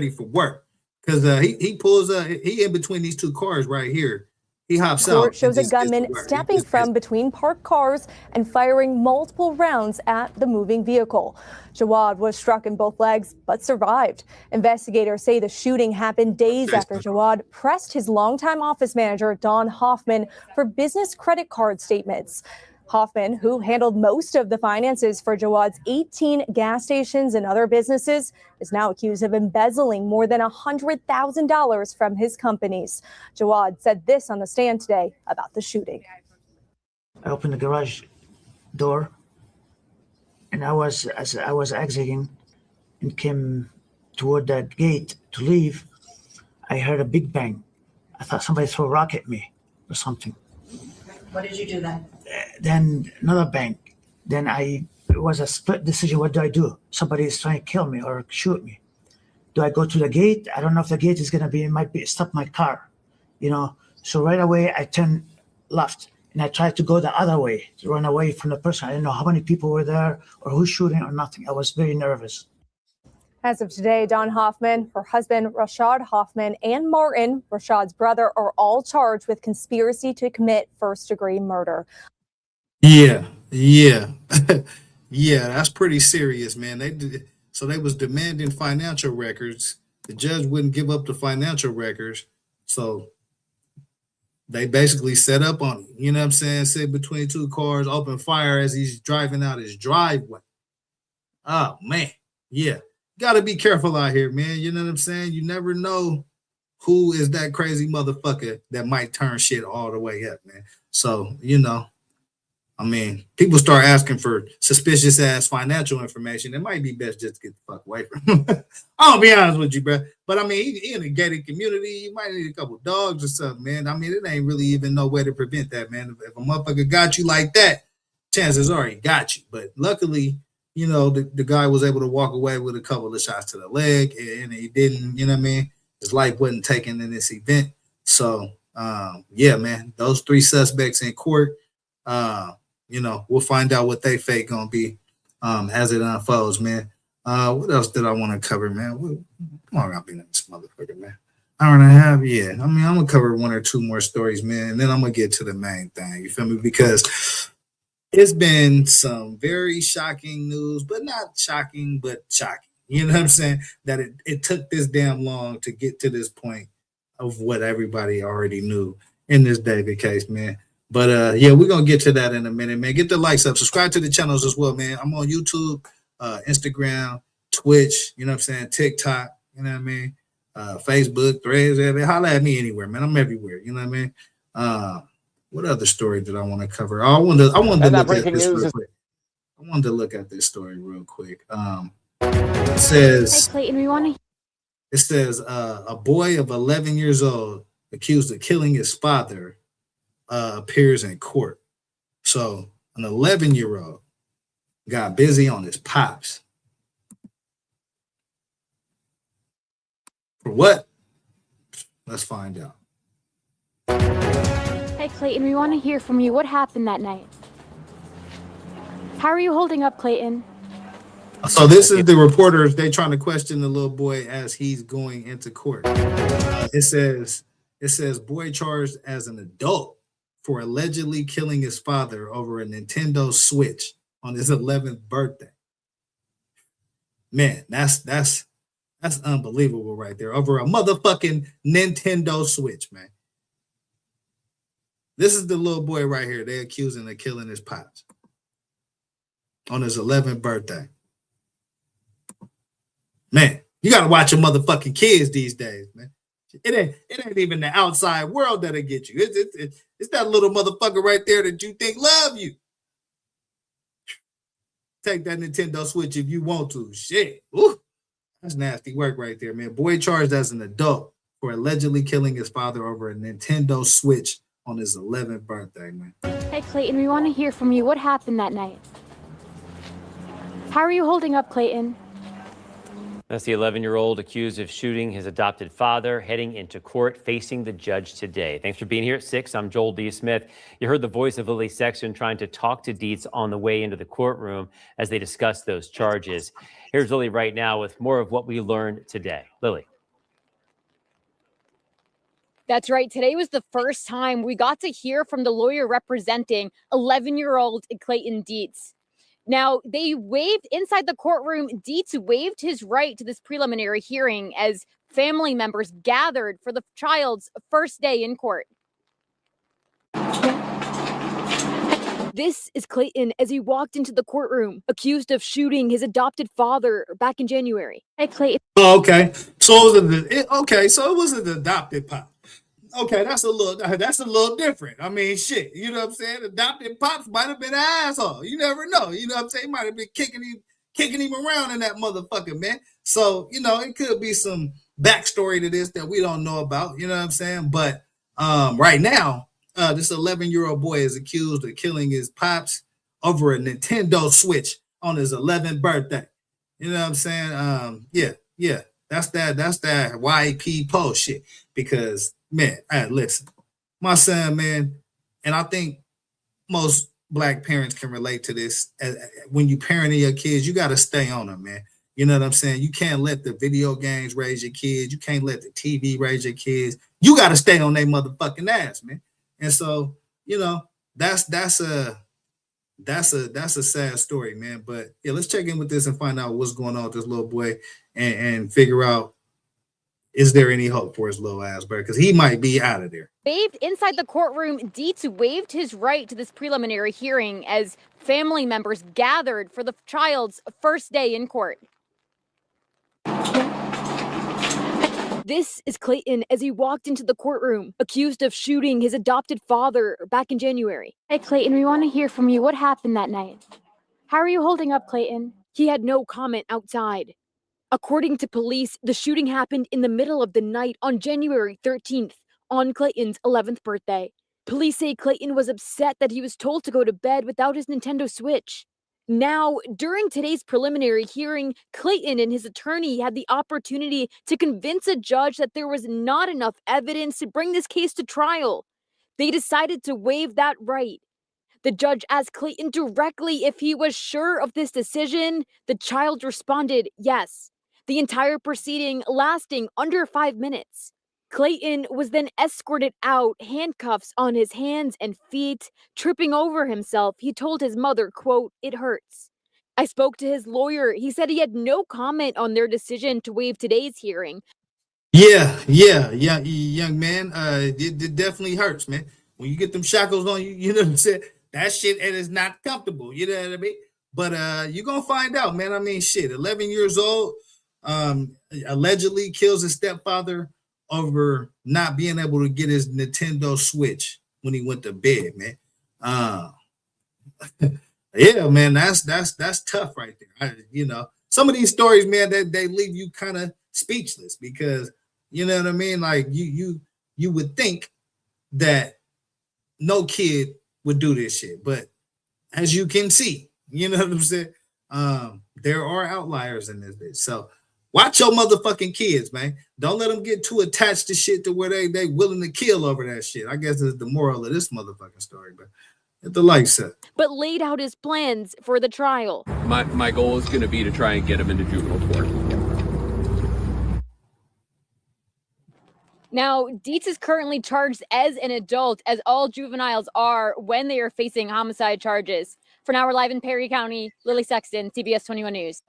for work. Because he pulls up, he in between these two cars right here. He hops out. Court shows a gunman stepping from between parked cars and firing multiple rounds at the moving vehicle. Jawad was struck in both legs but survived. Investigators say the shooting happened days after Jawad pressed his longtime office manager, Don Hoffman, for business credit card statements. Hoffman, who handled most of the finances for Jawad's 18 gas stations and other businesses, is now accused of embezzling more than $100,000 from his companies. Jawad said this on the stand today about the shooting. I opened the garage door, and as I was exiting and came toward that gate to leave, I heard a big bang. I thought somebody threw a rock at me or something. What did you do then? Then another bang. Then it was a split decision. What do? Somebody is trying to kill me or shoot me. Do I go to the gate? I don't know if the gate is going to be, it might be stop my car, So right away I turned left and I tried to go the other way to run away from the person. I didn't know how many people were there or who's shooting or nothing. I was very nervous. As of today, Don Hoffman, her husband, Rashad Hoffman, and Martin, Rashad's brother, are all charged with conspiracy to commit first-degree murder. Yeah. Yeah, that's pretty serious, man. They was demanding financial records. The judge wouldn't give up the financial records. So they basically set up on him. You know what I'm saying? Sit between two cars, open fire as he's driving out his driveway. Oh, man. Yeah. Got to be careful out here, man. You know what I'm saying? You never know who is that crazy motherfucker that might turn shit all the way up, man. So, people start asking for suspicious ass financial information. It might be best just to get the fuck away from him. I'll be honest with you, bro. But he in a gated community. You might need a couple dogs or something, man. It ain't really even no way to prevent that, man. If a motherfucker got you like that, chances are he got you. But luckily, the guy was able to walk away with a couple of shots to the leg, and he didn't, his life wasn't taken in this event. So, yeah, man, those three suspects in court, we'll find out what they fate gonna be as it unfolds, man. What else did I want to cover, man? Come on, I'll be this motherfucker, man. Hour and a half, yeah. I'm gonna cover one or two more stories, man, and then I'm gonna get to the main thing. You feel me? Because it's been some very shocking news, but not shocking, but shocking. You know what I'm saying? That it took this damn long to get to this point of what everybody already knew in this David case, man. But yeah, we're gonna get to that in a minute, man. Get the likes up, subscribe to the channels as well, man. I'm on YouTube, Instagram, Twitch, you know what I'm saying, TikTok, you know what I mean, Facebook, Threads, holla at me anywhere, man. I'm everywhere, you know what I mean. What other story did I want to cover? I wanted to look at this real quick. I wanted to look at this story real quick. It says, Hey, Clayton, it says a boy of 11 years old accused of killing his father appears in court. So an 11-year-old got busy on his pops. For what? Let's find out. Hey, Clayton, we want to hear from you. What happened that night? How are you holding up, Clayton? So this is the reporters. They trying to question the little boy as he's going into court. It says boy charged as an adult for allegedly killing his father over a Nintendo Switch on his 11th birthday. Man, that's unbelievable right there. Over a motherfucking Nintendo Switch, man. This is the little boy right here. They're accusing of killing his pops on his 11th birthday. Man, you gotta watch your motherfucking kids these days, man. It ain't even the outside world that'll get you. It's that little motherfucker right there that you think love you. Take that Nintendo Switch if you want to. Shit. Ooh, that's nasty work right there, man. Boy charged as an adult for allegedly killing his father over a Nintendo Switch on his 11th birthday, man. Hey, Clayton, we want to hear from you. What happened that night? How are you holding up, Clayton? That's the 11-year-old accused of shooting his adopted father, heading into court, facing the judge today. Thanks for being here at 6. I'm Joel D. Smith. You heard the voice of Lily Sexton trying to talk to Dietz on the way into the courtroom as they discuss those charges. Here's Lily right now with more of what we learned today. Lily. That's right. Today was the first time we got to hear from the lawyer representing 11-year-old Clayton Dietz. Now, they waived inside the courtroom. Dietz waived his right to this preliminary hearing as family members gathered for the child's first day in court. This is Clayton as he walked into the courtroom, accused of shooting his adopted father back in January. Hey, Clayton. Oh, okay. So it was an adopted pop. Okay, that's a little different. I mean, shit, you know what I'm saying? Adopted pops might have been an asshole. You never know. You know what I'm saying? He might have been kicking him around in that motherfucker, man. So, it could be some backstory to this that we don't know about. You know what I'm saying? But right now, this 11-year-old boy is accused of killing his pops over a Nintendo Switch on his 11th birthday. You know what I'm saying? Yeah. That's that YP post shit. Because man, listen, my son, man, and I think most Black parents can relate to this. When you parenting your kids, you got to stay on them, man. You know what I'm saying? You can't let the video games raise your kids. You can't let the TV raise your kids. You got to stay on their motherfucking ass, man. And so, that's a sad story, man. But yeah, let's check in with this and find out what's going on with this little boy and figure out, is there any hope for his little ass, bro? Because he might be out of there. Waived inside the courtroom. Dietz waived his right to this preliminary hearing as family members gathered for the child's first day in court. This is Clayton as he walked into the courtroom, accused of shooting his adopted father back in January. Hey, Clayton, we want to hear from you. What happened that night? How are you holding up, Clayton? He had no comment outside. According to police, the shooting happened in the middle of the night on January 13th, on Clayton's 11th birthday. Police say Clayton was upset that he was told to go to bed without his Nintendo Switch. Now, during today's preliminary hearing, Clayton and his attorney had the opportunity to convince a judge that there was not enough evidence to bring this case to trial. They decided to waive that right. The judge asked Clayton directly if he was sure of this decision. The child responded yes. The entire proceeding lasting under 5 minutes. Clayton was then escorted out, handcuffs on his hands and feet. Tripping over himself, he told his mother, quote, "It hurts." I spoke to his lawyer. He said he had no comment on their decision to waive today's hearing. Yeah, young man. It definitely hurts, man. When you get them shackles on you, you know what I'm saying? That shit, it is not comfortable. You know what I mean? But you're gonna find out, man. I mean, shit, 11 years old, allegedly kills his stepfather over not being able to get his Nintendo Switch when he went to bed, man. Yeah, man, that's tough right there. Some of these stories, man, that they leave you kind of speechless because you know what I mean. Like you would think that no kid would do this shit, but as you can see, you know what I'm saying. There are outliers in this bitch. So watch your motherfucking kids, man. Don't let them get too attached to shit to where they willing to kill over that shit. I guess is the moral of this motherfucking story, but hit the like set. But laid out his plans for the trial. My goal is going to be to try and get him into juvenile court. Now, Dietz is currently charged as an adult, as all juveniles are when they are facing homicide charges. For now, we're live in Perry County. Lily Sexton, CBS 21 News.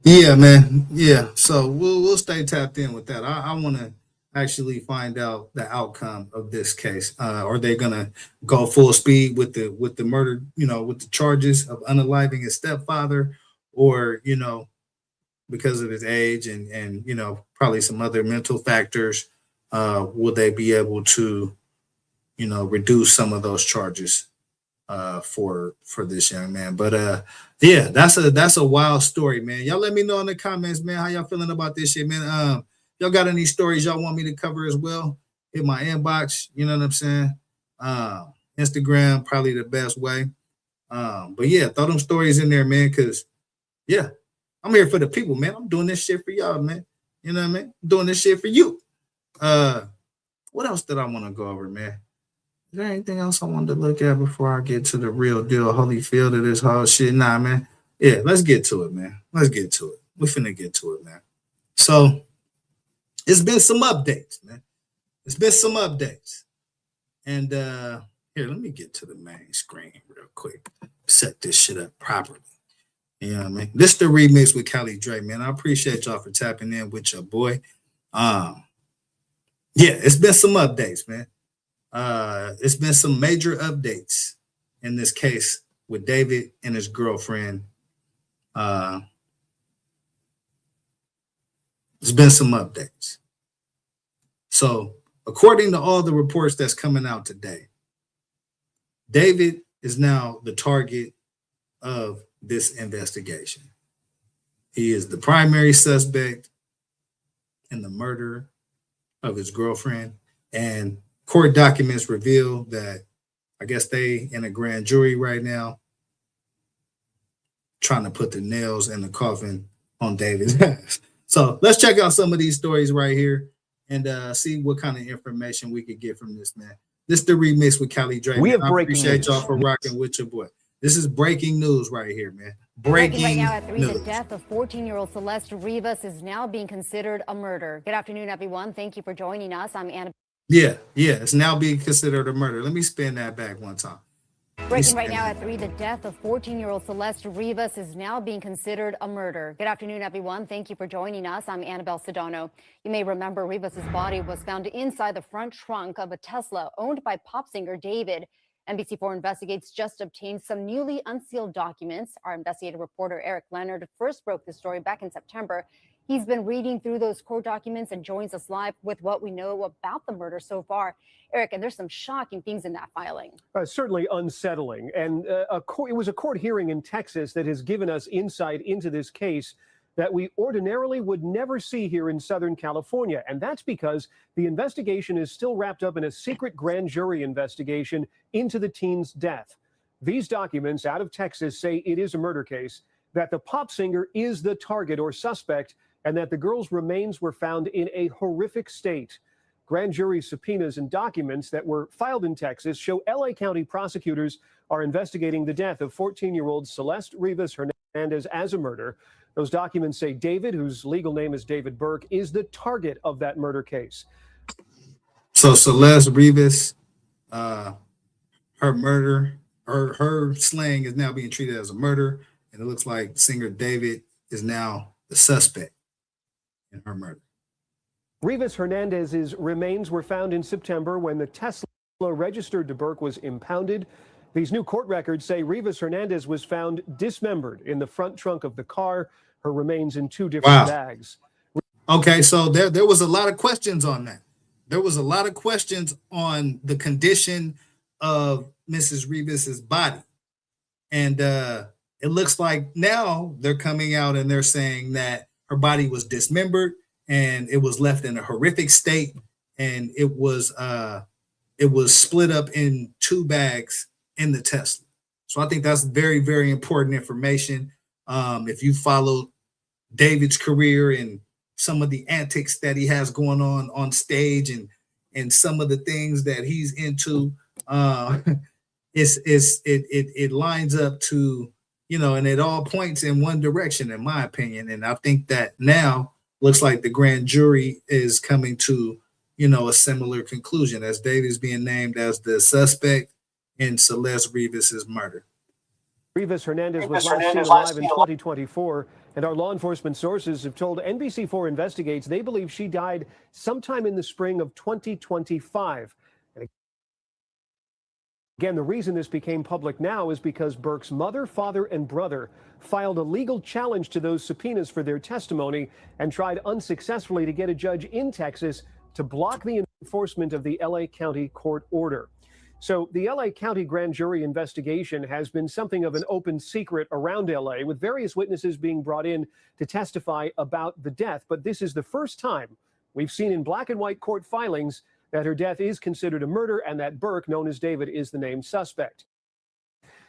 Yeah, man. Yeah. So we'll stay tapped in with that. I want to actually find out the outcome of this case. Are they gonna go full speed with the murder, with the charges of unaliving his stepfather, or because of his age and you know, probably some other mental factors, will they be able to, you know, reduce some of those charges for this young man? But yeah, that's a wild story, man. Y'all let me know in the comments, man, how y'all feeling about this shit, man. Y'all got any stories y'all want me to cover as well? Hit my inbox, you know what I'm saying? Instagram, probably the best way. But yeah, throw them stories in there, man, because yeah, I'm here for the people, man. I'm doing this shit for y'all, man. You know what I mean? I'm doing this shit for you. What else did I want to go over, man? Is there anything else I wanted to look at before I get to the real deal, Holyfield of this whole shit? Nah, man. Yeah, let's get to it, man. Let's get to it. We're finna get to it, man. So it's been some updates, man. It's been some updates. And here, let me get to the main screen real quick. Set this shit up properly. You know what I mean? This is the remix with Cali Dre, man. I appreciate y'all for tapping in with your boy. Yeah, it's been some updates, man. It's been some major updates in this case with David and his girlfriend. There's been some updates. So, according to all the reports that's coming out today, David is now the target of this investigation. He is the primary suspect in the murder of his girlfriend, and court documents reveal that I guess they in a grand jury right now trying to put the nails in the coffin on David's ass. So let's check out some of these stories right here and see what kind of information we could get from this, man. This is the remix with Cali Dre. We man. have I breaking appreciate news. y'all for rocking with your boy. This is breaking news right here, man. Breaking right now at 3, news. the death of 14-year-old Celeste Rivas is now being considered a murder. Good afternoon, everyone. Thank you for joining us. I'm Anna. Yeah, it's now being considered a murder. Let me spin that back one time. Breaking right now at 3, the death of 14-year-old Celeste Rivas is now being considered a murder. Good afternoon, everyone. Thank you for joining us. I'm Annabelle Sedano. You may remember Rivas's body was found inside the front trunk of a Tesla owned by pop singer David. NBC4 Investigates just obtained some newly unsealed documents. Our investigative reporter Eric Leonard first broke the story back in September. He's been reading through those court documents and joins us live with what we know about the murder so far. Eric, and there's some shocking things in that filing. Certainly unsettling. And it was a court hearing in Texas that has given us insight into this case that we ordinarily would never see here in Southern California. And that's because the investigation is still wrapped up in a secret grand jury investigation into the teen's death. These documents out of Texas say it is a murder case, that the pop singer is the target or suspect, and that the girl's remains were found in a horrific state. Grand jury subpoenas and documents that were filed in Texas show LA County prosecutors are investigating the death of 14-year-old Celeste Rivas Hernandez as a murder. Those documents say David, whose legal name is David Burke, is the target of that murder case. So Celeste Rivas, her murder, her slaying is now being treated as a murder, and it looks like singer David is now the suspect in her murder. Rivas Hernandez's remains were found in September when the Tesla registered to Burke was impounded. These new court records say Rivas Hernandez was found dismembered in the front trunk of the car. Her remains in 2 different bags. Okay, so there was a lot of questions on that. There was a lot of questions on the condition of Mrs. Rivas's body. And it looks like now they're coming out and they're saying that her body was dismembered and it was left in a horrific state, and it was split up in 2 bags in the Tesla. So I think that's very, very important information. If you follow David's career and some of the antics that he has going on stage and some of the things that he's into, it lines up to, you know, and it all points in one direction, in my opinion. And I think that now looks like the grand jury is coming to, you know, a similar conclusion as David's being named as the suspect in Celeste Rivas's murder. Rivas Hernandez was last seen alive in 2024, and our law enforcement sources have told NBC4 Investigates they believe she died sometime in the spring of 2025. Again, the reason this became public now is because Burke's mother, father, and brother filed a legal challenge to those subpoenas for their testimony and tried unsuccessfully to get a judge in Texas to block the enforcement of the LA County court order. So the LA County grand jury investigation has been something of an open secret around LA, with various witnesses being brought in to testify about the death. But this is the first time we've seen in black and white court filings that her death is considered a murder and that Burke, known as David, is the named suspect.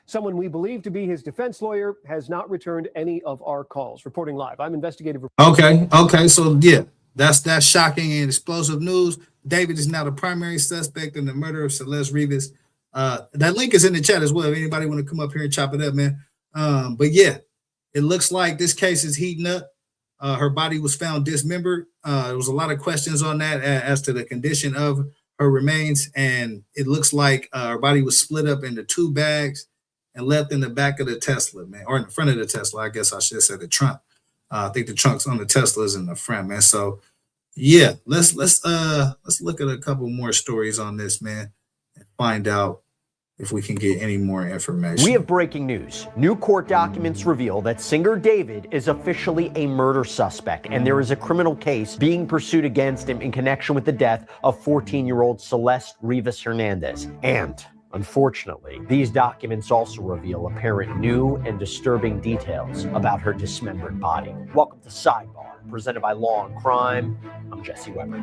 Someone we believe to be his defense lawyer has not returned any of our calls. Reporting live, I'm investigative reporter. Okay. So yeah, that's shocking and explosive news. David is now the primary suspect in the murder of Celeste Rivas. That link is in the chat as well. If anybody want to come up here and chop it up, man. But yeah, it looks like this case is heating up. Her body was found dismembered. There was a lot of questions on that as to the condition of her remains, and it looks like her body was split up into 2 bags and left in the back of the Tesla, man, or in the front of the Tesla. I guess I should say the trunk. I think the trunk's on the Tesla is in the front, man. So yeah, let's look at a couple more stories on this, man, and find out if we can get any more information. We have breaking news. New court documents reveal that singer David is officially a murder suspect, and there is a criminal case being pursued against him in connection with the death of 14-year-old Celeste Rivas Hernandez. And unfortunately, these documents also reveal apparent new and disturbing details about her dismembered body. Welcome to Sidebar, presented by Law and Crime. I'm Jesse Weber.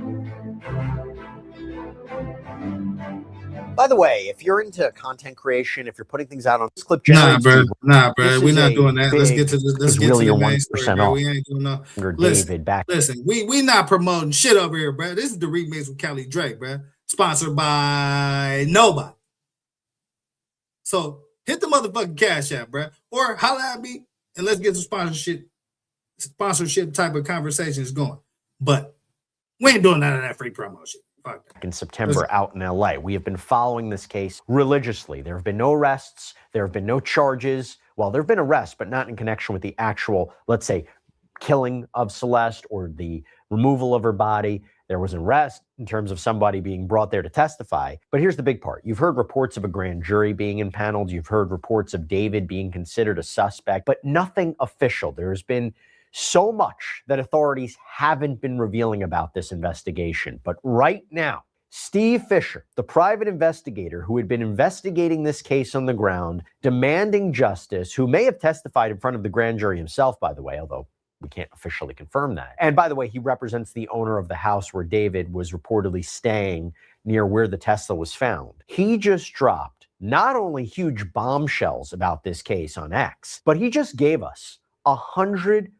By the way, if you're into content creation, if you're putting things out on this clip, nah, bro, we're not doing that. Let's get to this. Let's get really to the a main 1% story, bro. off. We ain't doing no. David back. Listen, we not promoting shit over here, bro. This is the remix with Kelly Drake, bro. Sponsored by nobody. So hit the motherfucking Cash App, bro, or holla at me and let's get some sponsorship type of conversations going. But we ain't doing none of that free promo shit. In September out in LA. We have been following this case religiously. There have been no arrests. There have been no charges. Well, there have been arrests, but not in connection with the actual, let's say, killing of Celeste or the removal of her body. There was an arrest in terms of somebody being brought there to testify. But here's the big part. You've heard reports of a grand jury being impaneled. You've heard reports of David being considered a suspect, but nothing official. There has been so much that authorities haven't been revealing about this investigation. But right now, Steve Fisher, the private investigator who had been investigating this case on the ground, demanding justice, who may have testified in front of the grand jury himself, by the way, although we can't officially confirm that. And by the way, he represents the owner of the house where David was reportedly staying near where the Tesla was found. He just dropped not only huge bombshells about this case on X, but he just gave us 150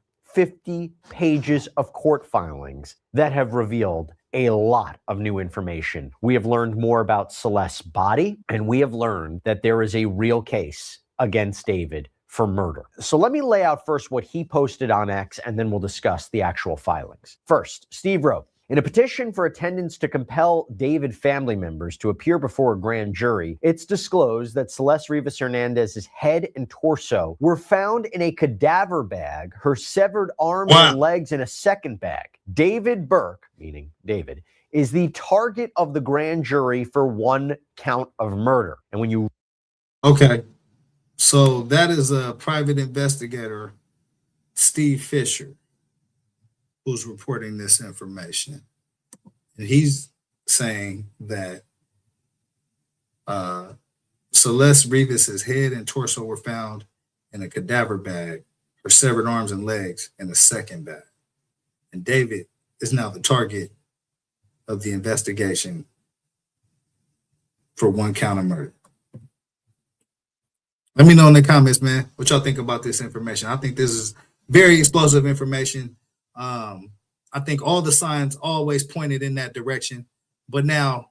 pages of court filings that have revealed a lot of new information. We have learned more about Celeste's body, and we have learned that there is a real case against David for murder. So let me lay out first what he posted on X, and then we'll discuss the actual filings. First, Steve wrote, in a petition for attendance to compel David family members to appear before a grand jury, it's disclosed that Celeste Rivas Hernandez's head and torso were found in a cadaver bag, her severed arms and legs in a second bag. David Burke, meaning David, is the target of the grand jury for 1 count of murder. And when you... Okay, so that is a private investigator, Steve Fisher, who's reporting this information. And he's saying that Celeste Rivas's head and torso were found in a cadaver bag, her severed arms and legs in a second bag. And David is now the target of the investigation for 1 count of murder. Let me know in the comments, man, what y'all think about this information. I think this is very explosive information. I think all the signs always pointed in that direction, but now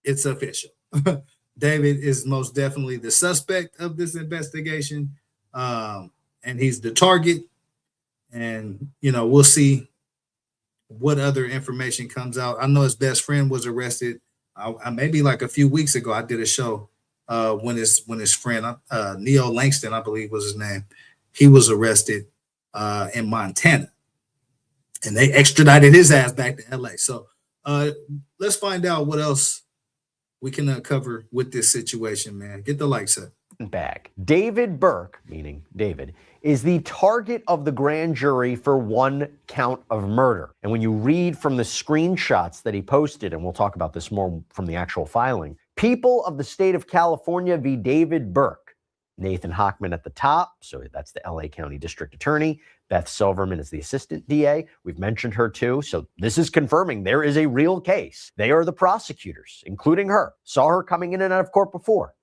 it's official. David is most definitely the suspect of this investigation, and he's the target. And, you know, we'll see what other information comes out. I know his best friend was arrested. Maybe like a few weeks ago, I did a show when his friend, Neil Langston, I believe was his name, he was arrested in Montana. And they extradited his ass back to LA. So let's find out what else we can uncover with this situation, man. Get the likes up. Bag. David Burke, meaning David, is the target of the grand jury for one count of murder. And when you read from the screenshots that he posted, and we'll talk about this more from the actual filing, people of the state of California v. David Burke. Nathan Hochman at the top, so that's the LA County District Attorney. Beth Silverman is the assistant DA. We've mentioned her too, so this is confirming there is a real case. They are the prosecutors, including her. Saw her coming in and out of court before.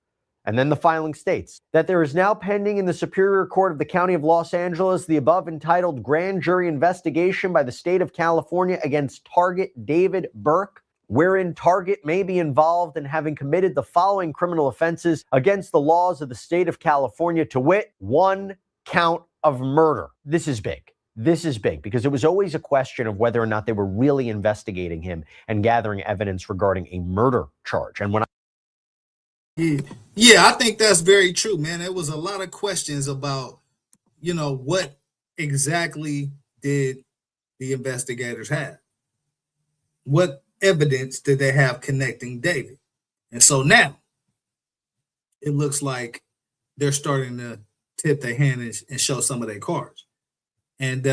And then the filing states that there is now pending in the Superior Court of the County of Los Angeles the above entitled grand jury investigation by the state of California against target David Burke, wherein target may be involved in having committed the following criminal offenses against the laws of the state of California, to wit, one count of murder. This is big. This is big because it was always a question of whether or not they were really investigating him and gathering evidence regarding a murder charge. And when Yeah, I think that's very true, man. There was a lot of questions about, what exactly did the investigators have? What evidence did they have connecting David? And so now it looks like they're starting to tip their hand and show some of their cards. And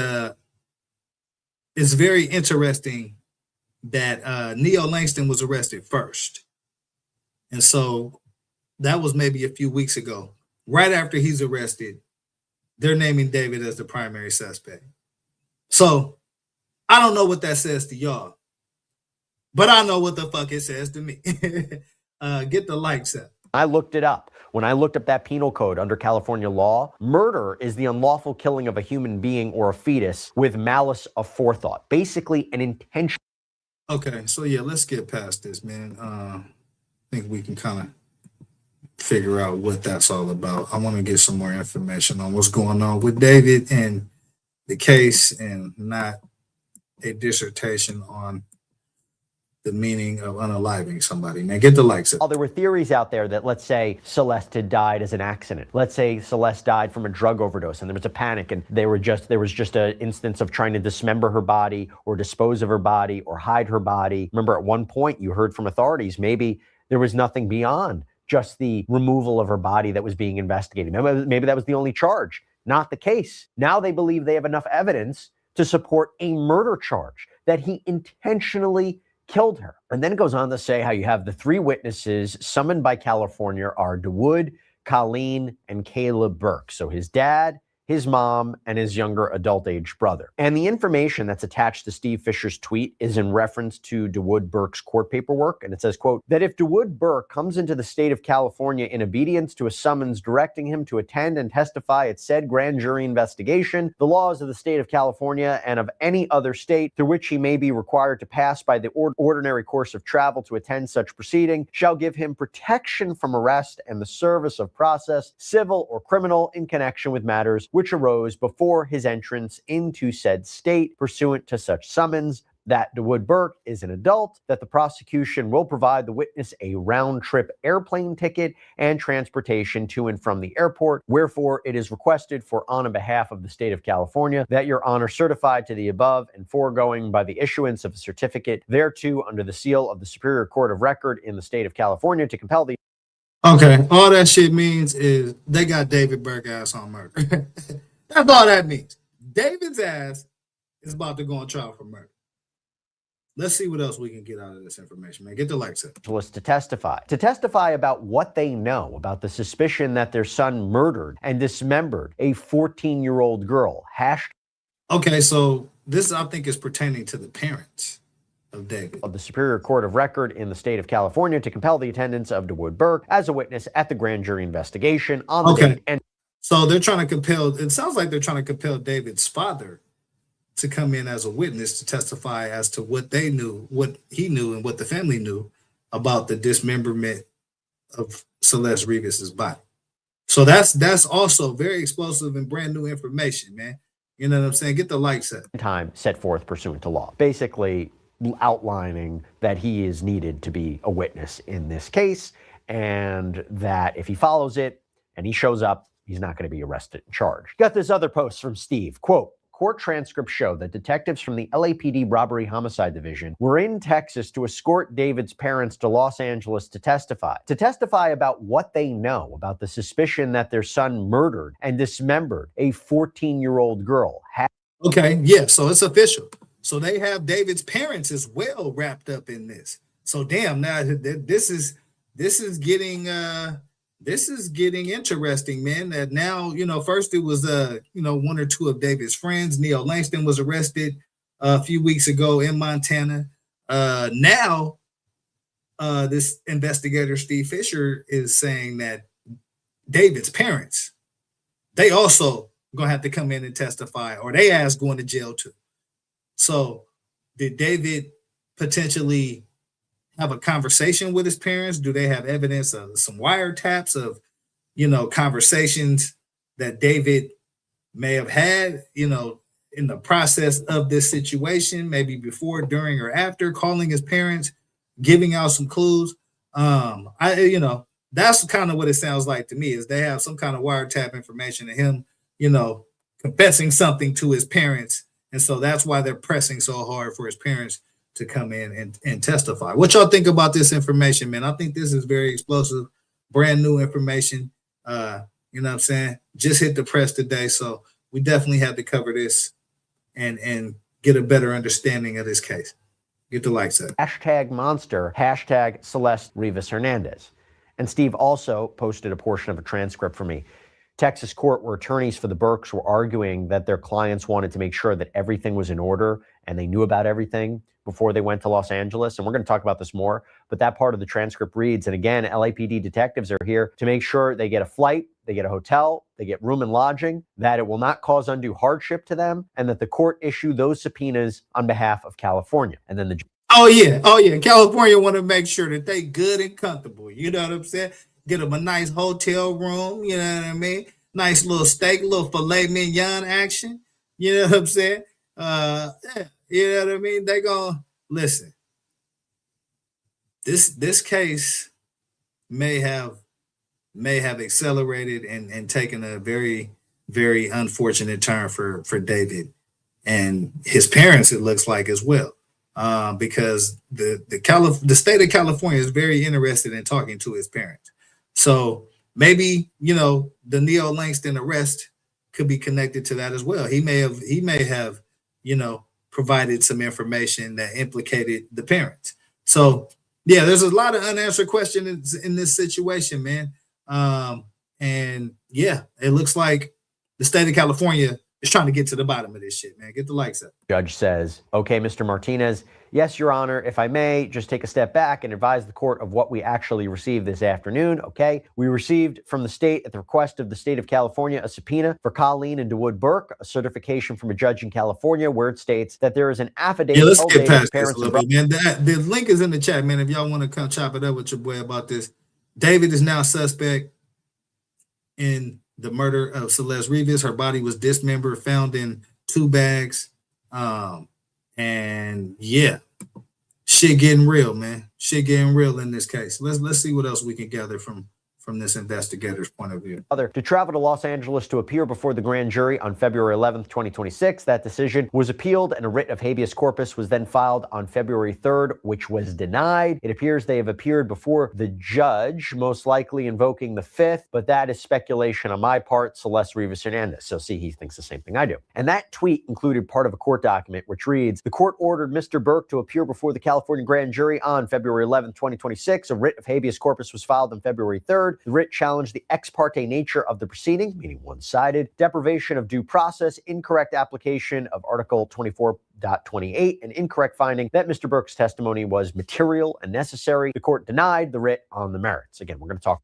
it's very interesting that Neo Langston was arrested first. And so that was maybe a few weeks ago. Right after he's arrested, they're naming David as the primary suspect. So I don't know what that says to y'all, but I know what the fuck it says to me. Get the likes up. I looked it up. When I looked up that penal code under California law, murder is the unlawful killing of a human being or a fetus with malice aforethought. Basically, an intention. Okay, so yeah, let's get past this, man. I think we can kind of figure out what that's all about. I want to get some more information on what's going on with David and the case, and not a dissertation on the meaning of unaliving somebody. Man, get the likes up. There were theories out there that, let's say, Celeste had died as an accident. Let's say Celeste died from a drug overdose and there was a panic and there was just an instance of trying to dismember her body or dispose of her body or hide her body. Remember, at one point you heard from authorities maybe there was nothing beyond just the removal of her body that was being investigated. Maybe that was the only charge. Not the case. Now they believe they have enough evidence to support a murder charge, that he intentionally killed her. And then it goes on to say how you have the three witnesses summoned by California are DeWood, Colleen, and Caleb Burke. So his dad, his mom, and his younger adult-age brother. And the information that's attached to Steve Fisher's tweet is in reference to DeWood Burke's court paperwork. And it says, quote, that if DeWood Burke comes into the state of California in obedience to a summons directing him to attend and testify at said grand jury investigation, the laws of the state of California and of any other state through which he may be required to pass by the ordinary course of travel to attend such proceeding shall give him protection from arrest and the service of process, civil or criminal, in connection with matters which arose before his entrance into said state pursuant to such summons, that DeWood Burke is an adult, that the prosecution will provide the witness a round-trip airplane ticket and transportation to and from the airport, wherefore it is requested for on behalf of the state of California that your honor certify to the above and foregoing by the issuance of a certificate thereto under the seal of the Superior Court of Record in the state of California to compel the... Okay, all that shit means is they got David Burke ass on murder. That's all that means. David's ass is about to go on trial for murder. Let's see what else we can get out of this information, man. Get the likes up. To testify about what they know about the suspicion that their son murdered and dismembered a 14-year-old girl. Okay, so this, I think, is pertaining to the parents of David. Of the Superior Court of Record in the state of California to compel the attendance of DeWood Burke as a witness at the grand jury investigation on the date. And so they're trying to compel, it sounds like they're trying to compel David's father to come in as a witness to testify as to what they knew, what he knew, and what the family knew about the dismemberment of Celeste Rivas's body. So that's also very explosive and brand new information, man. You know what I'm saying? Get the likes up. Time set forth pursuant to law. Basically outlining that he is needed to be a witness in this case, and that if he follows it and he shows up, he's not going to be arrested and charged. Got this other post from Steve, quote, court transcripts show that detectives from the LAPD Robbery Homicide Division were in Texas to escort David's parents to Los Angeles to testify about what they know about the suspicion that their son murdered and dismembered a 14-year-old girl. Okay, yeah, so it's official. So they have David's parents as well wrapped up in this. So damn, now this is getting interesting, man. That now, first it was one or two of David's friends. Neil Langston was arrested a few weeks ago in Montana. Now this investigator Steve Fisher is saying that David's parents, they also gonna have to come in and testify, or they ass going to jail too. So did David potentially have a conversation with his parents? Do they have evidence of some wiretaps of, conversations that David may have had, in the process of this situation, maybe before, during, or after, calling his parents, giving out some clues? That's kind of what it sounds like to me, is they have some kind of wiretap information of him, confessing something to his parents. And so that's why they're pressing so hard for his parents to come in and testify. What y'all think about this information, man? I think this is very explosive, brand new information. You know what I'm saying? Just hit the press today. So we definitely had to cover this and get a better understanding of this case. Get the likes up. Hashtag monster, hashtag Celeste Rivas Hernandez. And Steve also posted a portion of a transcript for me. Texas court, where attorneys for the Burks were arguing that their clients wanted to make sure that everything was in order and they knew about everything before they went to Los Angeles. And we're going to talk about this more, but that part of the transcript reads, and again, LAPD detectives are here to make sure they get a flight, they get a hotel, they get room and lodging, that it will not cause undue hardship to them, and that the court issue those subpoenas on behalf of California. And then the Oh yeah. California want to make sure that they good and comfortable. You know what I'm saying? Get them a nice hotel room. You know what I mean? Nice little steak, little filet mignon action. You know what I'm saying? Yeah, you know what I mean? They gonna listen. This case may have accelerated and taken a very, very unfortunate turn for David and his parents, it looks like, as well. Because the state of California is very interested in talking to his parents. So maybe, the Neil Langston arrest could be connected to that as well. He may have, provided some information that implicated the parents. So yeah, there's a lot of unanswered questions in this situation, man. And yeah, it looks like the state of California is trying to get to the bottom of this shit, man. Get the likes up. judge says, okay, Mr. Martinez, yes, Your Honor, if I may just take a step back and advise the court of what we actually received this afternoon. Okay, we received from the state, at the request of the state of California, a subpoena for Colleen and DeWood Burke, a certification from a judge in California where it states that there is an affidavit. Yeah, let's get past this a little bit, man. The link is in the chat, man. If y'all want to come chop it up with your boy about this. David is now suspect in the murder of Celeste Rivas. Her body was dismembered, found in 2 bags. And yeah, shit getting real, man. Shit getting real in this case. Let's see what else we can gather from this investigator's point of view. To travel to Los Angeles to appear before the grand jury on February 11th, 2026. That decision was appealed and a writ of habeas corpus was then filed on February 3rd, which was denied. It appears they have appeared before the judge, most likely invoking the 5th, but that is speculation on my part, Celeste Rivas Hernandez. So see, he thinks the same thing I do. And that tweet included part of a court document which reads, the court ordered Mr. Burke to appear before the California grand jury on February 11th, 2026. A writ of habeas corpus was filed on February 3rd. The writ challenged the ex parte nature of the proceedings, meaning one-sided, deprivation of due process, incorrect application of Article 24.28, and incorrect finding that Mr. Burke's testimony was material and necessary. The court denied the writ on the merits. Again, we're going to talk.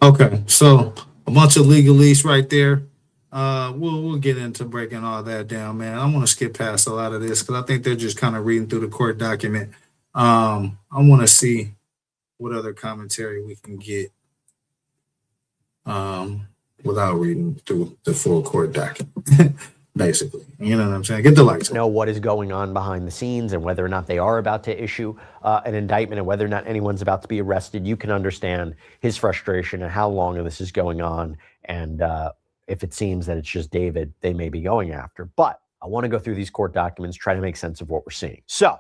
Okay, so a bunch of legalese right there. We'll get into breaking all that down, man. I want to skip past a lot of this because I think they're just kind of reading through the court document. I want to see what other commentary we can get without reading through the full court document. Basically, you know what I'm saying? Get the lights. Know what is going on behind the scenes and whether or not they are about to issue an indictment and whether or not anyone's about to be arrested. You can understand his frustration and how long this is going on. And if it seems that it's just David they may be going after. But I want to go through these court documents, try to make sense of what we're seeing. So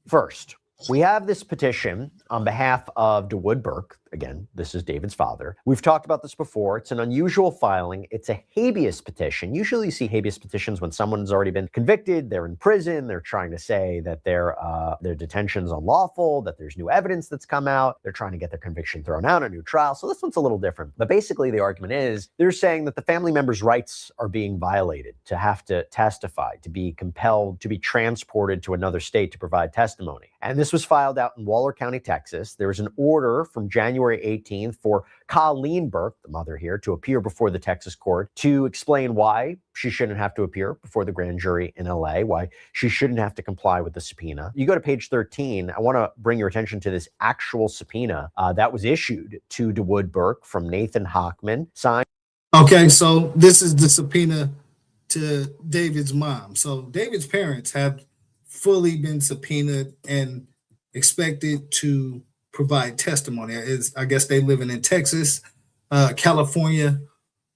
first, we have this petition on behalf of DeWood Burke. Again, this is David's father. We've talked about this before. It's an unusual filing. It's a habeas petition. Usually you see habeas petitions when someone's already been convicted, they're in prison, they're trying to say that their detention's unlawful, that there's new evidence that's come out, they're trying to get their conviction thrown out, a new trial. So this one's a little different. But basically the argument is they're saying that the family members' rights are being violated, to have to testify, to be compelled to be transported to another state to provide testimony. And this was filed out in Waller County, Texas. There was an order from January 18th for Colleen Burke, the mother here, to appear before the Texas court to explain why she shouldn't have to appear before the grand jury in LA, why she shouldn't have to comply with the subpoena. You go to page 13, I want to bring your attention to this actual subpoena that was issued to DeWood Burke from Nathan Hockman, signed. Okay, so this is the subpoena to David's mom. So David's parents have fully been subpoenaed and expected to provide testimony. I guess they living in Texas. California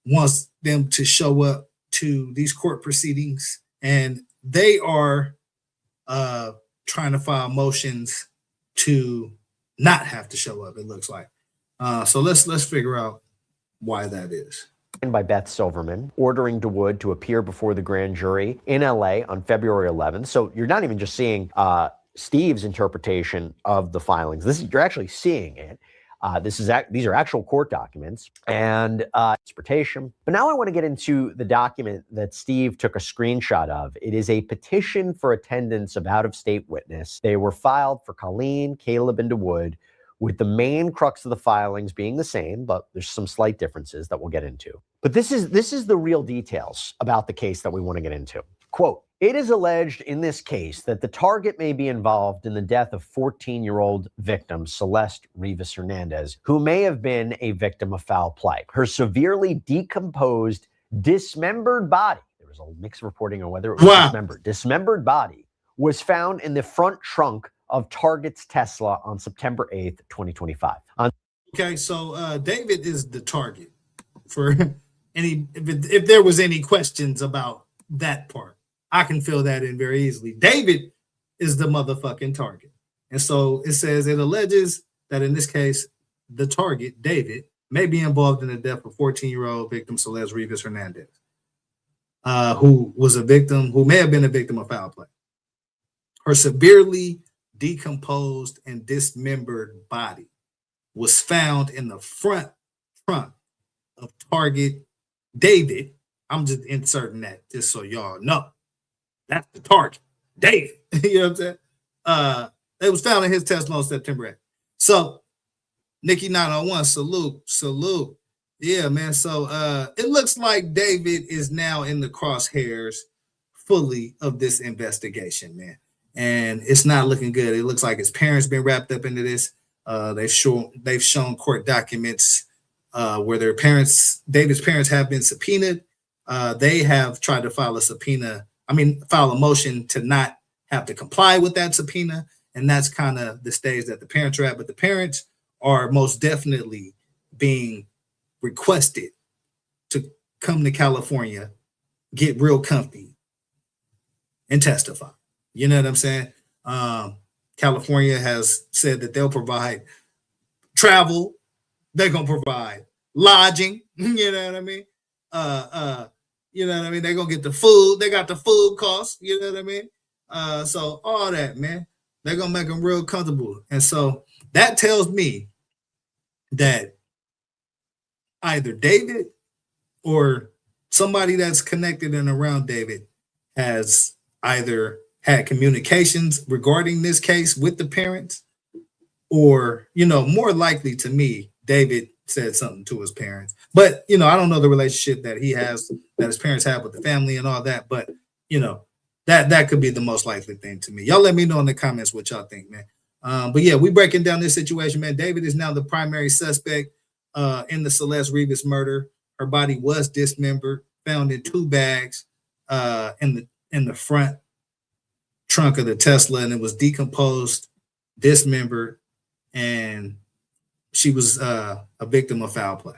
wants them to show up to these court proceedings, and they are trying to file motions to not have to show up, it looks like. So let's figure out why that is. By Beth Silverman, ordering DeWood to appear before the grand jury in LA on February 11th. So you're not even just seeing Steve's interpretation of the filings. You're actually seeing it. These are actual court documents and interpretation. But now I want to get into the document that Steve took a screenshot of. It is a petition for attendance of out-of-state witness. They were filed for Colleen, Caleb, and DeWood, with the main crux of the filings being the same, but there's some slight differences that we'll get into. But this is the real details about the case that we want to get into. Quote, "It is alleged in this case that the target may be involved in the death of 14-year-old victim Celeste Rivas Hernandez, who may have been a victim of foul play. Her severely decomposed, dismembered body," there was a mixed reporting on whether it was dismembered body, "was found in the front trunk of Target's Tesla on September 8th, 2025. Okay, so David is the target for any, if there was any questions about that part, I can fill that in very easily. David is the motherfucking target. And so it says it alleges that in this case, the target, David, may be involved in the death of 14-year-old victim Celeste Rivas Hernandez, who was a victim, who may have been a victim of foul play. Her severely decomposed and dismembered body was found in the front trunk of Target David. I'm just inserting that just so y'all know. That's the target, David. You know what I'm saying? It was found in his Tesla on September 8th. So, Nikki 901, salute. Yeah, man. So it looks like David is now in the crosshairs fully of this investigation, man. And it's not looking good. It looks like his parents been wrapped up into this. They've shown court documents where their parents, David's parents, have been subpoenaed. They have tried to file a motion to not have to comply with that subpoena. And that's kind of the stage that the parents are at. But the parents are most definitely being requested to come to California, get real comfy, and testify. You know what I'm saying? California has said that they'll provide travel. They're going to provide lodging. You know what I mean? You know what I mean? They're going to get the food. They got the food costs. You know what I mean? So all that, man, they're going to make them real comfortable. And so that tells me that either David or somebody that's connected and around David has either had communications regarding this case with the parents, or, you know, more likely to me, David said something to his parents. But, you know, I don't know the relationship that he has, that his parents have with the family and all that. But, you know, that could be the most likely thing to me. Y'all let me know in the comments what y'all think, man. But yeah, we breaking down this situation, man. David is now the primary suspect in the Celeste Rivas murder. Her body was dismembered, found in 2 bags in the front trunk of the Tesla, and it was decomposed, dismembered, and she was a victim of foul play.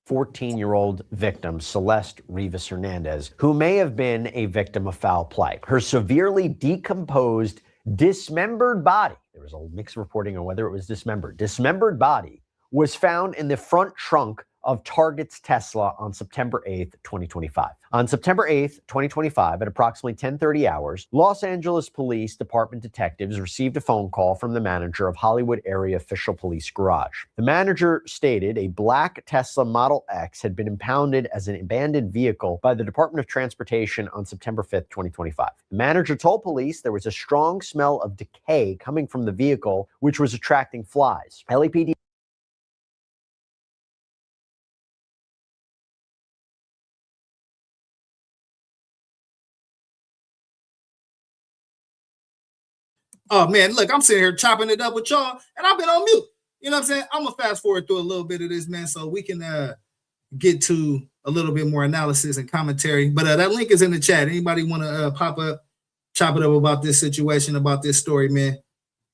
14-year-old victim, Celeste Rivas Hernandez, who may have been a victim of foul play. Her severely decomposed, dismembered body, there was a mixed reporting on whether it was dismembered body, was found in the front trunk of Target's Tesla on September 8th, 2025. On September 8th, 2025, at approximately 10:30 hours, Los Angeles Police Department detectives received a phone call from the manager of Hollywood Area Official Police Garage. The manager stated a black Tesla Model X had been impounded as an abandoned vehicle by the Department of Transportation on September 5th, 2025. The manager told police there was a strong smell of decay coming from the vehicle, which was attracting flies. LAPD Oh man, look, I'm sitting here chopping it up with y'all, and I've been on mute. You know what I'm saying? I'm gonna fast forward through a little bit of this, man, so we can get to a little bit more analysis and commentary. But that link is in the chat. Anybody want to pop up, chop it up about this situation, about this story, man?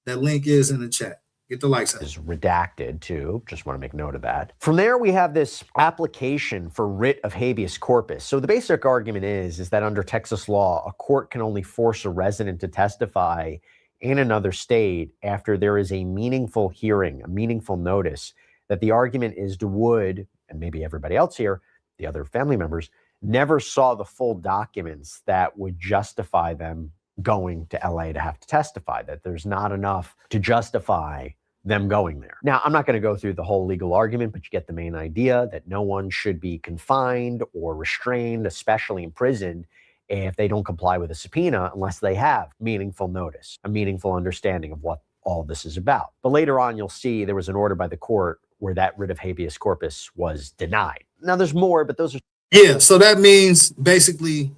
That link is in the chat. Get the likes up. Is redacted too. Just want to make note of that. From there, we have this application for writ of habeas corpus. So the basic argument is that under Texas law, a court can only force a resident to testify in another state after there is a meaningful hearing, a meaningful notice. That the argument is DeWood, and maybe everybody else here, the other family members, never saw the full documents that would justify them going to LA to have to testify, that there's not enough to justify them going there. Now, I'm not going to go through the whole legal argument, but you get the main idea that no one should be confined or restrained, especially imprisoned, if they don't comply with a subpoena unless they have meaningful notice, a meaningful understanding of what all this is about. But later on, you'll see there was an order by the court where that writ of habeas corpus was denied. Now, there's more, but those are... Yeah, so that means basically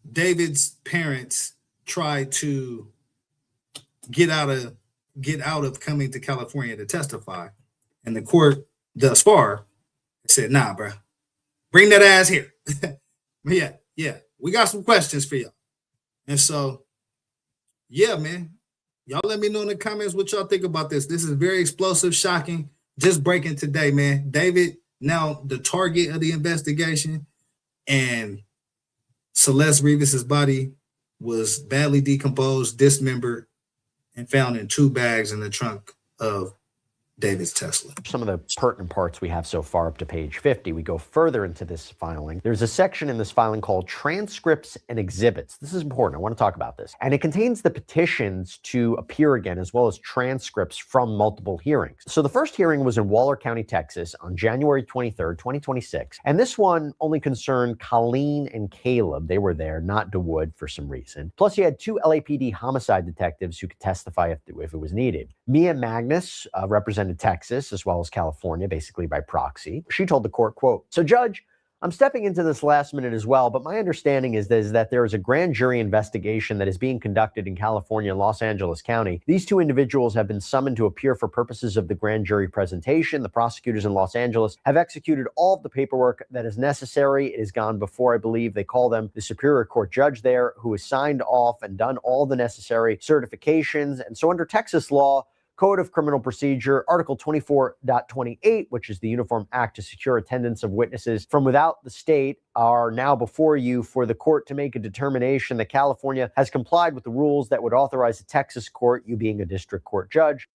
David's parents tried to get out of coming to California to testify, and the court thus far said, "Nah, bro, bring that ass here." yeah, we got some questions for y'all, and so yeah, man, y'all let me know in the comments what y'all think about this. This is very explosive, shocking, just breaking today, man. David now the target of the investigation, and Celeste Rivas's body was badly decomposed, dismembered, and found in 2 bags in the trunk of David's Tesla. Some of the pertinent parts we have so far up to page 50. We go further into this filing. There's a section in this filing called Transcripts and Exhibits. This is important. I want to talk about this. And it contains the petitions to appear again, as well as transcripts from multiple hearings. So the first hearing was in Waller County, Texas on January 23rd, 2026. And this one only concerned Colleen and Caleb. They were there, not DeWood for some reason. Plus, you had 2 LAPD homicide detectives who could testify if it was needed. Mia Magnus represented Texas as well as California, basically by proxy. She told the court, quote, "So Judge, I'm stepping into this last minute as well, but my understanding is that there is a grand jury investigation that is being conducted in California and Los Angeles County. These 2 individuals have been summoned to appear for purposes of the grand jury presentation. The prosecutors in Los Angeles have executed all of the paperwork that is necessary. It has gone before, I believe they call them the Superior Court judge there, who has signed off and done all the necessary certifications. And so under Texas law, Code of Criminal Procedure, Article 24.28, which is the Uniform Act to secure attendance of witnesses from without the state, are now before you for the court to make a determination that California has complied with the rules that would authorize a Texas court, you being a district court judge."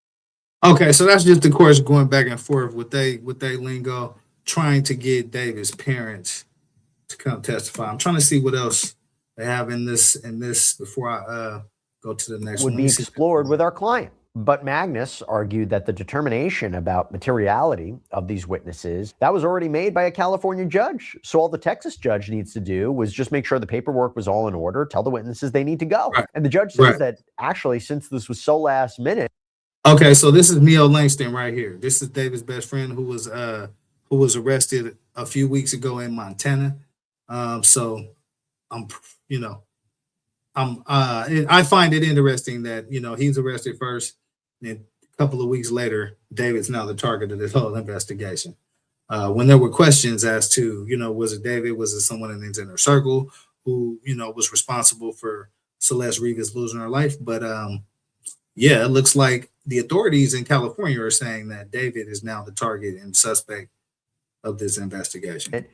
Okay, so that's just the courts going back and forth with they lingo, trying to get David's parents to come testify. I'm trying to see what else they have in this before I go to the next one. Would be explored with our client. But Magnus argued that the determination about materiality of these witnesses, that was already made by a California judge. So all the Texas judge needs to do was just make sure the paperwork was all in order, tell the witnesses they need to go. Right. And the judge says that actually, since this was so last minute. Okay, so this is Neil Langston right here. This is David's best friend who was arrested a few weeks ago in Montana. So I find it interesting that, he's arrested first, and a couple of weeks later, David's now the target of this whole investigation. When there were questions as to, was it David? Was it someone in his inner circle who, was responsible for Celeste Rivas losing her life? But yeah, it looks like the authorities in California are saying that David is now the target and suspect of this investigation.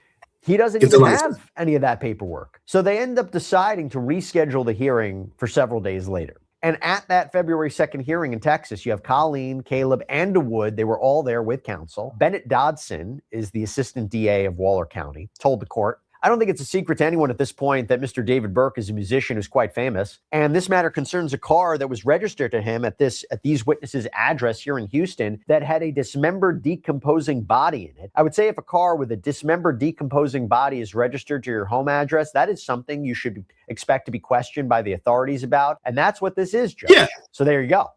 He doesn't Get the even license. have any of that paperwork. So they end up deciding to reschedule the hearing for several days later. And at that February 2nd hearing in Texas, you have Colleen, Caleb, and DeWood. They were all there with counsel. Bennett Dodson is the assistant DA of Waller County, told the court, I don't think it's a secret to anyone at this point that Mr. David Burke is a musician who's quite famous. And this matter concerns a car that was registered to him at these witnesses' address here in Houston that had a dismembered, decomposing body in it. I would say if a car with a dismembered, decomposing body is registered to your home address, that is something you should expect to be questioned by the authorities about. And that's what this is, Judge. Yeah. So there you go.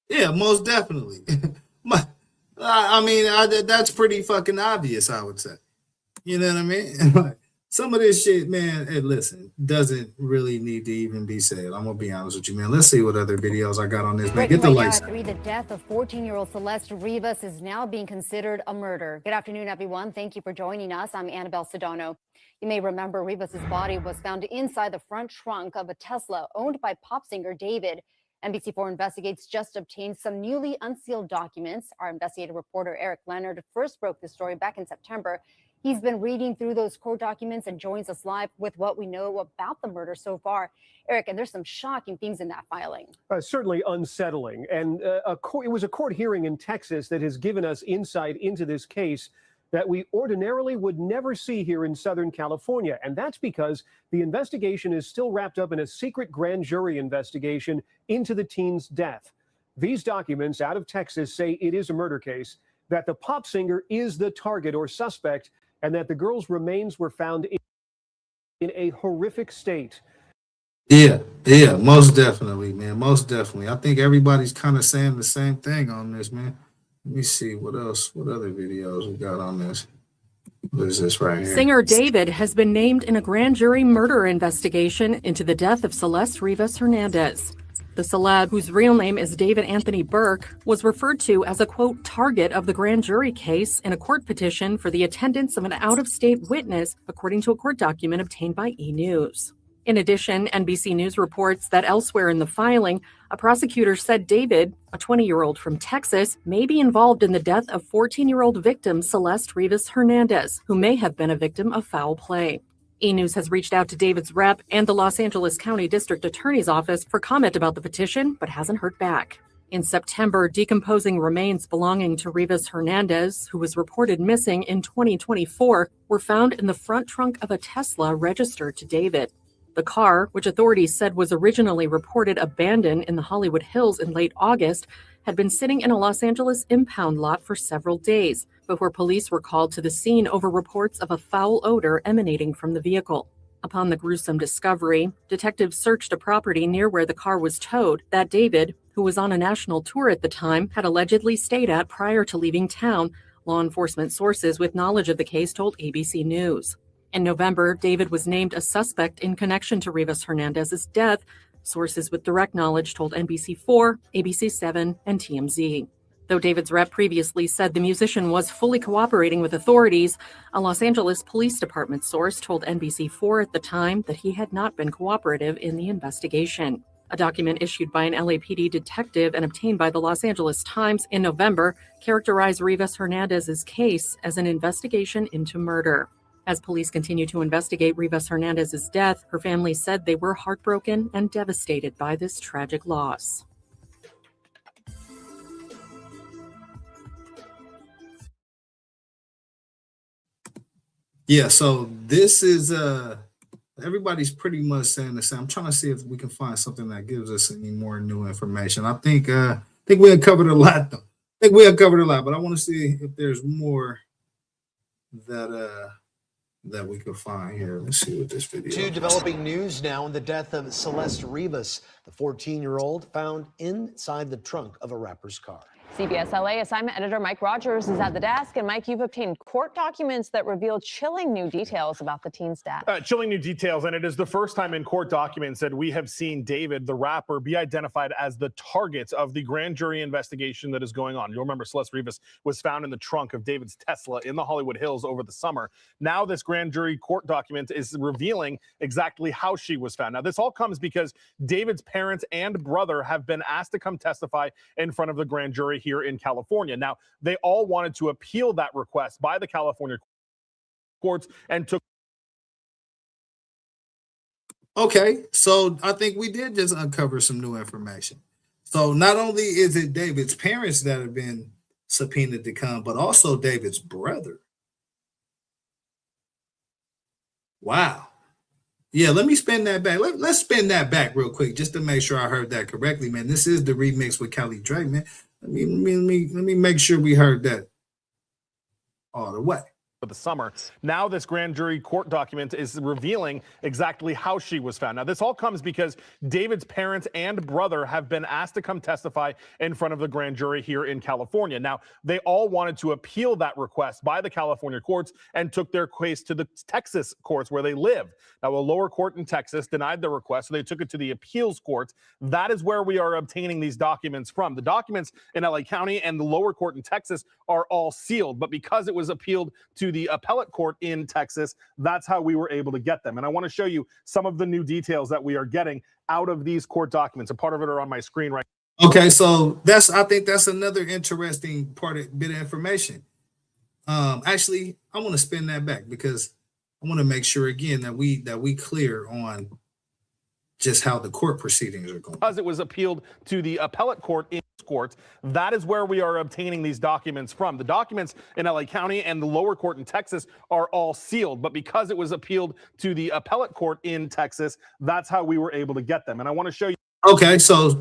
Yeah, most definitely. I mean, that's pretty fucking obvious, I would say. You know what I mean? Some of this shit, man, hey, listen, doesn't really need to even be said. I'm going to be honest with you, man. Let's see what other videos I got on this, man. Get the lights. The death of 14-year-old Celeste Rivas is now being considered a murder. Good afternoon, everyone. Thank you for joining us. I'm Annabelle Sedano. You may remember Rivas's body was found inside the front trunk of a Tesla owned by pop singer David. NBC4 Investigates just obtained some newly unsealed documents. Our investigative reporter Eric Leonard first broke the story back in September. He's been reading through those court documents and joins us live with what we know about the murder so far. Eric, and there's some shocking things in that filing. Certainly unsettling. And it was a court hearing in Texas that has given us insight into this case that we ordinarily would never see here in Southern California. And that's because the investigation is still wrapped up in a secret grand jury investigation into the teen's death. These documents out of Texas say it is a murder case, that the pop singer is the target or suspect, and that the girl's remains were found in a horrific state. Yeah, most definitely, man. Most definitely. I think everybody's kind of saying the same thing on this, man. Let me see what else, what other videos we got on this. What is this right here? Singer David has been named in a grand jury murder investigation into the death of Celeste Rivas Hernandez. The celeb, whose real name is David Anthony Burke, was referred to as a, quote, target of the grand jury case in a court petition for the attendance of an out-of-state witness, according to a court document obtained by E! News. In addition, NBC News reports that elsewhere in the filing, a prosecutor said David, a 20-year-old from Texas, may be involved in the death of 14-year-old victim Celeste Rivas Hernandez, who may have been a victim of foul play. E! News has reached out to David's rep and the Los Angeles County District Attorney's Office for comment about the petition, but hasn't heard back. In September, decomposing remains belonging to Rivas Hernandez, who was reported missing in 2024, were found in the front trunk of a Tesla registered to David. The car, which authorities said was originally reported abandoned in the Hollywood Hills in late August, had been sitting in a Los Angeles impound lot for several days before police were called to the scene over reports of a foul odor emanating from the vehicle. Upon the gruesome discovery, detectives searched a property near where the car was towed that David, who was on a national tour at the time, had allegedly stayed at prior to leaving town, law enforcement sources with knowledge of the case told ABC News. In November, David was named a suspect in connection to Rivas Hernandez's death, sources with direct knowledge told NBC4, ABC7, and TMZ. Though David's rep previously said the musician was fully cooperating with authorities, a Los Angeles Police Department source told NBC4 at the time that he had not been cooperative in the investigation. A document issued by an LAPD detective and obtained by the Los Angeles Times in November characterized Rivas Hernandez's case as an investigation into murder. As police continue to investigate Rivas Hernandez's death, her family said they were heartbroken and devastated by this tragic loss. Yeah, so this is everybody's pretty much saying the same. I'm trying to see if we can find something that gives us any more new information. I think we uncovered a lot though. But I want to see if there's more that we could find here. Let's see what this video To is. developing news now on the death of Celeste Rivas, the 14-year-old found inside the trunk of a rapper's car. CBS LA assignment editor Mike Rogers is at the desk. And Mike, you've obtained court documents that reveal chilling new details about the teen's death. Chilling new details, and it is the first time in court documents that we have seen David, the rapper, be identified as the target of the grand jury investigation that is going on. You'll remember Celeste Rivas was found in the trunk of David's Tesla in the Hollywood Hills over the summer. Now this grand jury court document is revealing exactly how she was found. Now this all comes because David's parents and brother have been asked to come testify in front of the grand jury here in California. Now, they all wanted to appeal that request by the California courts and took. Okay, so I think we did just uncover some new information. So not only is it David's parents that have been subpoenaed to come, but also David's brother. Wow. Yeah, let me spin that back. Let's spin that back real quick just to make sure I heard that correctly, man. This is the remix with Kelly Drake, man. Let me make sure we heard that all the way. For the summer. Now this grand jury court document is revealing exactly how she was found. Now this all comes because David's parents and brother have been asked to come testify in front of the grand jury here in California. Now they all wanted to appeal that request by the California courts and took their case to the Texas courts where they live. Now a lower court in Texas denied the request, so they took it to the appeals court. That is where we are obtaining these documents from. The documents in LA County and the lower court in Texas are all sealed, but because it was appealed to the appellate court in Texas, that's how we were able to get them. And I want to show you some of the new details that we are getting out of these court documents. A part of it are on my screen right now. Okay, so I think that's another interesting bit of information. Actually, I want to spin that back because I want to make sure again that we clear on just how the court proceedings are going. Because it was appealed to the appellate court in court, that is where we are obtaining these documents from. The documents in LA County and the lower court in Texas are all sealed, but because it was appealed to the appellate court in Texas, that's how we were able to get them. And I want to show you. Okay, so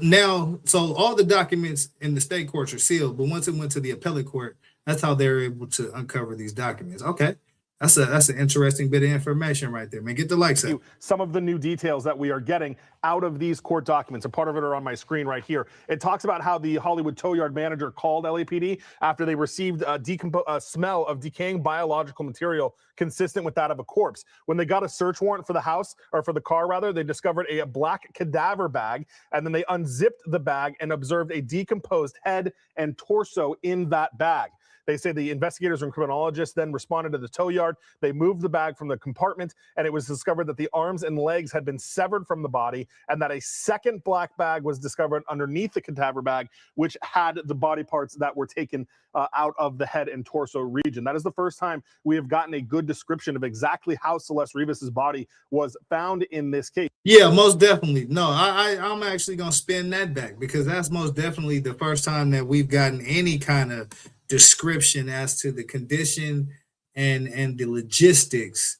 all the documents in the state courts are sealed, but once it went to the appellate court, that's how they're able to uncover these documents. Okay. That's an interesting bit of information right there, man. Get the likes up. Some of the new details that we are getting out of these court documents. A part of it are on my screen right here. It talks about how the Hollywood tow yard manager called LAPD after they received a smell of decaying biological material consistent with that of a corpse. When they got a search warrant for the house, or for the car rather, they discovered a black cadaver bag, and then they unzipped the bag and observed a decomposed head and torso in that bag. They say the investigators and criminologists then responded to the tow yard. They moved the bag from the compartment, and it was discovered that the arms and legs had been severed from the body, and that a second black bag was discovered underneath the cadaver bag, which had the body parts that were taken out of the head and torso region. That is the first time we have gotten a good description of exactly how Celeste Rivas's body was found in this case. Yeah, most definitely. No, I'm actually going to spin that back because that's most definitely the first time that we've gotten any kind of description as to the condition and the logistics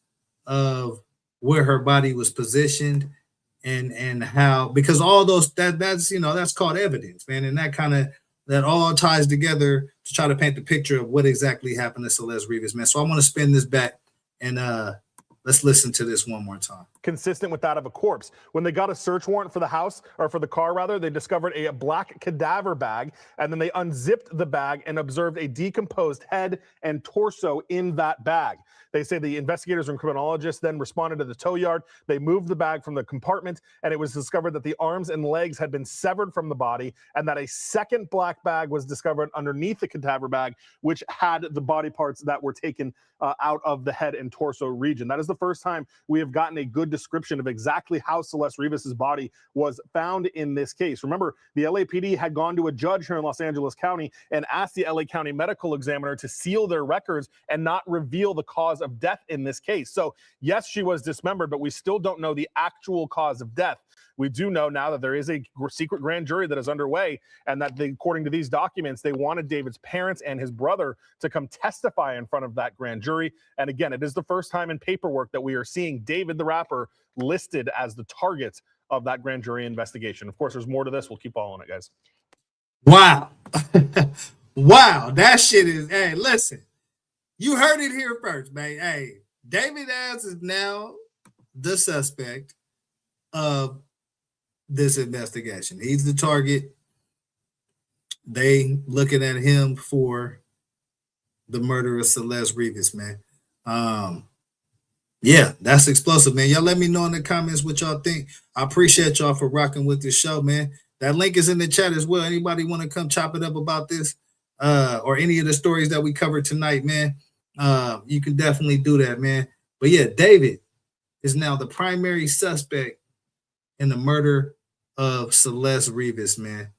of where her body was positioned and how, because all those that's called evidence, man, and that all ties together to try to paint the picture of what exactly happened to Celeste Rivas, man. So I want to spin this back and let's listen to this one more time. Consistent with that of a corpse. When they got a search warrant for the house, or for the car rather, they discovered a black cadaver bag, and then they unzipped the bag and observed a decomposed head and torso in that bag. They say the investigators and criminologists then responded to the tow yard. They moved the bag from the compartment, and it was discovered that the arms and legs had been severed from the body, and that a second black bag was discovered underneath the cadaver bag, which had the body parts that were taken out of the head and torso region. That is the first time we have gotten a good description of exactly how Celeste Rivas's body was found in this case. Remember, the LAPD had gone to a judge here in Los Angeles County and asked the LA County medical examiner to seal their records and not reveal the cause of death in this case. So yes, she was dismembered, but we still don't know the actual cause of death. We do know now that there is a secret grand jury that is underway, and that according to these documents, they wanted David's parents and his brother to come testify in front of that grand jury. And again, it is the first time in paperwork that we are seeing David the rapper listed as the target of that grand jury investigation. Of course, there's more to this. We'll keep following it, guys. Wow. Wow. That shit is, hey, listen, you heard it here first, man. Hey, David Ass is now the suspect of this investigation. He's the target. They looking at him for the murder of Celeste Rivas, man. Yeah, that's explosive, man. Y'all let me know in the comments what y'all think. I appreciate y'all for rocking with this show, man. That link is in the chat as well. Anybody want to come chop it up about this or any of the stories that we covered tonight, man? You can definitely do that, man. But yeah, David is now the primary suspect in the murder of Celeste Rivas, man.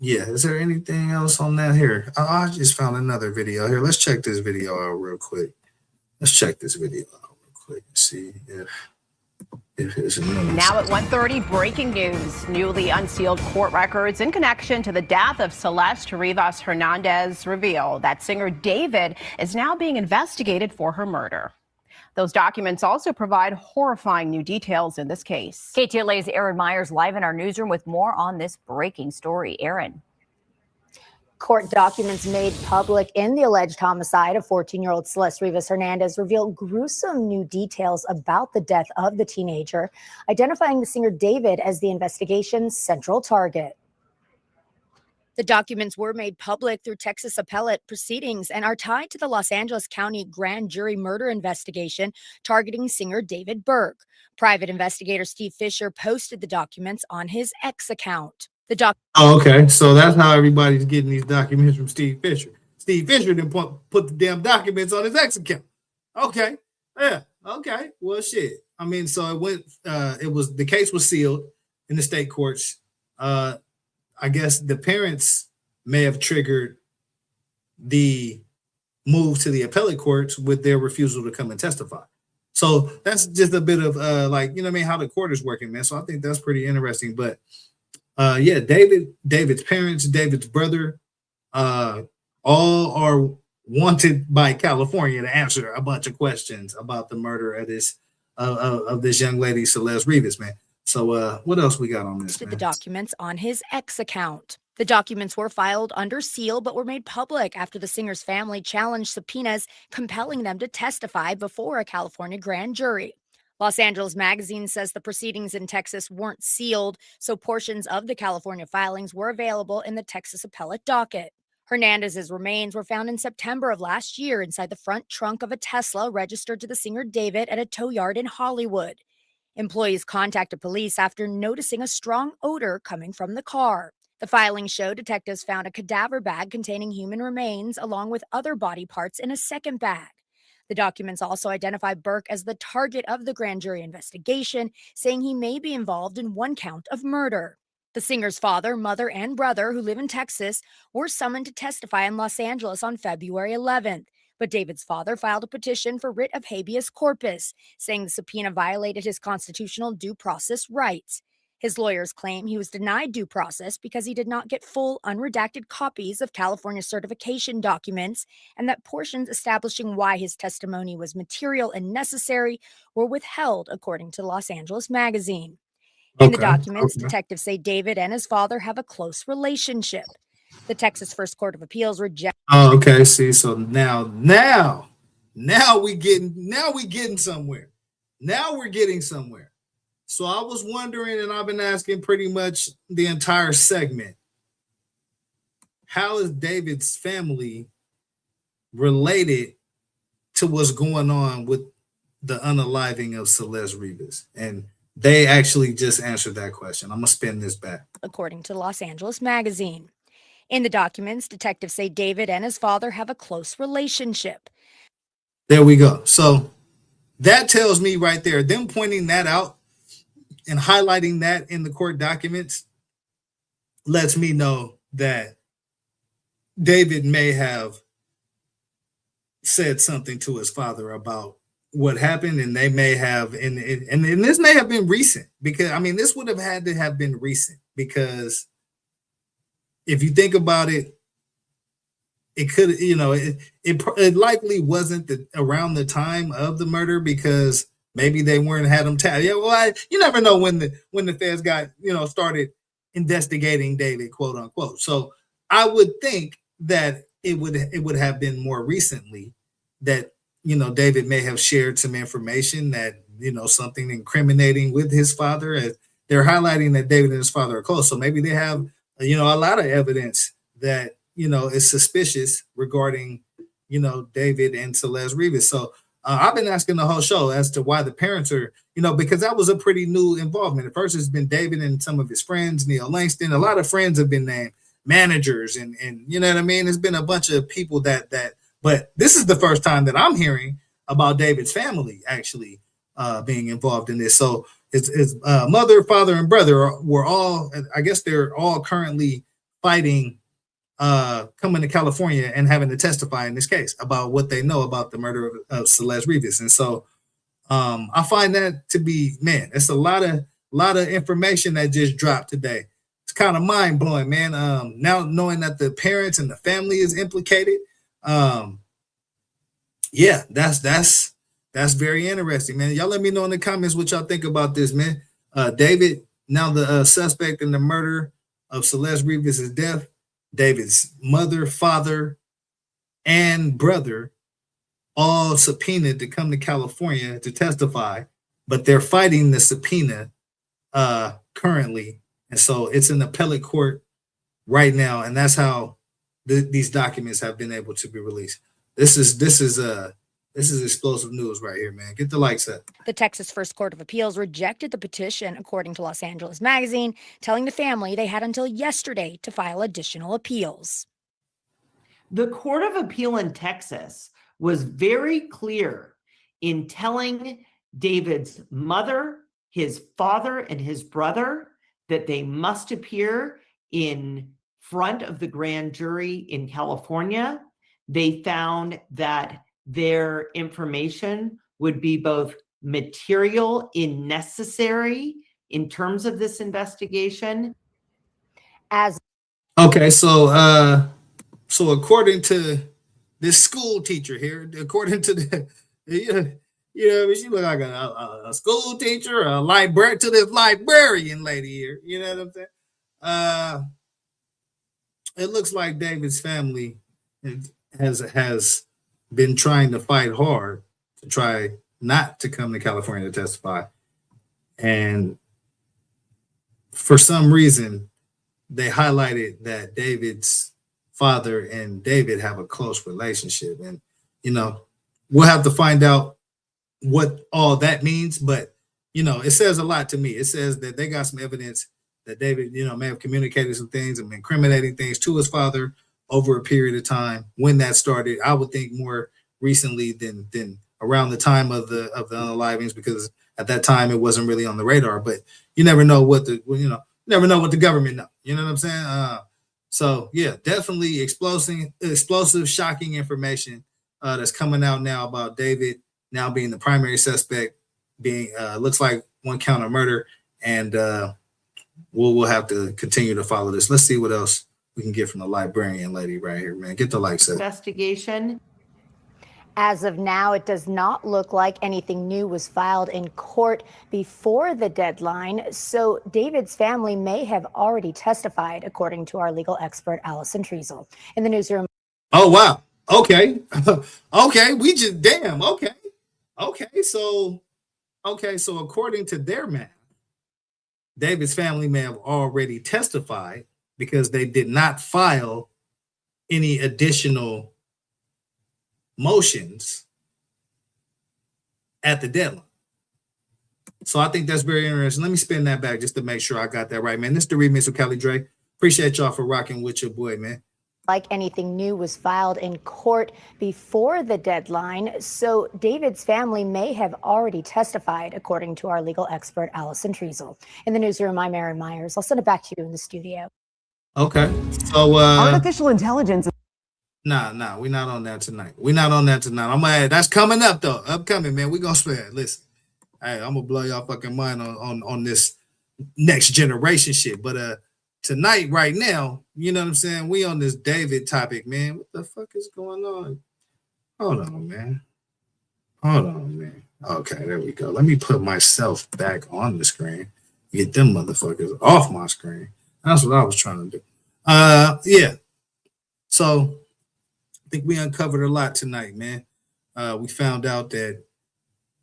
Yeah, is there anything else on that here? I just found another video here. Let's check this video out real quick. Let's check this video out real quick and see if it's news. Now at 1:30, breaking news. Newly unsealed court records in connection to the death of Celeste Rivas Hernandez reveal that singer David is now being investigated for her murder. Those documents also provide horrifying new details in this case. KTLA's Aaron Myers live in our newsroom with more on this breaking story. Aaron. Court documents made public in the alleged homicide of 14-year-old Celeste Rivas Hernandez reveal gruesome new details about the death of the teenager, identifying the singer David as the investigation's central target. The documents were made public through Texas appellate proceedings and are tied to the Los Angeles County grand jury murder investigation targeting singer David Burke. Private investigator Steve Fisher posted the documents on his X account. Oh, okay. So that's how everybody's getting these documents from Steve Fisher. Steve Fisher didn't put the damn documents on his X account. Okay. Yeah. Okay. Well, shit. I mean, so it went, the case was sealed in the state courts. I guess the parents may have triggered the move to the appellate courts with their refusal to come and testify. So that's just a bit of like, you know what I mean, how the court is working, man. So I think that's pretty interesting. But yeah, David's parents, David's brother, all are wanted by California to answer a bunch of questions about the murder of this young lady, Celeste Rivas, man. So what else we got on this? The documents on his X account. The documents were filed under seal, but were made public after the singer's family challenged subpoenas compelling them to testify before a California grand jury. Los Angeles Magazine says the proceedings in Texas weren't sealed, so portions of the California filings were available in the Texas appellate docket. Hernandez's remains were found in September of last year inside the front trunk of a Tesla registered to the singer David at a tow yard in Hollywood. Employees contacted police after noticing a strong odor coming from the car. The filings show detectives found a cadaver bag containing human remains along with other body parts in a second bag. The documents also identify Burke as the target of the grand jury investigation, saying he may be involved in one count of murder. The singer's father, mother, and brother, who live in Texas, were summoned to testify in Los Angeles on February 11th. But David's father filed a petition for writ of habeas corpus, saying the subpoena violated his constitutional due process rights. His lawyers claim he was denied due process because he did not get full, unredacted copies of California certification documents, and that portions establishing why his testimony was material and necessary were withheld, according to Los Angeles Magazine. In the documents, detectives say David and his father have a close relationship. The Texas First Court of Appeals rejected. Oh, okay. See, so now we getting somewhere. Now we're getting somewhere. So I was wondering, and I've been asking pretty much the entire segment, how is David's family related to what's going on with the unaliving of Celeste Rivas? And they actually just answered that question. I'm going to spin this back. According to Los Angeles Magazine. In the documents, detectives say David and his father have a close relationship. There we go. So that tells me right there, them pointing that out and highlighting that in the court documents lets me know that David may have said something to his father about what happened, and they may have, and this may have been recent, because I mean, this would have had to have been recent, because if you think about it, it could, you know, it likely wasn't around the time of the murder, because maybe they had them tagged. Yeah, well, you never know when the feds got, you know, started investigating David, quote unquote. So I would think that it would have been more recently that, you know, David may have shared some information that, you know, something incriminating with his father. They're highlighting that David and his father are close. So maybe they have, you know, a lot of evidence that, you know, is suspicious regarding, you know, David and Celeste Rivas. So I've been asking the whole show as to why the parents are, you know, because that was a pretty new involvement. At first, it's been David and some of his friends, Neil Langston. A lot of friends have been named, managers, and you know what I mean? There's been a bunch of people but this is the first time that I'm hearing about David's family actually being involved in this. So his mother, father, and brother were all, I guess they're all currently fighting coming to California and having to testify in this case about what they know about the murder of Celeste Rivas. And so I find that to be, man, it's a lot of information that just dropped today. It's kind of mind blowing, man. Now knowing that the parents and the family is implicated, yeah, that's very interesting, man. Y'all let me know in the comments what y'all think about this, man. David, now the suspect in the murder of Celeste Rivas' death, David's mother, father, and brother all subpoenaed to come to California to testify, but they're fighting the subpoena currently. And so it's in appellate court right now, and that's how these documents have been able to be released. This is explosive news right here, man. Get the likes up. The Texas First Court of Appeals rejected the petition, according to Los Angeles Magazine, telling the family they had until yesterday to file additional appeals. The Court of Appeal in Texas was very clear in telling David's mother, his father, and his brother that they must appear in front of the grand jury in California. They found that their information would be both material and necessary in terms of this investigation. Okay, so according to this school teacher here, according to the, she look like a school teacher, a librarian, to this librarian lady here. You know what I'm saying? It looks like David's family has been trying to fight hard to try not to come to California to testify, and for some reason, they highlighted that David's father and David have a close relationship. And, we'll have to find out what all that means. But, it says a lot to me. It says that they got some evidence that David, may have communicated some things and incriminating things to his father over a period of time. When that started, I would think more recently than around the time of the unalivings, because at that time it wasn't really on the radar. But you never know what the government know. You know what I'm saying? So yeah, definitely explosive, shocking information that's coming out now about David now being the primary suspect, being looks like one count of murder, and we'll have to continue to follow this. Let's see what else we can get from the librarian lady right here, man. Get the likes up. Investigation. As of now, it does not look like anything new was filed in court before the deadline, so David's family may have already testified, according to our legal expert, Allison Treasel. In the newsroom. Oh, wow. Okay. Okay. We just, damn. Okay. So according to their math, David's family may have already testified because they did not file any additional motions at the deadline. So I think that's very interesting. Let me spin that back just to make sure I got that right, man. This is the remix with Kelly Dre. Appreciate y'all for rocking with your boy, man. Like anything new was filed in court before the deadline, so David's family may have already testified, according to our legal expert, Allison Treasel. In the newsroom, I'm Erin Myers. I'll send it back to you in the studio. Okay. So artificial intelligence. Nah, we're not on that tonight. I'm gonna that's coming up though. Upcoming, man. We're gonna spare. Listen, hey, I'm gonna blow y'all fucking mind on this next generation shit. But tonight, right now, you know what I'm saying? We on this David topic, man. What the fuck is going on? Hold on, man. Okay, there we go. Let me put myself back on the screen. Get them motherfuckers off my screen. That's what I was trying to do. Yeah. So I think we uncovered a lot tonight, man. We found out that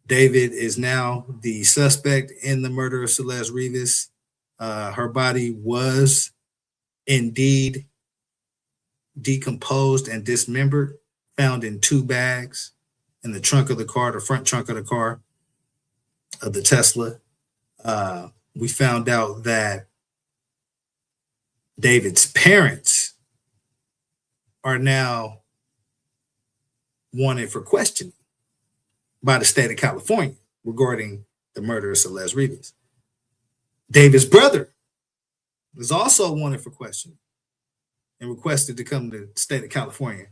David is now the suspect in the murder of Celeste Rivas. Her body was indeed decomposed and dismembered, found in 2 bags in the trunk of the car, the front trunk of the car of the Tesla. We found out that David's parents are now wanted for questioning by the state of California regarding the murder of Celeste Rivas. David's brother is also wanted for questioning. and requested to come to the state of California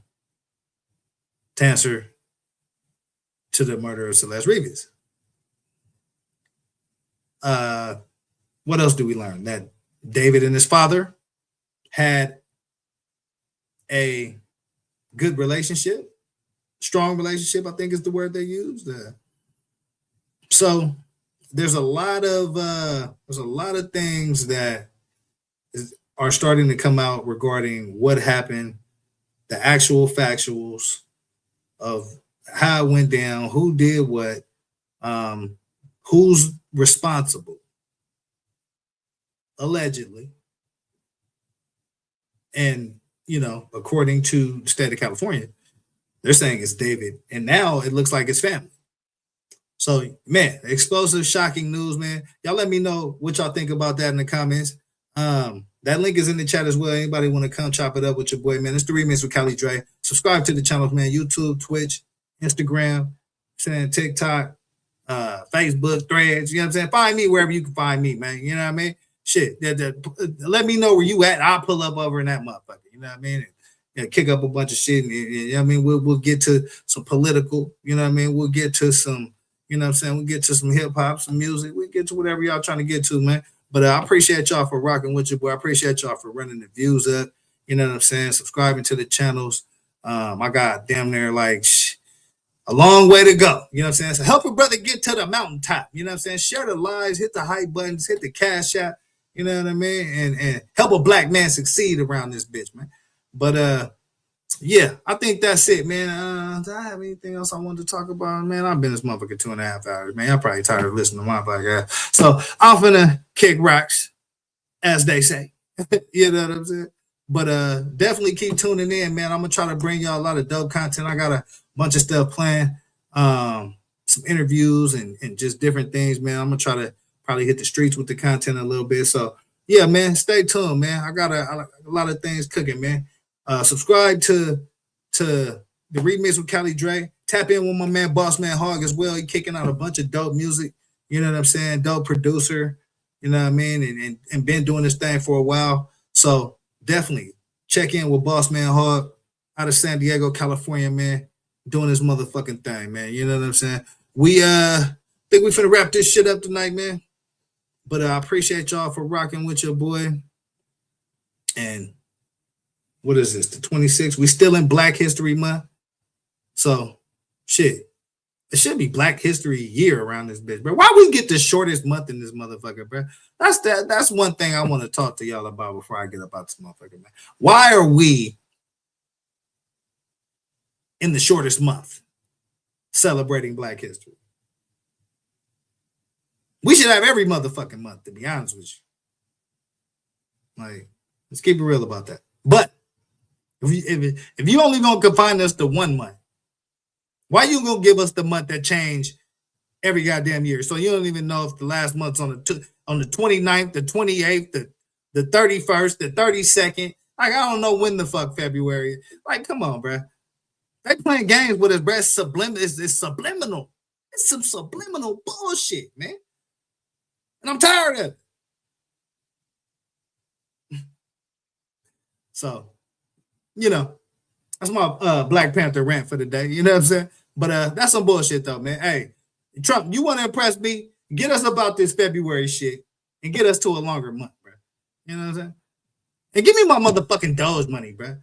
to answer to the murder of Celeste Rivas. What else do we learn? That David and his father had a good relationship, strong relationship, I think is the word they used. So there's a lot of things that are starting to come out regarding what happened, the actual factuals of how it went down, who did what, who's responsible, allegedly. And, you know, according to the state of California, they're saying it's David. And now it looks like it's family. So, man, explosive, shocking news, man. Y'all let me know what y'all think about that in the comments. That link is in the chat as well. Anybody want to come chop it up with your boy, man? It's the Remix with Cali Dre. Subscribe to the channels, man. YouTube, Twitch, Instagram, TikTok, Facebook, Threads. You know what I'm saying? Find me wherever you can find me, man. You know what I mean? Shit. Let me know where you at. I'll pull up over in that motherfucker. You know what I mean? And kick up a bunch of shit. And, you know what I mean? We'll get to some political. You know what I mean? We'll get to some, you know what I'm saying? We'll get to some hip hop, some music. We get to whatever y'all trying to get to, man. But I appreciate y'all for rocking with your boy. I appreciate y'all for running the views up. You know what I'm saying? Subscribing to the channels. I got damn near like a long way to go. You know what I'm saying? So help a brother get to the mountaintop. You know what I'm saying? Share the lives, hit the hype buttons, hit the cash app. You know what I mean? And help a black man succeed around this bitch, man. But yeah, I think that's it, man. Do I have anything else I wanted to talk about? Man, I've been this motherfucker 2.5 hours, man. I'm probably tired of listening to my podcast. So I'm finna kick rocks, as they say. You know what I'm saying? But definitely keep tuning in, man. I'm gonna try to bring y'all a lot of dope content. I got a bunch of stuff planned, some interviews and just different things, man. I'm gonna try to probably hit the streets with the content a little bit. So yeah, man, stay tuned, man. I got a lot of things cooking, man. Subscribe to the Remix with Cali Dre. Tap in with my man Boss Man Hog as well. He kicking out a bunch of dope music. You know what I'm saying? Dope producer. You know what I mean? And been doing this thing for a while. So definitely check in with Boss Man Hog out of San Diego, California, man. Doing his motherfucking thing, man. You know what I'm saying? We think we finna wrap this shit up tonight, man. But I appreciate y'all for rocking with your boy. And what is this? The 26th. We still in Black History Month. So shit. It should be Black History Year around this bitch, bro. Why we get the shortest month in this motherfucker, bro? That's one thing I want to talk to y'all about before I get up out this motherfucker, man. Why are we in the shortest month celebrating Black History? We should have every motherfucking month, to be honest with you. Like, let's keep it real about that. But if you only gonna confine us to 1 month, why you gonna give us the month that change every goddamn year? So you don't even know if the last month's on the 29th, the 28th, the 31st, the 32nd. Like, I don't know when the fuck February. Like, come on, bro. They playing games with us, bro. It's subliminal. It's some subliminal bullshit, man. And I'm tired of it. So, you know, that's my Black Panther rant for the day. You know what I'm saying? But that's some bullshit, though, man. Hey, Trump, you want to impress me? Get us about this February shit and get us to a longer month, bro. You know what I'm saying? And give me my motherfucking Doge money, bro.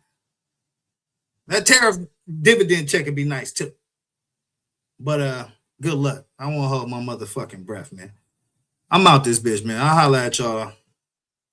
That tariff dividend check would be nice, too. But good luck. I won't hold my motherfucking breath, man. I'm out this bitch, man. I'll holler at y'all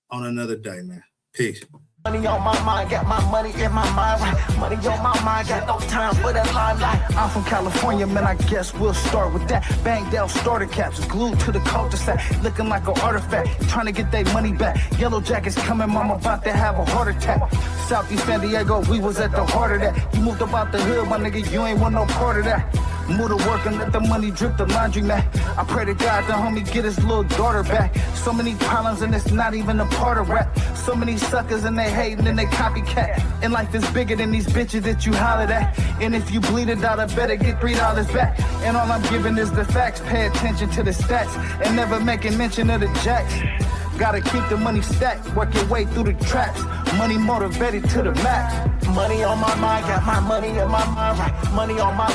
on another day, man. Peace. Money on my mind, got my money in my mind, right? Money on my mind, got no time for that limelight. I'm from California, man, I guess we'll start with that. Banged out starter caps, glued to the cul-de-sac, looking like an artifact, trying to get their money back. Yellow jackets coming, mama about to have a heart attack. Southeast San Diego, we was at the heart of that. You moved about the hood, my nigga, you ain't want no part of that. Move to work and let the money drip the laundry mat. I pray to God the homie get his little daughter back. So many problems and it's not even a part of rap. So many suckers and they hating and they copycat. And life is bigger than these bitches that you hollered at. And if you bleed it out, I better get $3 back. And all I'm giving is the facts. Pay attention to the stats and never making mention of the jacks. Gotta keep the money stacked, work your way through the traps. Money motivated to the max. Money on my mind, got my money in my mind, right? Money on my mind.